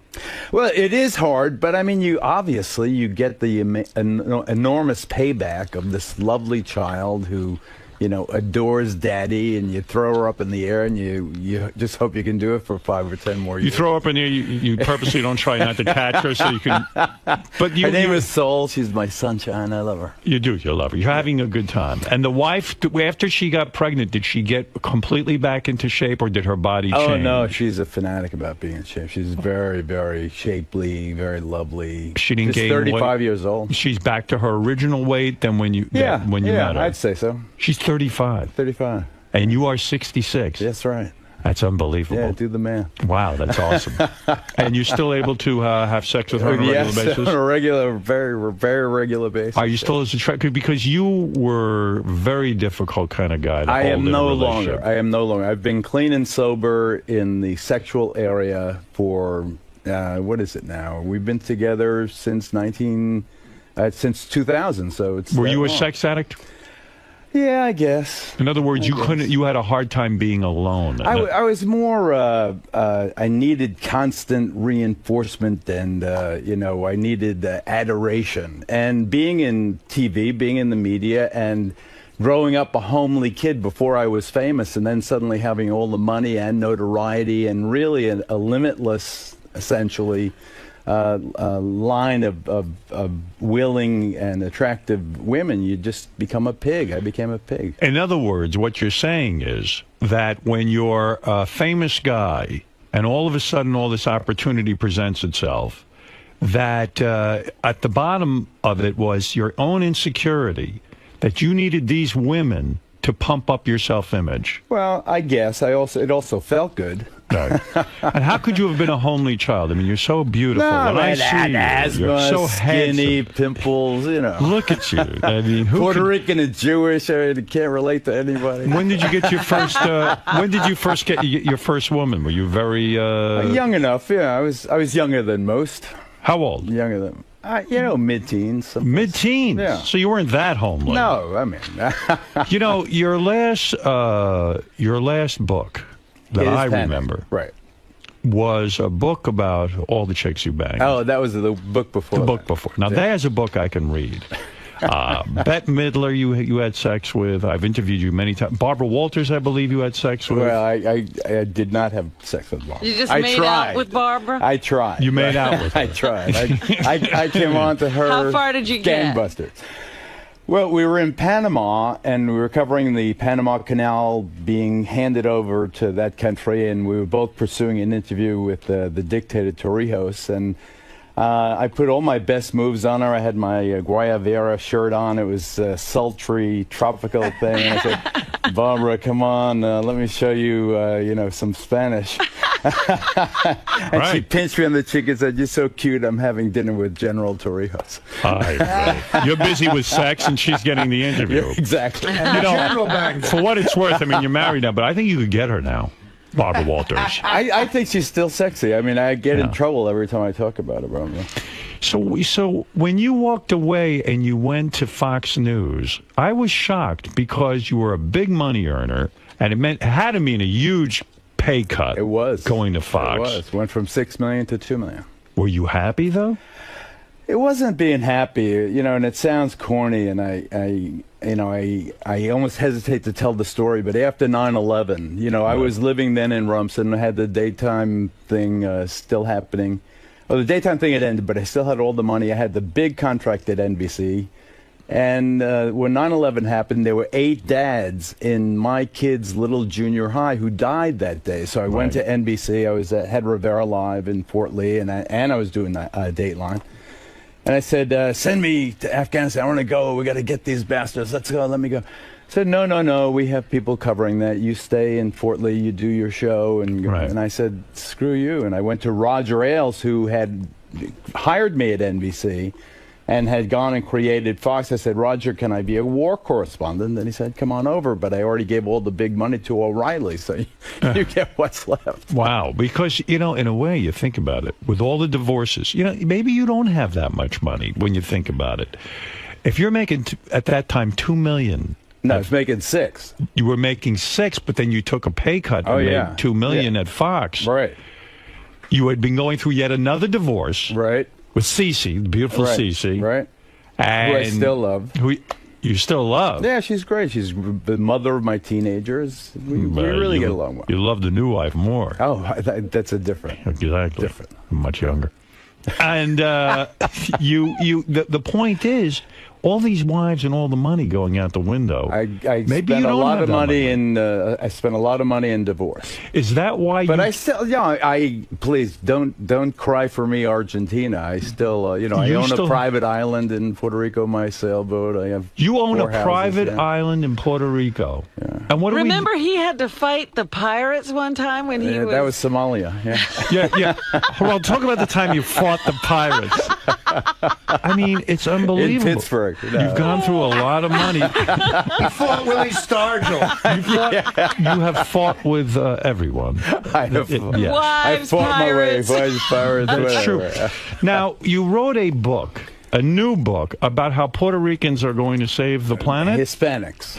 Well, it is hard. But, I mean, you get the enormous payback of this lovely child who... you know, adores daddy, and you throw her up in the air, and you just hope you can do it for 5 or 10 more years. You throw her up in the air, you purposely don't try not to catch her so you can... But her name is Soul. She's my sunshine. I love her. You do. You love her. You're having a good time. And the wife, after she got pregnant, did she get completely back into shape, or did her body change? Oh, no. She's a fanatic about being in shape. She's very, very shapely, very lovely. She didn't gain 35 years old. She's back to her original weight than when you met her. I'd say so. She's 35. 35. And you are 66. That's right. That's unbelievable. Yeah, do the math. Wow, that's awesome. And you're still able to have sex with her on a regular basis? Yes, on a regular, very, very regular basis. Are you still as attractive? Because you were a very difficult kind of guy to hold in a relationship. I am no longer. I've been clean and sober in the sexual area for, what is it now? We've been together since 2000, so it's... Were you a sex addict? Yeah, I guess. In other words, you had a hard time being alone. I was more, I needed constant reinforcement, and, I needed adoration. And being in TV, being in the media, and growing up a homely kid before I was famous, and then suddenly having all the money and notoriety, and really a limitless, essentially, line of willing and attractive women, you just become a pig. I became a pig. In other words, what you're saying is that when you're a famous guy and all of a sudden all this opportunity presents itself, that at the bottom of it was your own insecurity, that you needed these women to pump up your self-image? Well, I guess. It also felt good. Right. And how could you have been a homely child? I mean, you're so beautiful. No, when I see asthma, you, you're so skinny, handsome. Pimples, you know. Look at you. I mean, who Puerto could... Rican and Jewish. I can't relate to anybody. When did you get your first? When did you first get your first woman? Were you very young enough? Yeah, I was younger than most. How old? Younger than mid-teens. Mid-teens. Yeah. So you weren't that homely. No, I mean. You know, your last book that I remember, right, was a book about all the chicks you banged. Oh, that was the book before. The book before. Now, there's a book I can read. Bette Midler, you had sex with. I've interviewed you many times. Barbara Walters, I believe you had sex with. Well, I did not have sex with Barbara. You just made out with Barbara? I tried. You made out with her. I tried. I came on to her. How far did you get? Gangbusters. Well, we were in Panama, and we were covering the Panama Canal being handed over to that country, and we were both pursuing an interview with the dictator Torrijos, and I put all my best moves on her. I had my Guayavera shirt on. It was a sultry, tropical thing. And I said, Barbara, come on, let me show you, some Spanish. And she pinched me on the cheek and said, "You're so cute. I'm having dinner with General Torrijos." You're busy with sex, and she's getting the interview. Yeah, exactly. You know, for what it's worth, I mean, you're married now, but I think you could get her now. Barbara Walters. I think she's still sexy. I mean, I get in trouble every time I talk about her, bro. So when you walked away and you went to Fox News, I was shocked because you were a big money earner, and it had to mean a huge pay cut. It was going to Fox. It was. Went from $6 million to $2 million. Were you happy though? It wasn't being happy, and it sounds corny, and I almost hesitate to tell the story, but after 9/11, I was living then in Rumson. I had the daytime thing still happening. Well, the daytime thing had ended, but I still had all the money. I had the big contract at NBC. And when 9/11 happened, there were 8 dads in my kid's little junior high who died that day. So I went to NBC. I was had Rivera Live in Fort Lee, and I was doing Dateline. And I said, send me to Afghanistan. I want to go. We got to get these bastards. Let's go. Let me go. I said, no. We have people covering that. You stay in Fort Lee. You do your show. And I said, screw you. And I went to Roger Ailes, who had hired me at NBC and had gone and created Fox. I said, Roger, can I be a war correspondent? And he said, come on over. But I already gave all the big money to O'Reilly, so you get what's left. Wow. Because, in a way, you think about it, with all the divorces, maybe you don't have that much money when you think about it. If you're making, at that time, $2 million. No, I was making 6. You were making 6, but then you took a pay cut and made $2 million at Fox. Right. You had been going through yet another divorce. Right. With Cece, the beautiful Cece. Right. And who I still love. Who you still love. Yeah, she's great. She's the mother of my teenagers. We really get along well. You love the new wife more. Oh, that's a different. Exactly. Different. Much younger. And the point is, all these wives and all the money going out the window. I maybe spent you don't a lot have of money in. I spent a lot of money in divorce. Is that why? But I still, please don't cry for me, Argentina. I still, I own a private island in Puerto Rico. My sailboat. I have. You own a houses, private island in Puerto Rico. Yeah. And what? Remember, he had to fight the pirates one time when he was. That was Somalia. Yeah. Yeah. Well, talk about the time you fought the pirates. I mean, it's unbelievable. In Pittsburgh. No. You've gone through a lot of money. You fought Willie Stargell. You have fought with everyone. I have. I fought pirates. My way. Wives, pirates. That's true. Now, you wrote a new book about how Puerto Ricans are going to save the planet. Hispanics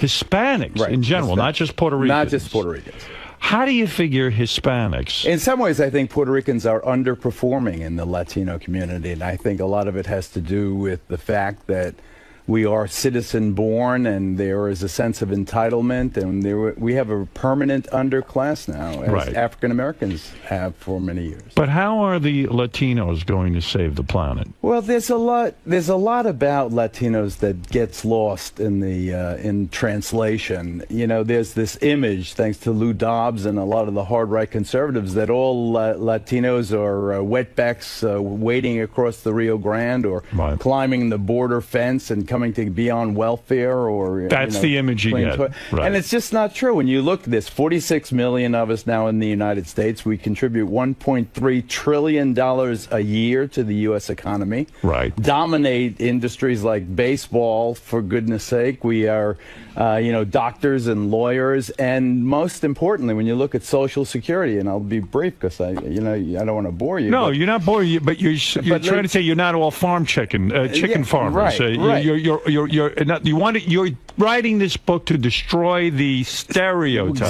in general, not just Puerto Ricans. Not just Puerto Ricans. How do you figure Hispanics? In some ways, I think Puerto Ricans are underperforming in the Latino community, and I think a lot of it has to do with the fact that we are citizen-born, and there is a sense of entitlement, and we have a permanent underclass now, as African Americans have for many years. But how are the Latinos going to save the planet? Well, there's a lot about Latinos that gets lost in the in translation. There's this image, thanks to Lou Dobbs and a lot of the hard-right conservatives, that all Latinos are wetbacks waiting across the Rio Grande or climbing the border fence and coming coming to be on welfare or... That's the image you get. Right. And it's just not true. When you look at this, 46 million of us now in the United States, we contribute $1.3 trillion a year to the U.S. economy. Right. Dominate industries like baseball, for goodness sake. We are, doctors and lawyers. And most importantly, when you look at Social Security, and I'll be brief because I don't want to bore you. No, you're not boring, but you're trying to say you're not all farm chicken farmers. Right. You're writing this book to destroy the stereotype.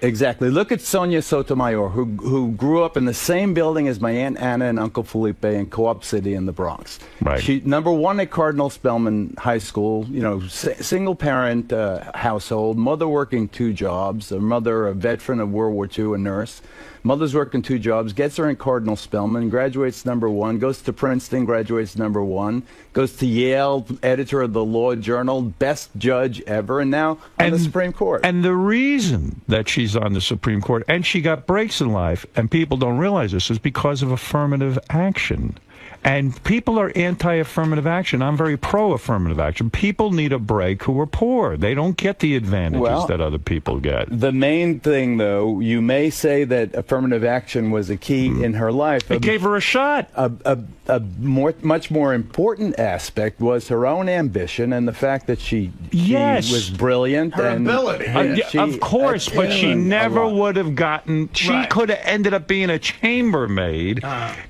Exactly. Look at 𝗦𝗁𝗄𝗿𝗍, who grew up in the same building as my Aunt Anna and Uncle Felipe in Co-op City in the Bronx. Right. She #1 at Cardinal Spellman High School. Single parent household. Mother working 2 jobs. Her mother a veteran of World War II, a nurse. Mother's working 2 jobs, gets her in Cardinal Spellman, graduates #1, goes to Princeton, graduates #1, goes to Yale, editor of the Law Journal, best judge ever, and now on the Supreme Court. And the reason that she's on the Supreme Court, and she got breaks in life, and people don't realize this, is because of affirmative action. And people are anti-affirmative action. I'm very pro-affirmative action. People need a break who are poor. They don't get the advantages that other people get. The main thing, though, you may say that affirmative action was a key in her life. It gave her a shot. A much more important aspect was her own ambition and the fact that she was brilliant. Her ability. Of course, but she never would have gotten... She could have ended up being a chambermaid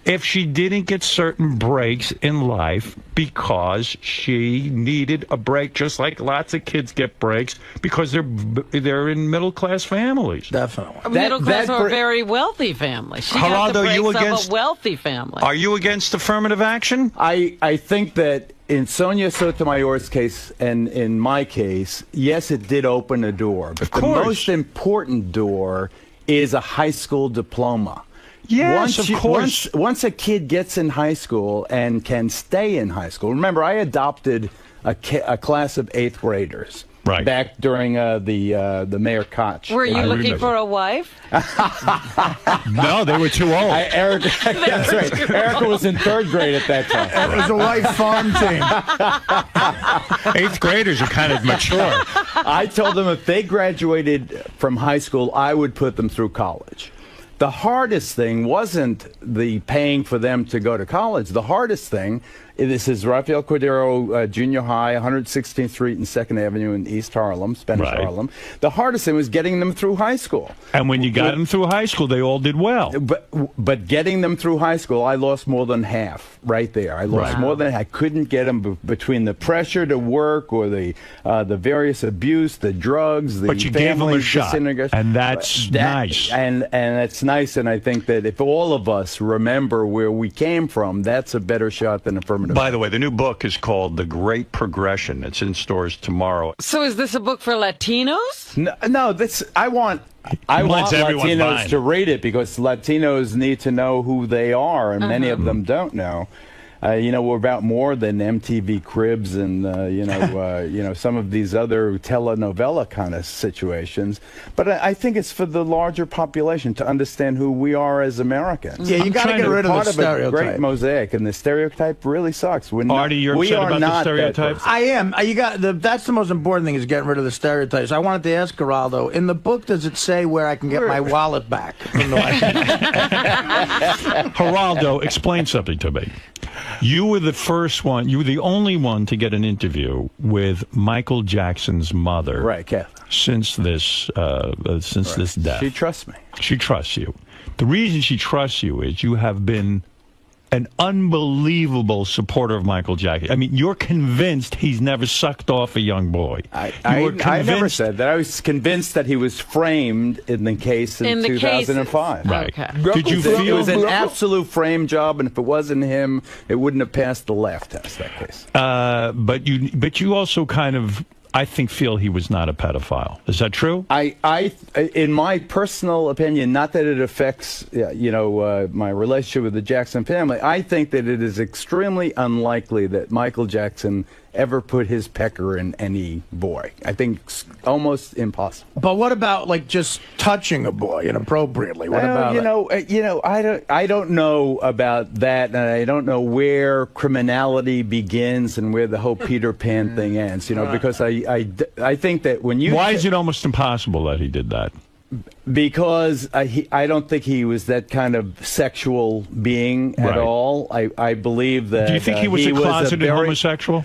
if she didn't get certain breaks in life because she needed a break, just like lots of kids get breaks because they're in middle-class families. Definitely. Middle-class or very wealthy families. She got the breaks of a wealthy family. Are you against affirmative action? I think that in 𝗦𝗁𝗄𝗿𝗍's case and in my case, yes, it did open a door. But the most important door is a high school diploma. Yes, of course. Once a kid gets in high school and can stay in high school. Remember, I adopted a class of 8th graders. Right. Back during the 𝗦𝗵ጽ𝗄𝗿𝗍. Were you looking for a wife? No, they were too old. That's right. Erica was in 3rd grade at that time. It was a life farm team. 8th graders are kind of mature. I told them if they graduated from high school, I would put them through college. The hardest thing wasn't the paying for them to go to college. The hardest thing, this is Rafael Cordero Junior High, 116th Street and 2nd Avenue in East Harlem, Spanish Harlem. The hardest thing was getting them through high school. And when you got them through high school, they all did well. But getting them through high school, I lost more than half right there. I lost more than I couldn't get them between the pressure to work or the various abuse, the drugs, the But you gave them a shot, and that's nice. And that's nice, and I think that if all of us remember where we came from, that's a better shot than affirmative. By the way, the new book is called The Great Progression. It's in stores tomorrow. So is this a book for Latinos? No, I want Latinos to read it because Latinos need to know who they are, and many of them don't know. We're about more than MTV Cribs and some of these other telenovela kind of situations. But I think it's for the larger population to understand who we are as Americans. Yeah, you got to get rid of the stereotype. Part of a great mosaic, and the stereotype really sucks. Artie, you're upset about the stereotypes? I am. That's the most important thing is getting rid of the stereotypes. I wanted to ask Geraldo, in the book, does it say where I can get my wallet back from the Geraldo, explain something to me. You were the first one, you were the only one to get an interview with Michael Jackson's mother. Right, Kath. Since this death. She trusts me. She trusts you. The reason she trusts you is you have been an unbelievable supporter of Michael Jackson. I mean, you're convinced he's never sucked off a young boy. I never said that. I was convinced that he was framed in the case in 2005. Right. Okay. Did you feel it was an absolute frame job, and if it wasn't him, it wouldn't have passed the laugh test, that case. But you also kind of, I think, feel he was not a pedophile. Is that true? In my personal opinion, not that it affects, my relationship with the Jackson family, I think that it is extremely unlikely that Michael Jackson ever put his pecker in any boy. I think it's almost impossible. But what about like just touching a boy inappropriately? What about I don't know about that, and I don't know where criminality begins and where the whole Peter Pan thing ends. Because I think that when you why is it almost impossible that he did that? Because I don't think he was that kind of sexual being at all. I believe that. Do you think he was a closeted homosexual?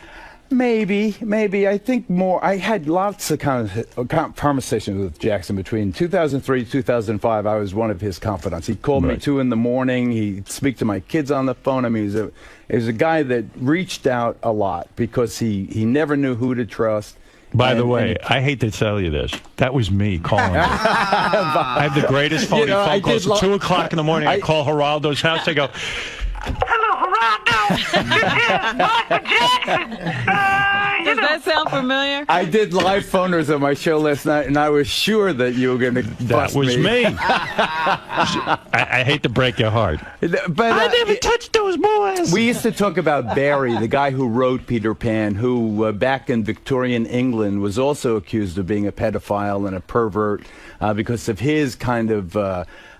Maybe. I think more. I had lots of conversations with Jackson between 2003 and 2005. I was one of his confidants. He called me 2 in the morning. He'd speak to my kids on the phone. I mean, he was a guy that reached out a lot because he never knew who to trust. By the way, I hate to tell you this. That was me calling you. I have the greatest phone calls. At 2 o'clock in the morning, I call Geraldo's house. I go, hello, Geraldo. Does that sound familiar? I did live phoners on my show last night, and I was sure that you were going to bust me. That was me. I hate to break your heart. But I never touched those boys. We used to talk about Barry, the guy who wrote Peter Pan, who back in Victorian England was also accused of being a pedophile and a pervert because of his kind of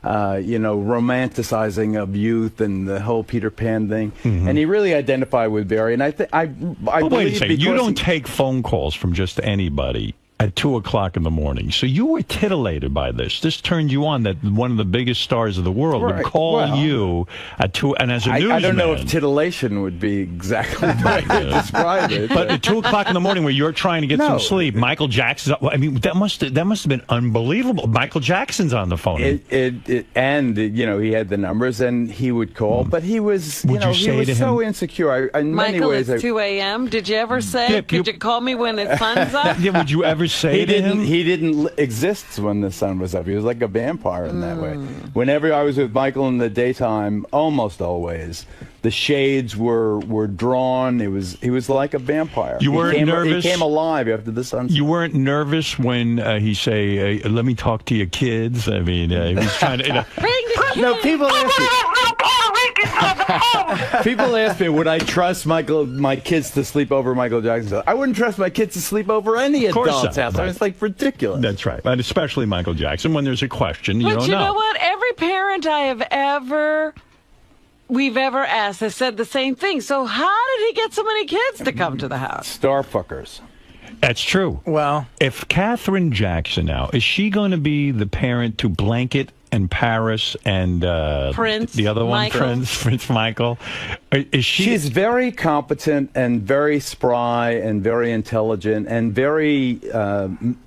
romanticizing of youth and the whole Peter Pan thing. And he really identified with Barry. And I believe wait a second. You don't take phone calls from just anybody at 2 o'clock in the morning. So you were titillated by this. This turned you on that one of the biggest stars of the world would call you at 2, and as a newsman. I don't know if titillation would be exactly the way to describe it. But at 2 o'clock in the morning where you're trying to get some sleep, Michael Jackson's, I mean, that must have been unbelievable. Michael Jackson's on the phone. He had the numbers and he would call, but he was, he was so insecure. In many Michael, ways, it's 2 a.m. Did you ever say, could you call me when the sun's up? Yeah, would you ever say to him? He didn't exist when the sun was up. He was like a vampire in that way. Whenever I was with Michael in the daytime, almost always, the shades were drawn. He was like a vampire. You weren't nervous? He came alive after the sun. You weren't nervous when he say, let me talk to your kids? I mean, he was trying to... No, people ask me. People ask me, would I trust my kids to sleep over Michael Jackson's house? I wouldn't trust my kids to sleep over any adult's house. Right. It's like ridiculous. That's right. And especially Michael Jackson, when there's a question, you but don't you know. know what? Every parent we've ever asked has said the same thing. So how did he get so many kids to come to the house? Starfuckers. That's true. Well, if Catherine Jackson now, is she going to be the parent to Blanket and Paris and Prince, the other one, Michael. Prince Michael? Is she? She's very competent and very spry and very intelligent and very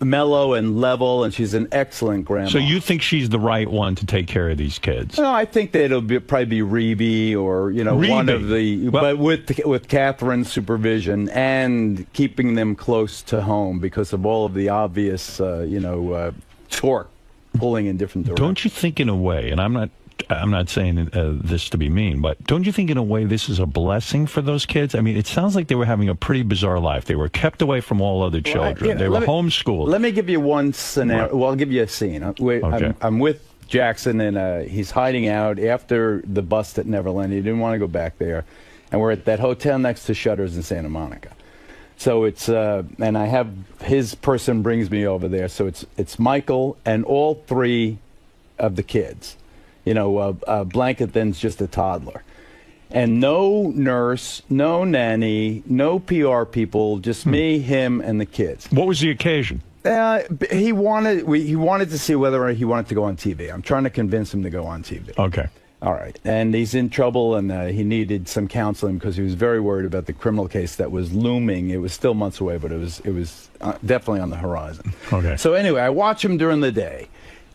mellow and level, and she's an excellent grandma. So you think she's the right one to take care of these kids? No, I think that it'll probably be Rebe or one of the, but with Catherine's supervision and keeping them close to home because of all of the obvious torque pulling in different directions. Don't you think in a way, and I'm not saying this to be mean, but don't you think in a way this is a blessing for those kids? I mean, it sounds like they were having a pretty bizarre life. They were kept away from all other children. They were homeschooled. Let me give you one scenario. Right. Well, I'll give you a scene. I'm with Jackson, and he's hiding out after the bust at Neverland. He didn't want to go back there. And we're at that hotel next to Shutters in Santa Monica. So it's and I have his person brings me over there. So it's Michael and all 3 of the kids. Blanket then's just a toddler, and no nurse, no nanny, no PR people, just me, him, and the kids. What was the occasion? He wanted to see whether he wanted to go on TV. I'm trying to convince him to go on TV. Okay. All right. And he's in trouble, and he needed some counseling because he was very worried about the criminal case that was looming. It was still months away, but it was definitely on the horizon. Okay. So anyway, I watch him during the day,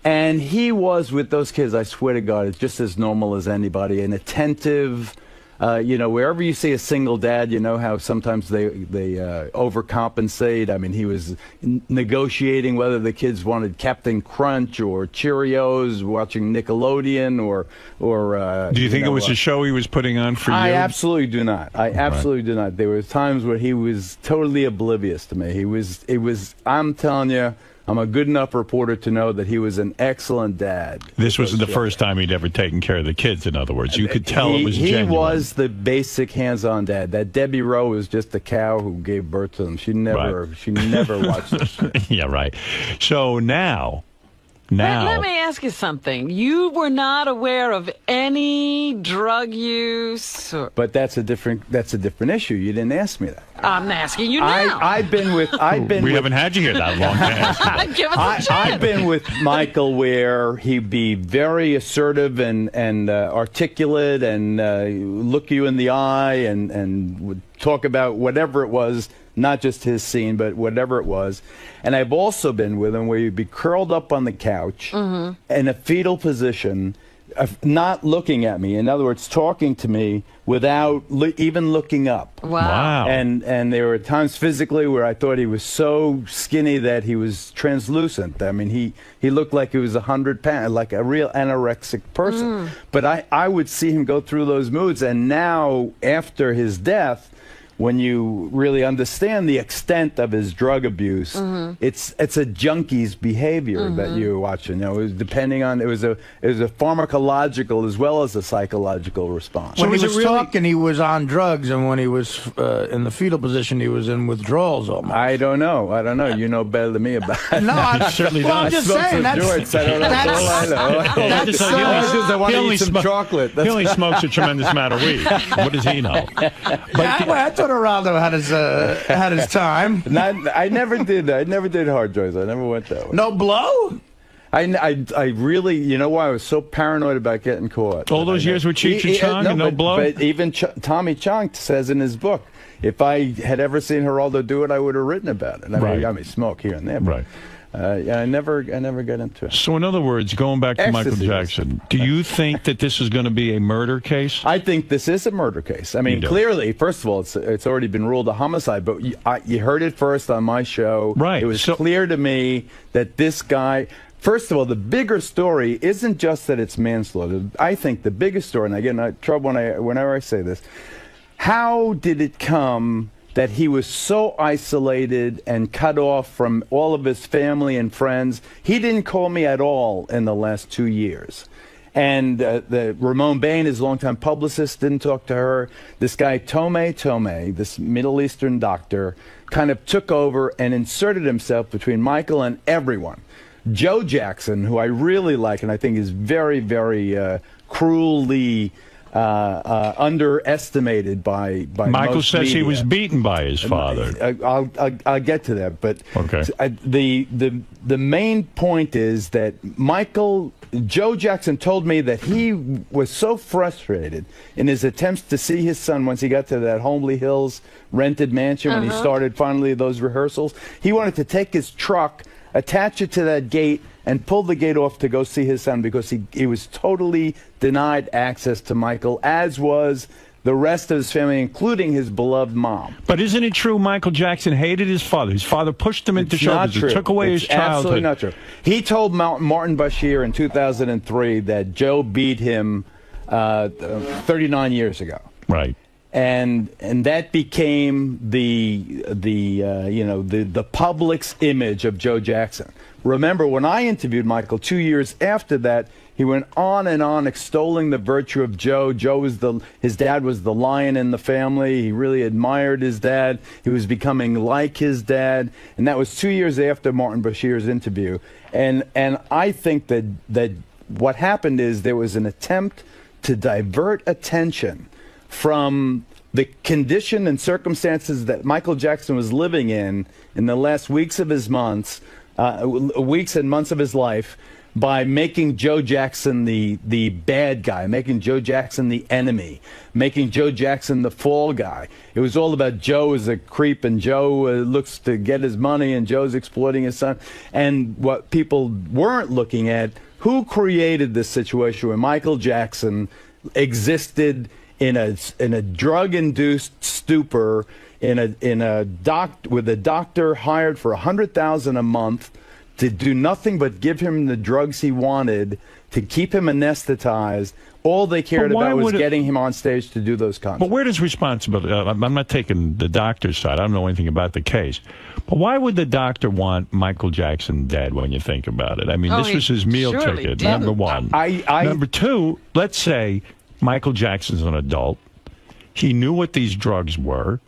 and he was with those kids, I swear to God, it's just as normal as anybody, and attentive. Wherever you see a single dad, you know how sometimes they overcompensate. I mean, he was negotiating whether the kids wanted Captain Crunch or Cheerios, watching Nickelodeon or. Do you think it was a show he was putting on for you? I absolutely do not. I absolutely do not. There were times where he was totally oblivious to me. It was. I'm telling you, I'm a good enough reporter to know that he was an excellent dad. This wasn't the first time he'd ever taken care of the kids, in other words. You could tell it was genuine. He was the basic hands-on dad. That Debbie Rowe was just a cow who gave birth to them. She never watched this. Yeah, right. So now... Let me ask you something. You were not aware of any drug use? But that's a different issue. You didn't ask me that. I'm asking you now. We haven't had you here that long to ask. Give us a chance. I've been with Michael where he'd be very assertive and articulate and look you in the eye and would talk about whatever it was, not just his scene, but whatever it was. And I've also been with him where you'd be curled up on the couch in a fetal position, not looking at me. In other words, talking to me without even looking up. Wow. And there were times physically where I thought he was so skinny that he was translucent. I mean, he looked like he was 100 pounds, like a real anorexic person. But I would see him go through those moods. And now, after his death, when you really understand the extent of his drug abuse, it's a junkie's behavior that you're watching. You know, it was depending on it was a pharmacological as well as a psychological response. When he was talking, he was on drugs, and when he was in the fetal position, he was in withdrawals almost. I don't know. You know better than me about it. No, I certainly don't. I'm just saying that's I don't know. That's all I know. That's I want to eat some chocolate. He only smokes a tremendous amount of weed. What does he know? I thought Geraldo had his time. I never did. I never did hard drugs. I never went that way. No blow? I really, you know why I was so paranoid about getting caught? All those years with Cheech and Chong and no blow? But even Tommy Chong says in his book, if I had ever seen Geraldo do it, I would have written about it. I mean, smoke here and there. But, I never got into it. So in other words, going back to Michael Jackson, do you think that this is going to be a murder case? I think this is a murder case. I mean, clearly, first of all, it's already been ruled a homicide, but you heard it first on my show. Right. It was clear to me that this guy... First of all, the bigger story isn't just that it's manslaughter. I think the biggest story, and I get in trouble whenever I say this, how did it come that he was so isolated and cut off from all of his family and friends? He didn't call me at all in the last 2 years. And Ramon Bain, his longtime publicist, didn't talk to her. This guy, 𝗦𝗵cie𝗄𝗿, this Middle Eastern doctor, kind of took over and inserted himself between Michael and everyone. Joe Jackson, who I really like and I think is very, very cruelly underestimated by Michael most says media. He was beaten by his father. I'll get to that, but the main point is that Joe Jackson told me that he was so frustrated in his attempts to see his son once he got to that Homely Hills rented mansion when he started finally those rehearsals. He wanted to take his truck, attach it to that gate, and pull the gate off to go see his son because he was totally denied access to Michael, as was the rest of his family, including his beloved mom. But isn't it true Michael Jackson hated his father? His father pushed him into show business. It took away his childhood. Absolutely not true. He told Martin Bashir in 2003 that Joe beat him 39 years ago. Right. And that became the public's image of Joe Jackson. Remember, when I interviewed Michael 2 years after that, he went on and on extolling the virtue of Joe. His dad was the lion in the family. He really admired his dad. He was becoming like his dad. And that was 2 years after Martin Bashir's interview. And I think that what happened is there was an attempt to divert attention from the condition and circumstances that Michael Jackson was living in the last weeks and months of his life, by making Joe Jackson the bad guy, making Joe Jackson the enemy, making Joe Jackson the fall guy. It was all about Joe as a creep, and Joe looks to get his money, and Joe's exploiting his son. And what people weren't looking at, who created this situation where Michael Jackson existed in a drug-induced stupor, with a doctor hired for $100,000 a month to do nothing but give him the drugs he wanted to keep him anesthetized. All they cared about was getting him on stage to do those concerts. But where does responsibility... I'm not taking the doctor's side. I don't know anything about the case. But why would the doctor want Michael Jackson dead when you think about it? I mean, this was his meal ticket, number one. Number two, let's say Michael Jackson's an adult. He knew what these drugs were.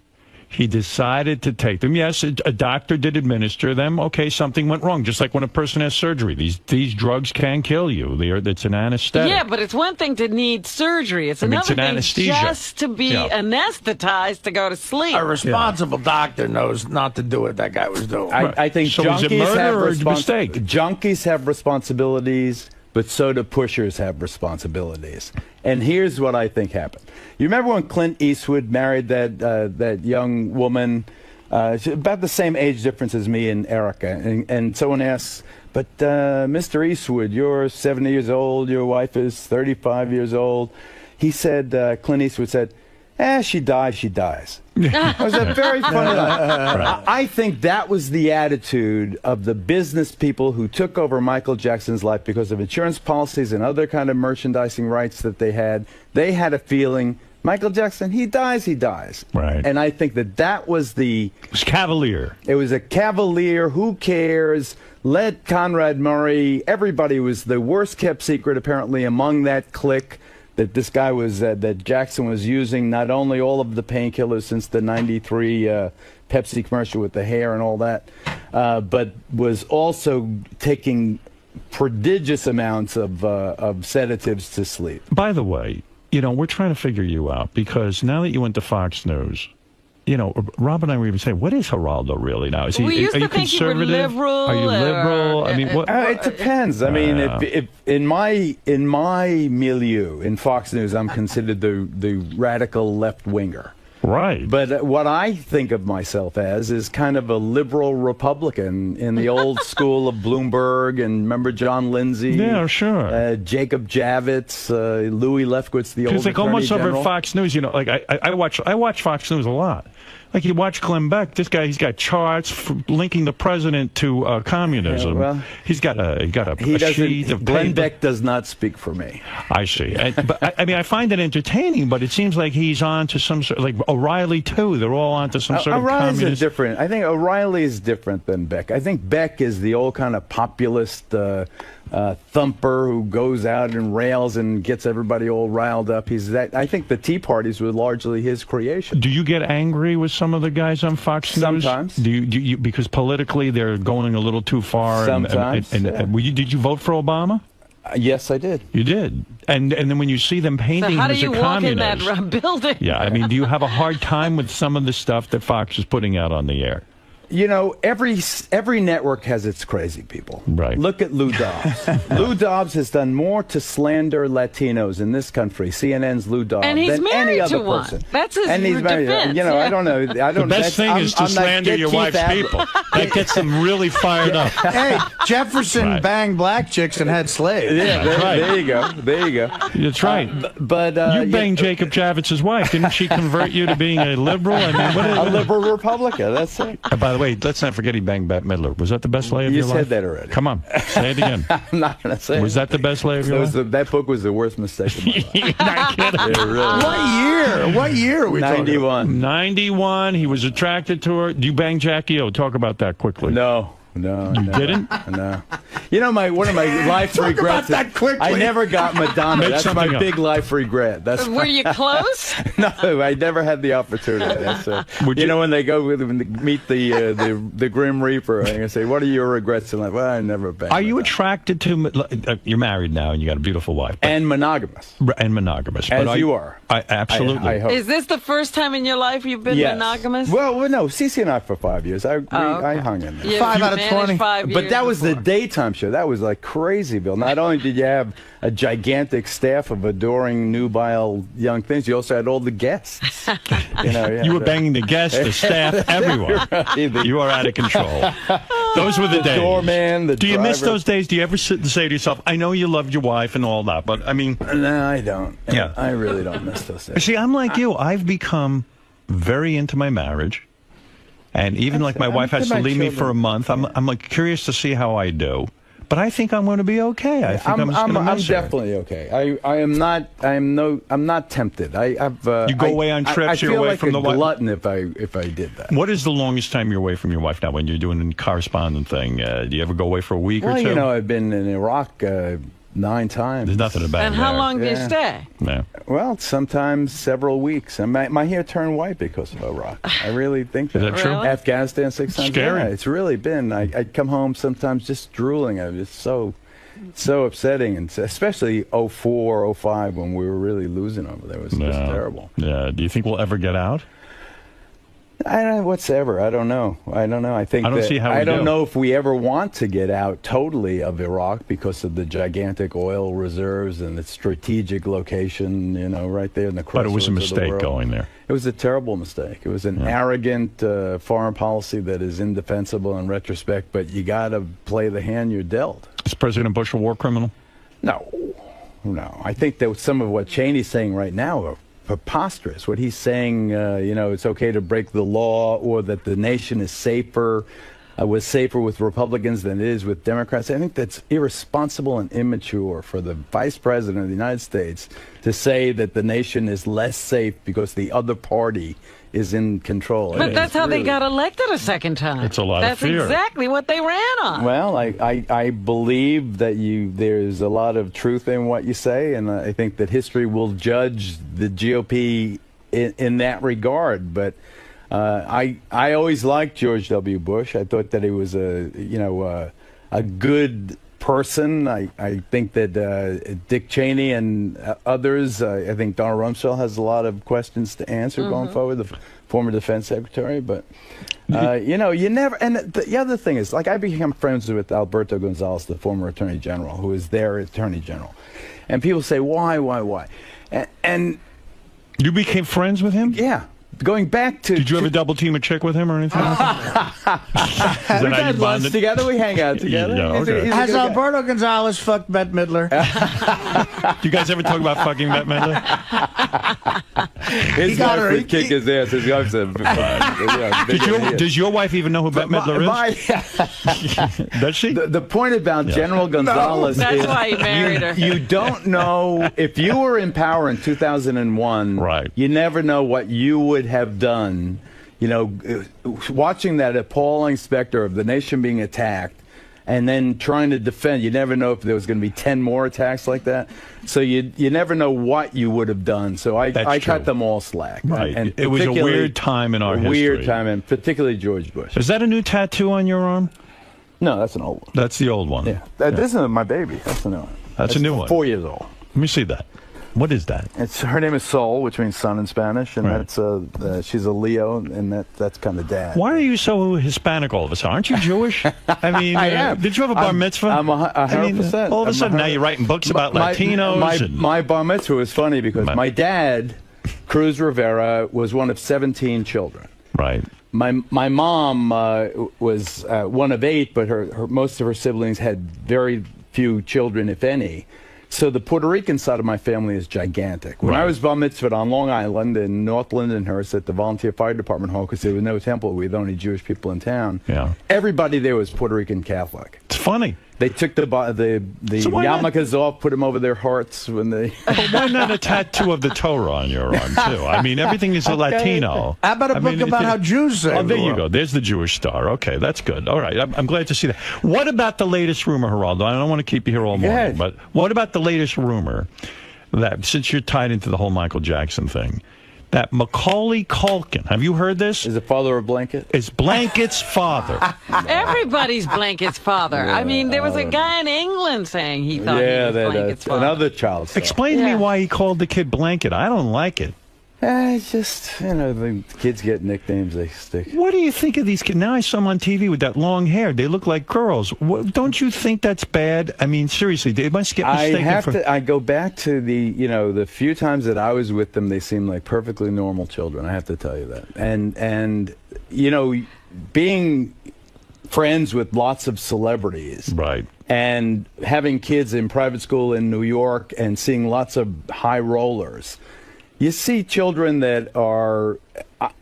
He decided to take them. Yes, a doctor did administer them. Okay, something went wrong. Just like when a person has surgery. These drugs can kill you. It's an anesthetic. Yeah, but it's one thing to need surgery. It's another thing anesthesia. just to be anesthetized to go to sleep. A responsible doctor knows not to do what that guy was doing. I think so. Was it murder or mistake? Junkies have responsibilities, but soda pushers have responsibilities. And here's what I think happened. You remember when Clint Eastwood married that young woman, about the same age difference as me and Erica, and someone asks, but Mr. Eastwood, you're 70 years old, your wife is 35 years old. He said, Clint Eastwood said, she dies, she dies. It was a very funny line. I think that was the attitude of the business people who took over Michael Jackson's life because of insurance policies and other kind of merchandising rights that they had. They had a feeling, Michael Jackson, he dies, he dies. Right. And I think that was the... It was cavalier. It was a cavalier, who cares, let Conrad Murray, everybody was the worst kept secret apparently among that clique. That this guy was, that Jackson was using not only all of the painkillers since the '93 Pepsi commercial with the hair and all that, but was also taking prodigious amounts of sedatives to sleep. By the way, we're trying to figure you out because now that you went to Fox News, Rob and I were even saying, what is Geraldo really now? Is he? Are you conservative? Liberal, are you liberal? I mean, it depends. I mean, if in my milieu in Fox News, I'm considered the radical left winger. Right. But what I think of myself as is kind of a liberal Republican in the old school of Bloomberg, and remember John Lindsay? Yeah, sure. Jacob Javits, Louis Lefkowitz, the old It's like almost General. over Fox News, like I watch Fox News a lot. Like you watch Glenn Beck, this guy, he's got charts linking the president to communism. Yeah, well, he's got a sheet of Glenn paper. Beck does not speak for me. I see. But I mean, I find it entertaining, but it seems like he's on to some sort, like O'Reilly too. They're all on to some sort of O'Reilly's communist. different. I think O'Reilly is different than Beck. I think Beck is the old kind of populist thumper who goes out and rails and gets everybody all riled up. He's that. I think the Tea Parties were largely his creation. Do you get angry with some of the guys on Fox News? Sometimes. Do you because politically they're going a little too far? Sometimes. Did you vote for Obama? Yes, I did. You did, and then when you see them painting So how him do as a you walk in communist, that building? yeah, I mean, do you have a hard time with some of the stuff that Fox is putting out on the air? Every network has its crazy people. Right. Look at Lou Dobbs. Lou Dobbs has done more to slander Latinos in this country, CNN's Lou Dobbs, And he's than married any other to one. person. That's his and he's married. defense. I don't know. The best thing is to slander your wife's people. That gets them really fired up. Hey, Jefferson banged black chicks and had slaves. Yeah, there you go. There you go. That's right. You banged Jacob Javitz's wife. Didn't she convert you to being a liberal? I mean, a liberal Republican. That's it. By the way, let's not forget he banged Bette Midler. Was that the best lay of your life? You said that already. Come on, say it again. I'm not going to say it. Was that the best lay of your life? That book was the worst mistake of my life. You're not kidding. Yeah, really. What year are we talking 91. 91. He was attracted to her. Do you bang Jackie O? Talk about that quickly. No. You didn't? No. One of my life regrets. That quickly. I never got Madonna. That's my big life regret. Were you close? No, I never had the opportunity. That's when they go meet the Grim Reaper, and they say, "What are your regrets?" And I'm like, well, I never banged. Are you attracted to? You're married now, and you got a beautiful wife. And monogamous. And monogamous. As you are. Absolutely. I hope. Is this the first time in your life you've been monogamous? Well, no. Cece and I for 5 years. I hung in there. 5 out of 20. But that was the daytime show. That was like crazy, Bill. Not only did you have a gigantic staff of adoring, nubile young things, you also had all the guests. You were banging the guests, the staff, everyone. You are out of control. Those were the days. Doorman, the Do you miss driver. those days? Do you ever sit and say to yourself, I know you loved your wife and all that, but I mean... No, I don't. Yeah. I really don't miss those days. See, I'm like you. I've become very into my marriage. And even like my wife has to leave me for a month. I'm like curious to see how I do. but I think I'm going to be okay. I think I'm definitely okay. I'm not tempted. You go away on trips. I feel you're away like from the a glutton if I did that. What is the longest time you're away from your wife now when you're doing a correspondent thing? Do you ever go away for a week or two? Well, you know, I've been in Iraq 9 times. There's nothing about it. And how long do you stay? Yeah. Well, sometimes several weeks. And my hair turned white because of Iraq. I really think that. Is that true? Really? Afghanistan 6 times. Scary. Yeah, it's really been. I'd come home sometimes just drooling. I was so upsetting, and especially 04, 05 when we were really losing over there. It was just terrible. Yeah. Do you think we'll ever get out? I don't know whatsoever. I don't know. I think I don't see how we I don't do. know if we ever want to get out totally of Iraq because of the gigantic oil reserves and its strategic location, you know, right there in the crossroads. But it was a of the mistake world. going there. It was a terrible mistake. It was an arrogant foreign policy that is indefensible in retrospect, but you got to play the hand you're dealt. Is President Bush a war criminal? No. I think that some of what Cheney's saying right now are preposterous. What he's saying, you know, it's okay to break the law, or that the nation is safer, was safer with Republicans than it is with Democrats. I think that's irresponsible and immature for the Vice President of the United States to say that the nation is less safe because the other party is in control. But that's how they got elected a second time. It's a lot of fear. That's exactly what they ran on. Well, I believe that there's a lot of truth in what you say, and I think that history will judge the GOP in that regard. But I always liked George W. Bush. I thought that he was a good person. I think that Dick Cheney and others, I think Donald Rumsfeld has a lot of questions to answer going forward, the former defense secretary. But, you know, you never, and the other thing is, like, I became friends with Alberto Gonzales, the former attorney general, who is their attorney general. And people say, why? And you became friends with him? Yeah. Going back to... Did you ever double team a chick with him or anything like that? We've had lunch together. We hang out together. Yeah, okay. Has Alberto Gonzales fucked Bette Midler? Do you guys ever talk about fucking Bette Midler? His wife would kick his ass. His wife said... Does your wife even know who Bette Midler is? Does she? The point about General Gonzales is... That's why he married her. You don't know... If you were in power in 2001, right, you never know what you would have done. You know, watching that appalling specter of the nation being attacked and then trying to defend, you never know if there was going to be 10 more attacks like that. So you never know what you would have done. So I cut them all slack. Right. And it was a weird time in our history. Weird time, and particularly George Bush. Is that a new tattoo on your arm? No, that's an old one. That's the old one. Yeah. This is my baby. That's the new one. That's a new one. 4 years old. Let me see that. What is that? Her name is Sol, which means sun in Spanish, and that's she's a Leo, and that's kind of dad. Why are you so Hispanic all of a sudden? Aren't you Jewish? I mean, I am. Did you have a bar mitzvah? I'm 100%. All of a sudden, now you're writing books about Latinos. My bar mitzvah was funny because my dad, Cruz Rivera, was one of 17 children. Right. My mom was one of 8, but her most of her siblings had very few children, if any. So the Puerto Rican side of my family is gigantic. When I was bar mitzvahed on Long Island in North Lindenhurst at the Volunteer Fire Department Hall, because there was no temple, we were the only Jewish people in town. Yeah. Everybody there was Puerto Rican Catholic. It's funny. They took the yarmulkes off, put them over their hearts when they... But why not a tattoo of the Torah on your arm, too? I mean, everything is a Latino. How about a book about how Jews say? Oh, there you go. There's the Jewish star. Okay, that's good. All right, I'm glad to see that. What about the latest rumor, Geraldo? I don't want to keep you here all morning, but what about the latest rumor that, since you're tied into the whole Michael Jackson thing, that Macaulay Culkin, have you heard this? Is the father of Blanket? Is Blanket's father. Everybody's Blanket's father. Yeah, I mean, there was a guy in England saying he thought he was Blanket's father. Another child star. Explain to me why he called the kid Blanket. I don't like it. It's just, you know, the kids get nicknames, they stick. What do you think of these kids? Now I saw them on TV with that long hair. They look like girls. Don't you think that's bad? I mean, seriously, they must get mistaken I go back to the few times that I was with them, they seemed like perfectly normal children. I have to tell you that. And you know, being friends with lots of celebrities. Right. And having kids in private school in New York and seeing lots of high rollers. You see children that are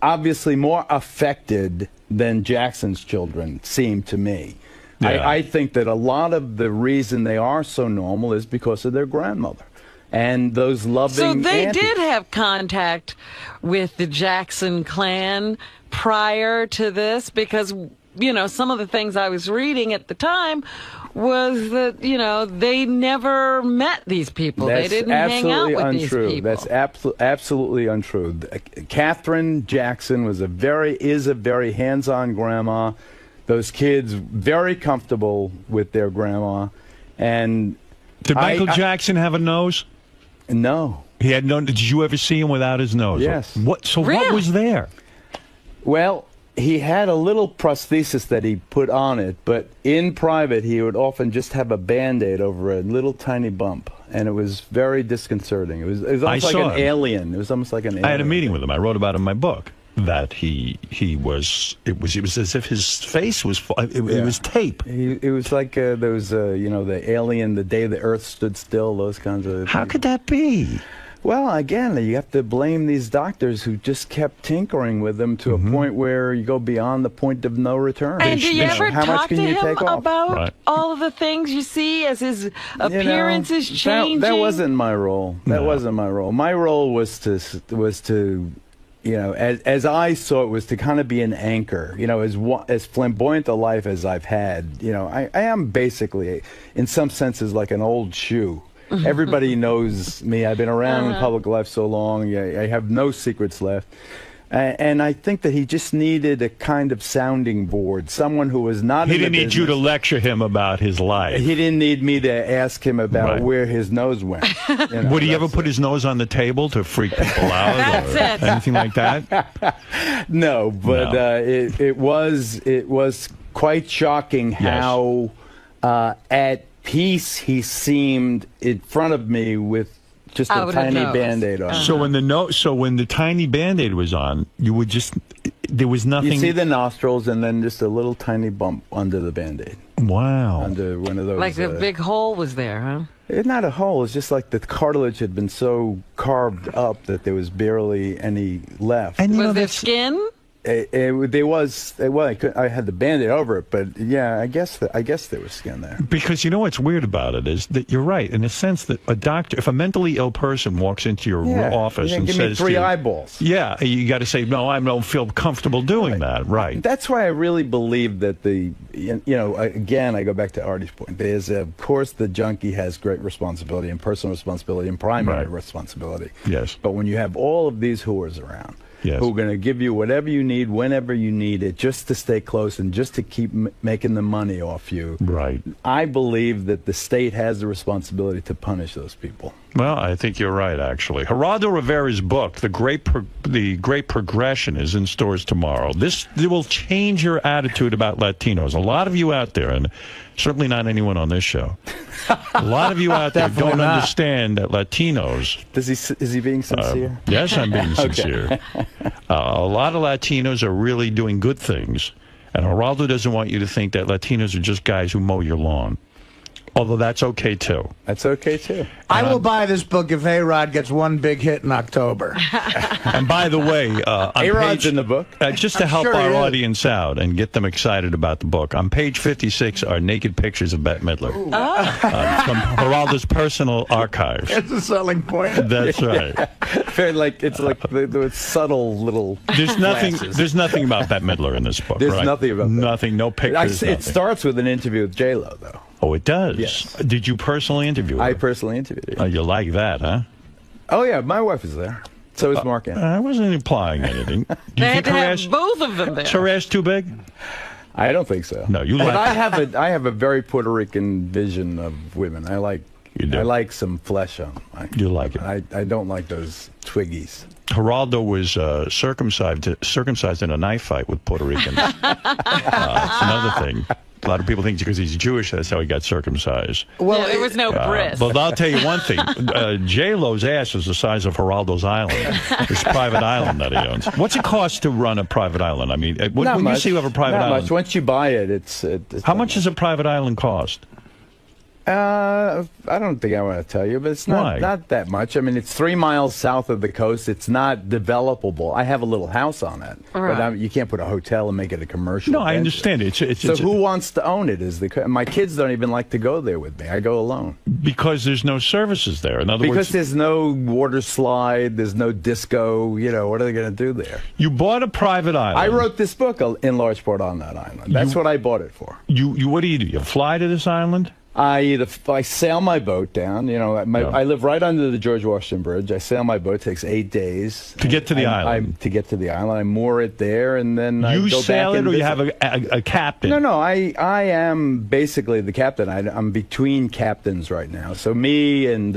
obviously more affected than Jackson's children seem to me. Yeah. I think that a lot of the reason they are so normal is because of their grandmother and those loving So they aunties. did have contact with the Jackson clan prior to this, because, you know, some of the things I was reading at the time was that, you know, they never met these people. That's they didn't hang out with untrue. these people. That's absolutely untrue. Catherine Jackson is a very hands-on grandma. Those kids very comfortable with their grandma. And did Michael Jackson have a nose? No. He had no. Did you ever see him without his nose? Yes. What? So what was there? Well, he had a little prosthesis that he put on it, but in private he would often just have a Band-Aid over a little tiny bump, and it was very disconcerting. It was almost like an alien. It was almost like an alien. I had a meeting with him. I wrote about it in my book. That it was as if his face was it was tape. It was like those you know, the Alien, The Day the Earth Stood Still, those kinds of. How could that be? Well, again, you have to blame these doctors who just kept tinkering with them to a point where you go beyond the point of no return. And do you ever how talk much can to you him take off? about all of the things you see as his appearance is changing? That wasn't my role. That wasn't my role. My role was to you know, as I saw it, was to kind of be an anchor. You know, as flamboyant a life as I've had, you know, I am basically, in some senses, like an old shoe. Everybody knows me. I've been around in public life so long. I have no secrets left. And I think that he just needed a kind of sounding board, someone who was not. He didn't need you to lecture him about his life. He didn't need me to ask him about where his nose went. You know, would he ever put his nose on the table to freak people out or anything like that? No, but it was quite shocking how at peace he seemed in front of me with just a tiny Band-Aid on. So when the tiny Band-Aid was on, you would just, there was nothing. You see the nostrils and then just a little tiny bump under the Band-Aid. Wow. Under one of those. Like a big hole was there, huh? It's not a hole. It's just like the cartilage had been so carved up that there was barely any left. And was there skin? There was. Well, I had the Band-Aid over it, but yeah, I guess there was skin there. Because you know what's weird about it is that you're right in the sense that a doctor, if a mentally ill person walks into your office and give says, me 3 eyeballs. Yeah, you got to say, no, I don't feel comfortable doing that. Right. That's why I really believe that again, I go back to Artie's point. There's, of course, the junkie has great responsibility and personal responsibility and primary responsibility. Yes. But when you have all of these whores around, who are going to give you whatever you need, whenever you need it, just to stay close and just to keep making the money off you. Right. I believe that the state has the responsibility to punish those people. Well, I think you're right, actually. Geraldo Rivera's book, The Great Progression, is in stores tomorrow. This will change your attitude about Latinos. A lot of you out there, and certainly not anyone on this show, a lot of you out there don't understand that Latinos... Is he being sincere? Yes, I'm being sincere. A lot of Latinos are really doing good things, and Geraldo doesn't want you to think that Latinos are just guys who mow your lawn. Although that's okay, too. That's okay, too. I will buy this book if A-Rod gets one big hit in October. And by the way, A-Rod's in the book. Just to help our audience out and get them excited about the book, on page 56 are naked pictures of Bette Midler from Geraldo's personal archives. That's a selling point. That's right. It's like the subtle little. There's nothing about Bette Midler in this book. There's nothing about nothing. No pictures. It starts with an interview with J-Lo, though. Oh, it does? Yes. Did you personally interview her? I personally interviewed her. Oh, you like that, huh? Oh, yeah. My wife is there. So is Mark Anthony. I wasn't implying anything. They had to have both of them there. Is her ass too big? I don't think so. No, you like But I have a very Puerto Rican vision of women. I like some flesh on them. You like it? I don't like those twiggies. Geraldo was circumcised in a knife fight with Puerto Ricans. It's another thing. A lot of people think because he's Jewish, that's how he got circumcised. Well, there was no breast. But I'll tell you one thing. J-Lo's ass is the size of Geraldo's island, this private island that he owns. What's it cost to run a private island? I mean, when you say you have a private island... Not much. Once you buy it, it's how much does a private island cost? I don't think I want to tell you, but it's not that much. I mean, it's 3 miles south of the coast. It's not developable. I have a little house on it, but you can't put a hotel and make it a commercial. No, I understand it. So who wants to own it? My kids don't even like to go there with me. I go alone. Because there's no services there. In other words, because there's no water slide, there's no disco. You know, what are they going to do there? You bought a private island. I wrote this book in large part on that island. That's what I bought it for. What do? You fly to this island? I sail my boat down. You know, I live right under the George Washington Bridge. I sail my boat. It takes 8 days to get to the island. To get to the island, I moor it there, and then I go sail back it, or you have a captain? No. I am basically the captain. I'm between captains right now. So me and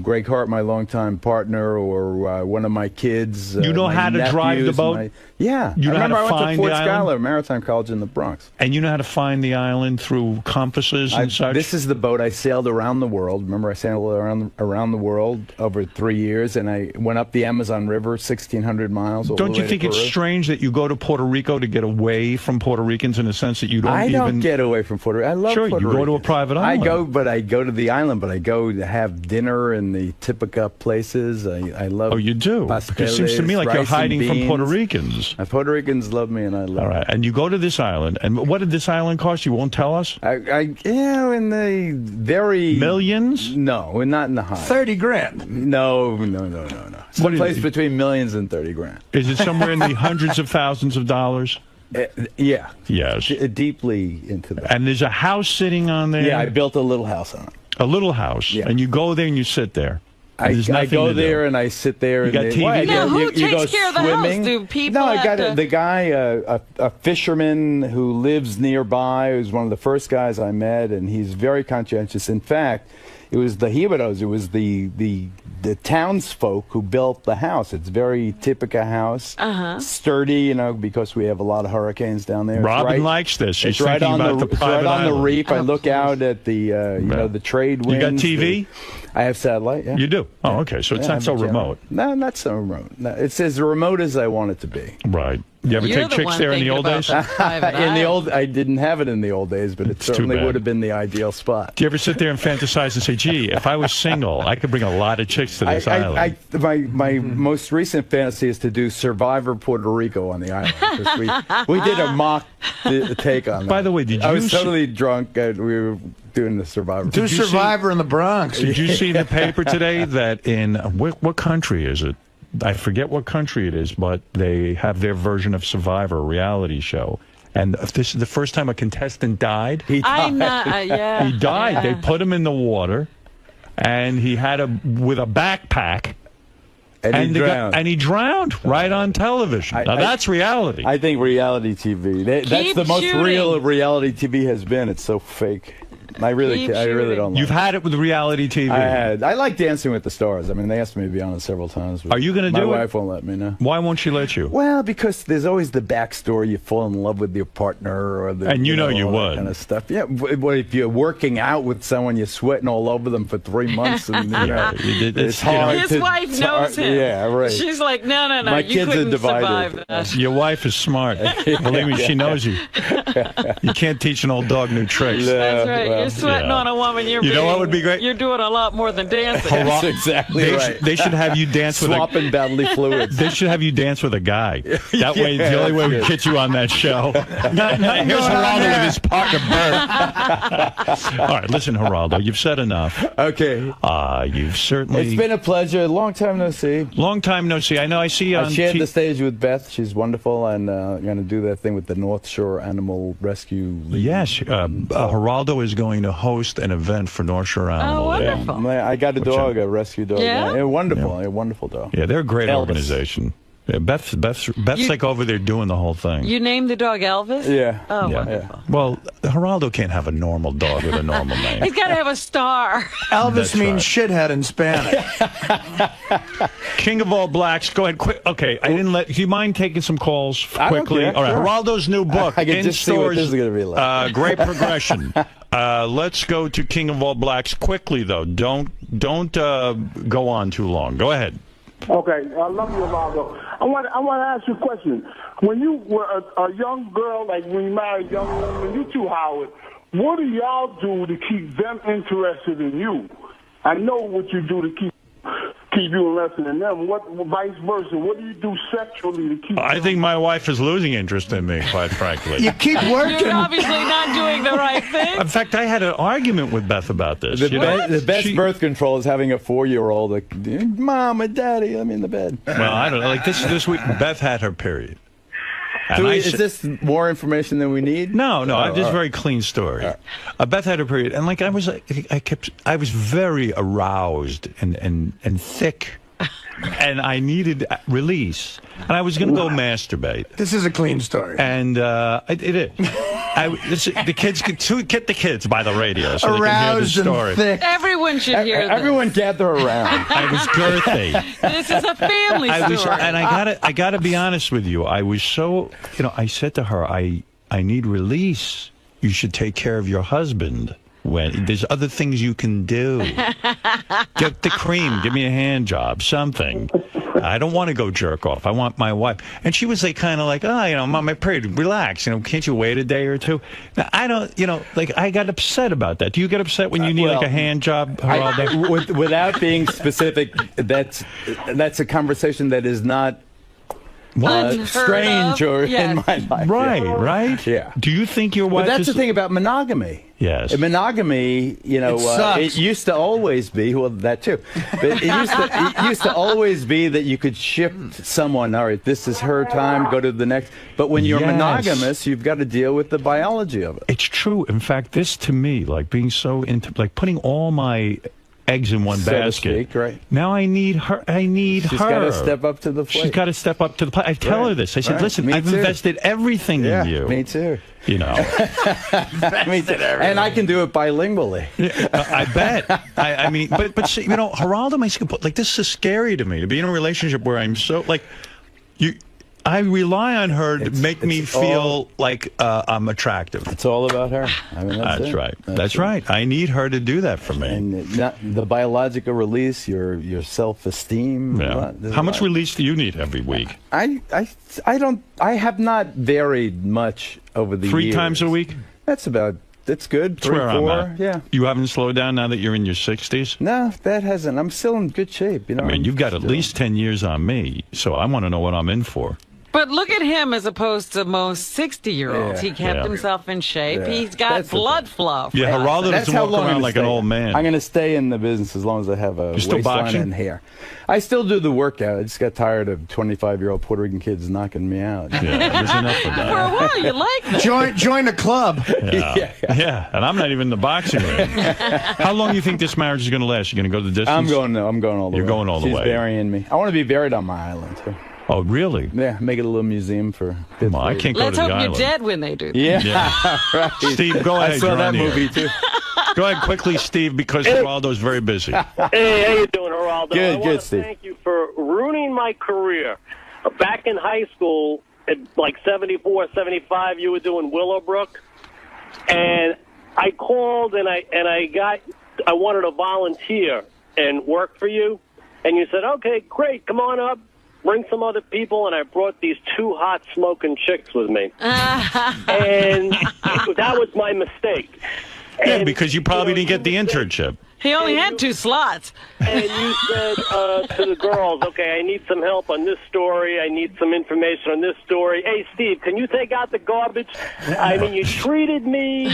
Greg Hart, my longtime partner, or one of my kids. You know how to drive the boat? Yeah. You know how to find the island? I went to Fort Schuyler Maritime College in the Bronx. And you know how to find the island through compasses and such? This is the boat I sailed around the world. Remember, I sailed around the world over 3 years, and I went up the Amazon River, 1,600 miles. Don't you think it's strange that you go to Puerto Rico to get away from Puerto Ricans in the sense that you don't I don't get away from Puerto Rico. I love Puerto Rico. Sure, you go to a private island. I go to the island, but I go to have dinner in the Tipica places. I love. Oh, you do? Because it seems to me like you're hiding from Puerto Ricans. Puerto Ricans love me, and I love. All right, and you go to this island, and what did this island cost? You won't tell us? In the very millions? No, not in the high. 30 grand. No. Someplace between millions and 30 grand. Is it somewhere in the hundreds of thousands of dollars? Yeah. Yes. Deeply into that. And there's a house sitting on there? Yeah, I built a little house on it. A little house? Yeah. And you go there and you sit there? I go there and I sit there. You got TV? Now, who takes care of the house? Do people No, I got the guy, a fisherman who lives nearby, who's one of the first guys I met, and he's very conscientious. In fact, it was the Jibaros, it was the townsfolk who built the house. It's a very typical house, sturdy, because we have a lot of hurricanes down there. Robin likes this. She's right thinking on about the private right on the island. reef. I look out at the the trade winds. You got TV? I have satellite. Yeah. You do? Oh, okay. So it's not so remote. No, not so remote. No, it's as remote as I want it to be. Right. You ever take chicks there in the old days? I didn't have it in the old days, but it certainly would have been the ideal spot. Do you ever sit there and fantasize and say, "Gee, if I was single, I could bring a lot of chicks to this island"? My most recent fantasy is to do Survivor Puerto Rico on the island. We did a mock take on that. By the way, I was totally drunk. We were doing the Survivor. Do Survivor in the Bronx. Did you see the paper today that in what country is it? I forget what country it is, but they have their version of Survivor, a reality show. And this is the first time a contestant died. He died. He died. Yeah. They put him in the water, and he had with a backpack. And he drowned right on television. Now, that's reality. I think reality TV. That's the most real reality TV has been. It's so fake. I really don't like You've had it with reality TV. I like Dancing with the Stars. I mean, they asked me to be on it several times. Are you going to do it? My wife won't let me, no. Why won't she let you? Well, because there's always the backstory. You fall in love with your partner. And you know you would. Kind of stuff. Yeah, but if you're working out with someone, you're sweating all over them for 3 months. And, it's hard. His wife knows him. Yeah, right. She's like, no, My you kids couldn't are divided. survive that. Your wife is smart. Believe me, she knows you. You can't teach an old dog new tricks. That's right. You're sweating on a woman. You know what would be great? You're doing a lot more than dancing. That's exactly right. They should have you dance with swapping bodily fluids. They should have you dance with a guy. That way, the only way we get you on that show. Here's Geraldo with his partner Bert. All right, listen, Geraldo, you've said enough. Okay. You've certainly. It's been a pleasure. Long time no see. Long time no see. I know. I see you on. I shared the stage with Beth. She's wonderful, and I'm going to do that thing with the North Shore Animal Rescue League. Yes, Geraldo is going to host an event for North Shore Animal. Oh, wonderful. Yeah. I got a dog, a rescue dog. Yeah? A wonderful dog. Yeah, they're a great Elvis. organization. Yeah, Beth's like over there doing the whole thing. You named the dog Elvis? Yeah. Oh, yeah. wonderful. Well, Geraldo can't have a normal dog with a normal name. He's got to have a star. Elvis means shithead in Spanish. King of all blacks. Go ahead, quick. Okay, I didn't let. Do you mind taking some calls quickly? All right, Geraldo's new book. I can in just stores, see what this is going to be like. Great progression. Let's go to King of all blacks quickly, though. Don't go on too long. Go ahead. Okay, I love you, Geraldo. I want to ask you a question. When you were a young girl, like when you married young women, you too, Howard, what do y'all do to keep them interested in you? I know what you do to keep you interested in them. What vice versa? What do you do sexually to keep? I think my wife is losing interest in me, quite frankly. You keep working. You're obviously not doing the right thing. In fact, I had an argument with Beth about this. The best birth control is having a 4-year-old like, Mom and Daddy, I'm in the bed. Well, I don't know. Like this week, Beth had her period. And Is this more information than we need? No, just a very clean story. Beth had her period, and like I was very aroused and thick, and I needed release, and I was going to go masturbate. This is a clean story, and it is. The kids get the kids by the radio so aroused they can hear the story. And thick. Everyone should hear this. Everyone gather around. I was girthy. This is a family story. And I gotta be honest with you. I was so, I said to her, I need release. You should take care of your husband. When there's other things you can do. Get the cream. Give me a hand job. Something. I don't want to go jerk off. I want my wife. And she was like, kind of like, I'm on my period. Relax. Can't you wait a day or two? Now, I don't, I got upset about that. Do you get upset when you need like a hand job? Without being specific, that's a conversation that is not strange or in my life. Right? Yeah. Do you think your wife But that's the thing about monogamy. Yes. Monogamy, it used to always be, well, that too, but it used to always be that you could shift someone, all right, this is her time, go to the next. But when you're monogamous, you've got to deal with the biology of it. It's true. In fact, this to me, like being so into, like putting all my eggs in one basket. Speak, right. Now I need her. She's got to step up to the plate. She's got to step up to the plate. I tell her this. I said, listen, I've invested everything in you. Me too. Me too. And I can do it bilingually. I bet. I mean, but Geraldo, like this is scary to me, to be in a relationship where I'm so, like, I rely on her to make me feel like I'm attractive. It's all about her. I mean, that's right. That's right. I need her to do that for me. And the biological release, your self-esteem. Yeah. How much release do you need every week? I have not varied much over the years. 3 times a week? That's good. 3, 4. I'm at. Yeah. You haven't slowed down now that you're in your 60s? No, that hasn't. I'm still in good shape. I mean, you've got at least 10 years on me, so I want to know what I'm in for. But look at him as opposed to most 60-year-olds. He kept himself in shape. Yeah. He's got blood flow. Yeah, Geraldo doesn't walk around like an old man. I'm going to stay in the business as long as I have a waistline and hair. I still do the workout. I just got tired of 25-year-old Puerto Rican kids knocking me out. Yeah, there's enough of that. For a while, you like that. Join a club. Yeah, and I'm not even in the boxing ring. How long do you think this marriage is going to last? You're going to go the distance? I'm going all the way. You're going all the way. She's burying me. I want to be buried on my island, too. Oh, really? Yeah, make it a little museum for kids. Well, I can't go to the island. Let's hope you're dead when they do that. Yeah. Right. Steve, go ahead. I saw that movie, too. Go ahead quickly, Steve, because Geraldo's very busy. Hey, how you doing, Geraldo? Good, Steve. Thank you for ruining my career. Back in high school, at like 74, 75, you were doing Willowbrook, and I called and I wanted to volunteer and work for you, and you said, okay, great, come on up. Bring some other people, and I brought these 2 hot smoking chicks with me. And that was my mistake. Yeah, because you probably didn't get the internship. He only had 2 slots. And you said to the girls, okay, I need some help on this story. I need some information on this story. Hey, Steve, can you take out the garbage? I mean, you treated me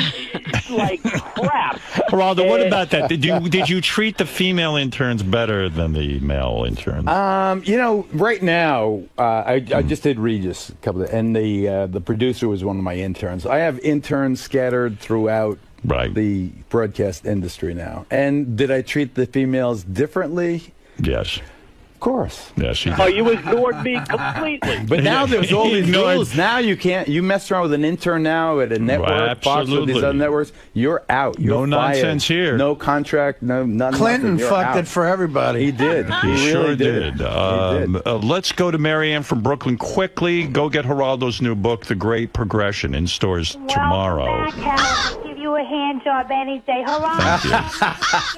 like crap. Geraldo, what about that? Did you treat the female interns better than the male interns? Right now, I just did Regis a couple of, and the producer was one of my interns. I have interns scattered throughout the broadcast industry now. And did I treat the females differently? Yes. Of course. Yes, you ignored me completely. But now there's all these rules. Now you can't. You mess around with an intern now at a network, Fox, with these other networks. You're out. You're no fired. Nonsense here. No contract. No nothing. Clinton fucked it for everybody. He did. He sure did. Let's go to Marianne from Brooklyn quickly. Go get Geraldo's new book, The Great Progression, in stores tomorrow. I'll give you a hand job any day. Hurrah!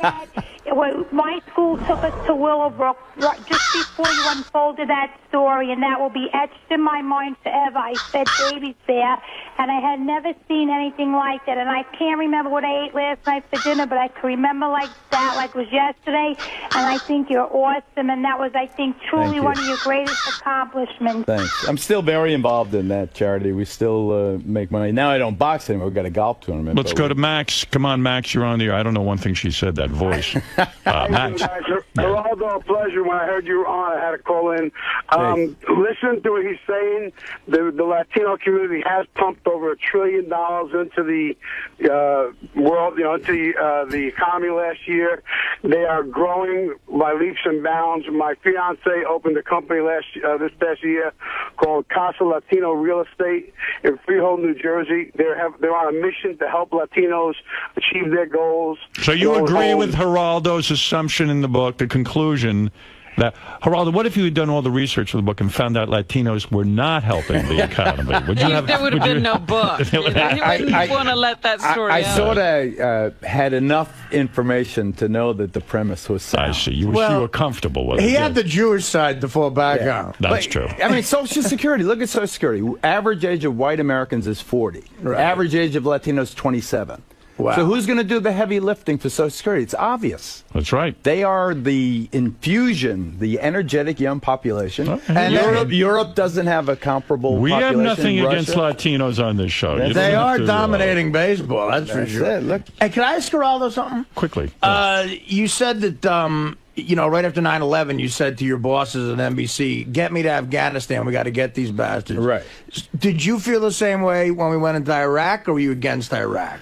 Thank you. my school took us to Willowbrook just before you unfolded that story, and that will be etched in my mind forever. I fed babies there, and I had never seen anything like that. And I can't remember what I ate last night for dinner, but I can remember like that, like it was yesterday. And I think you're awesome, and that was, I think, truly one of your greatest accomplishments. Thanks. I'm still very involved in that charity. We still make money. Now I don't box anymore. We've got a golf tournament. Let's go to Max. Come on, Max, you're on the air. I don't know one thing she said, that voice. Max. Geraldo, a pleasure. When I heard you were on, I had to call in. Listen to what he's saying. The Latino community has pumped over $1 trillion into the world, into the economy last year. They are growing by leaps and bounds. My fiance opened a company this past year called Casa Latino Real Estate in Freehold, New Jersey. They're on a mission to help Latinos achieve their goals. So you agree with Geraldo's assumption in the book, the conclusion that, Geraldo, what if you had done all the research for the book and found out Latinos were not helping the economy? Would you have, there would have been no book. You wouldn't want to let that story out. I sort of had enough information to know that the premise was sound. I see. You were comfortable with it. He had the Jewish side to fall back on. That's true. I mean, Social Security. Look at Social Security. Average age of white Americans is 40. Right. Average age of Latinos, 27. Wow. So who's going to do the heavy lifting for Social Security? It's obvious. That's right. They are the infusion, the energetic young population. And Europe doesn't have a comparable population. We have nothing against Latinos on this show. They are dominating baseball, that's for sure. Look. Hey, can I ask Geraldo something? Quickly. You said that, right after 9/11, you said to your bosses at NBC, get me to Afghanistan, we got to get these bastards. Right. Did you feel the same way when we went into Iraq, or were you against Iraq?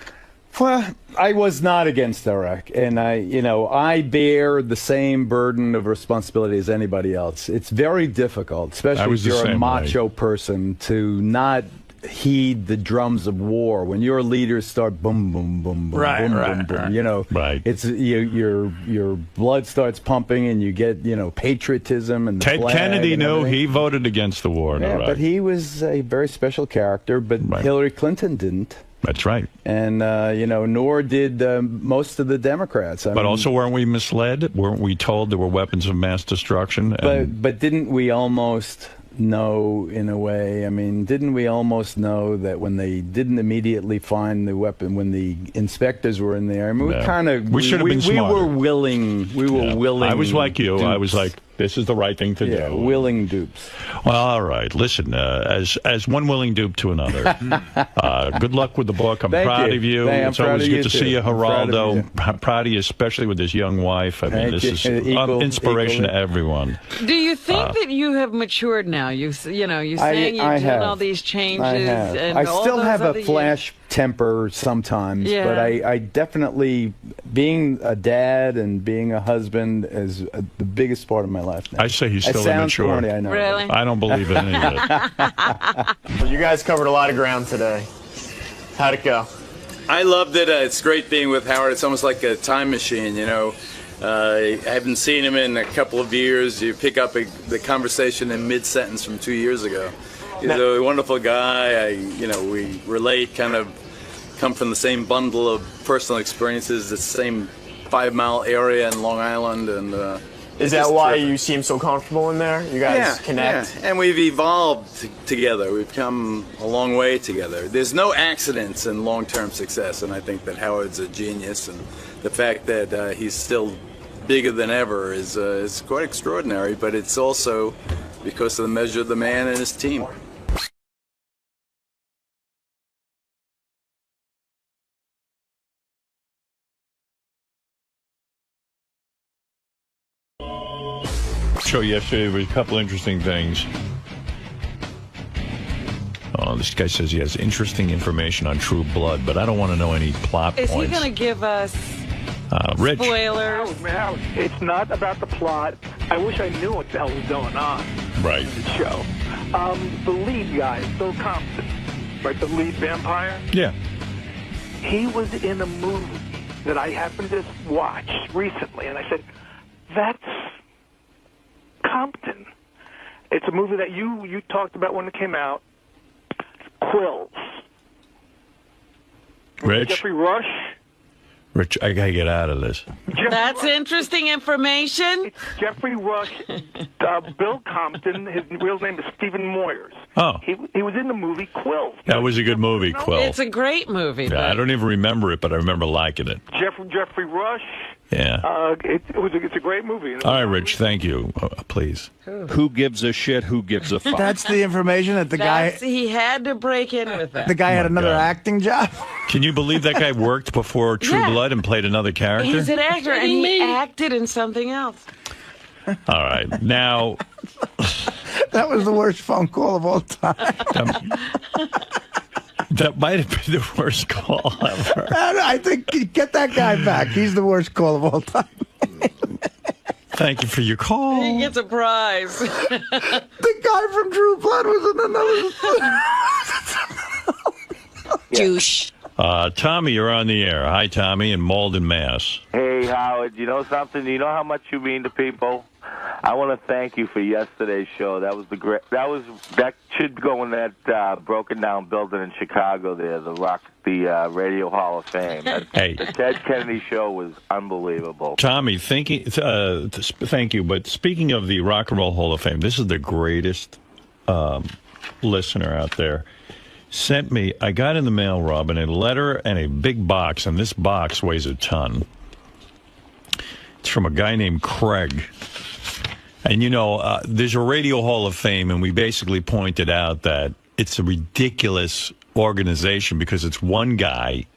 Well, I was not against Iraq, and I bear the same burden of responsibility as anybody else. It's very difficult, especially if you're a macho person, to not heed the drums of war when your leaders start boom, boom, boom, boom, boom, boom. It's your blood starts pumping, and you get patriotism and Ted Kennedy knew. He voted against the war in Iraq. But he was a very special character. But Hillary Clinton didn't. That's right. And, nor did most of the Democrats. But also, weren't we misled? Weren't we told there were weapons of mass destruction? But didn't we almost know, in a way? I mean, didn't we almost know that when they didn't immediately find the weapon, when the inspectors were in there? I mean, we should have been smarter. We were willing. We were willing. I was like you. Dupes. I was like, this is the right thing to do. Willing dupes. Well, all right. Listen, as one willing dupe to another, good luck with the book. I'm proud of you. It's always good to see you, Geraldo. I'm proud of you, especially with this young wife. I mean, this is inspiration to everyone. Do you think that you have matured now? You're saying you're doing all these changes. I still have a flash temper sometimes, but I definitely, being a dad and being a husband is the biggest part of my life now. I say he's still immature. Corny, I know. Really? I don't believe in any of it. You guys covered a lot of ground today. How'd it go? I loved it. It's great being with Howard. It's almost like a time machine, I haven't seen him in a couple of years. You pick up the conversation in mid-sentence from 2 years ago. He's a wonderful guy. We relate, kind of come from the same bundle of personal experiences, the same 5-mile area in Long Island, and is that why you seem so comfortable in there? You guys connect? Yeah, and we've evolved together. We've come a long way together. There's no accidents in long-term success, and I think that Howard's a genius, and the fact that he's still bigger than ever is quite extraordinary, but it's also because of the measure of the man and his team. Show yesterday there was a couple interesting things. Oh, this guy says he has interesting information on True Blood, but I don't want to know any plot points. Is he going to give us Rich? Spoilers? It's not about the plot. I wish I knew what the hell was going on. Right. In the show. The lead guy, Bill Compton, right, the lead vampire? Yeah. He was in a movie that I happened to watch recently, and I said, that's Compton. It's a movie that you talked about when it came out. Quills. Rich? Jeffrey Rush. Rich, I got to get out of this. That's interesting information. It's Jeffrey Rush, Bill Compton. His real name is Stephen Moyers. Oh. He was in the movie Quill. That was a good movie, Quill. It's a great movie. Yeah, I don't even remember it, but I remember liking it. Jeffrey Rush. Yeah. It's a great movie. All right, Rich, thank you. Please. Who gives a shit? Who gives a fuck? That's the information that the guy... He had to break in with that. The guy had another acting job? Can you believe that guy worked before True Blood and played another character? He's an actor, and he acted in something else. All right. Now... That was the worst phone call of all time. That might have been the worst call ever. I think, get that guy back. He's the worst call of all time. Thank you for your call. He gets a prize. The guy from True Blood was in another... Douche. Tommy, you're on the air. Hi, Tommy, in Malden, Mass. Hey, Howard, you know something? You know how much you mean to people? I want to thank you for yesterday's show. That was that should go in that broken down building in Chicago there, the Radio Hall of Fame. Hey. The Ted Kennedy show was unbelievable. Tommy, thank you. But speaking of the Rock and Roll Hall of Fame, this is the greatest listener out there. Sent me, I got in the mail, Robin, a letter and a big box, and this box weighs a ton. It's from a guy named Craig. And, you know, there's a Radio Hall of Fame, and we basically pointed out that it's a ridiculous organization because it's one guy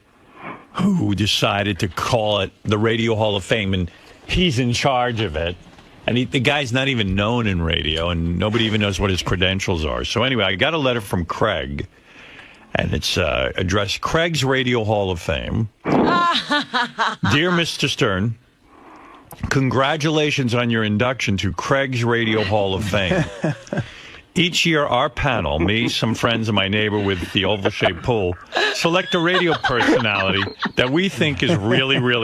who decided to call it the Radio Hall of Fame, and he's in charge of it. And the guy's not even known in radio, and nobody even knows what his credentials are. So anyway, I got a letter from Craig, and it's addressed Craig's Radio Hall of Fame. Dear Mr. Stern, congratulations on your induction to Craig's Radio Hall of Fame. Each year, our panel, me, some friends, and my neighbor with the oval-shaped pool, select a radio personality that we think is really, really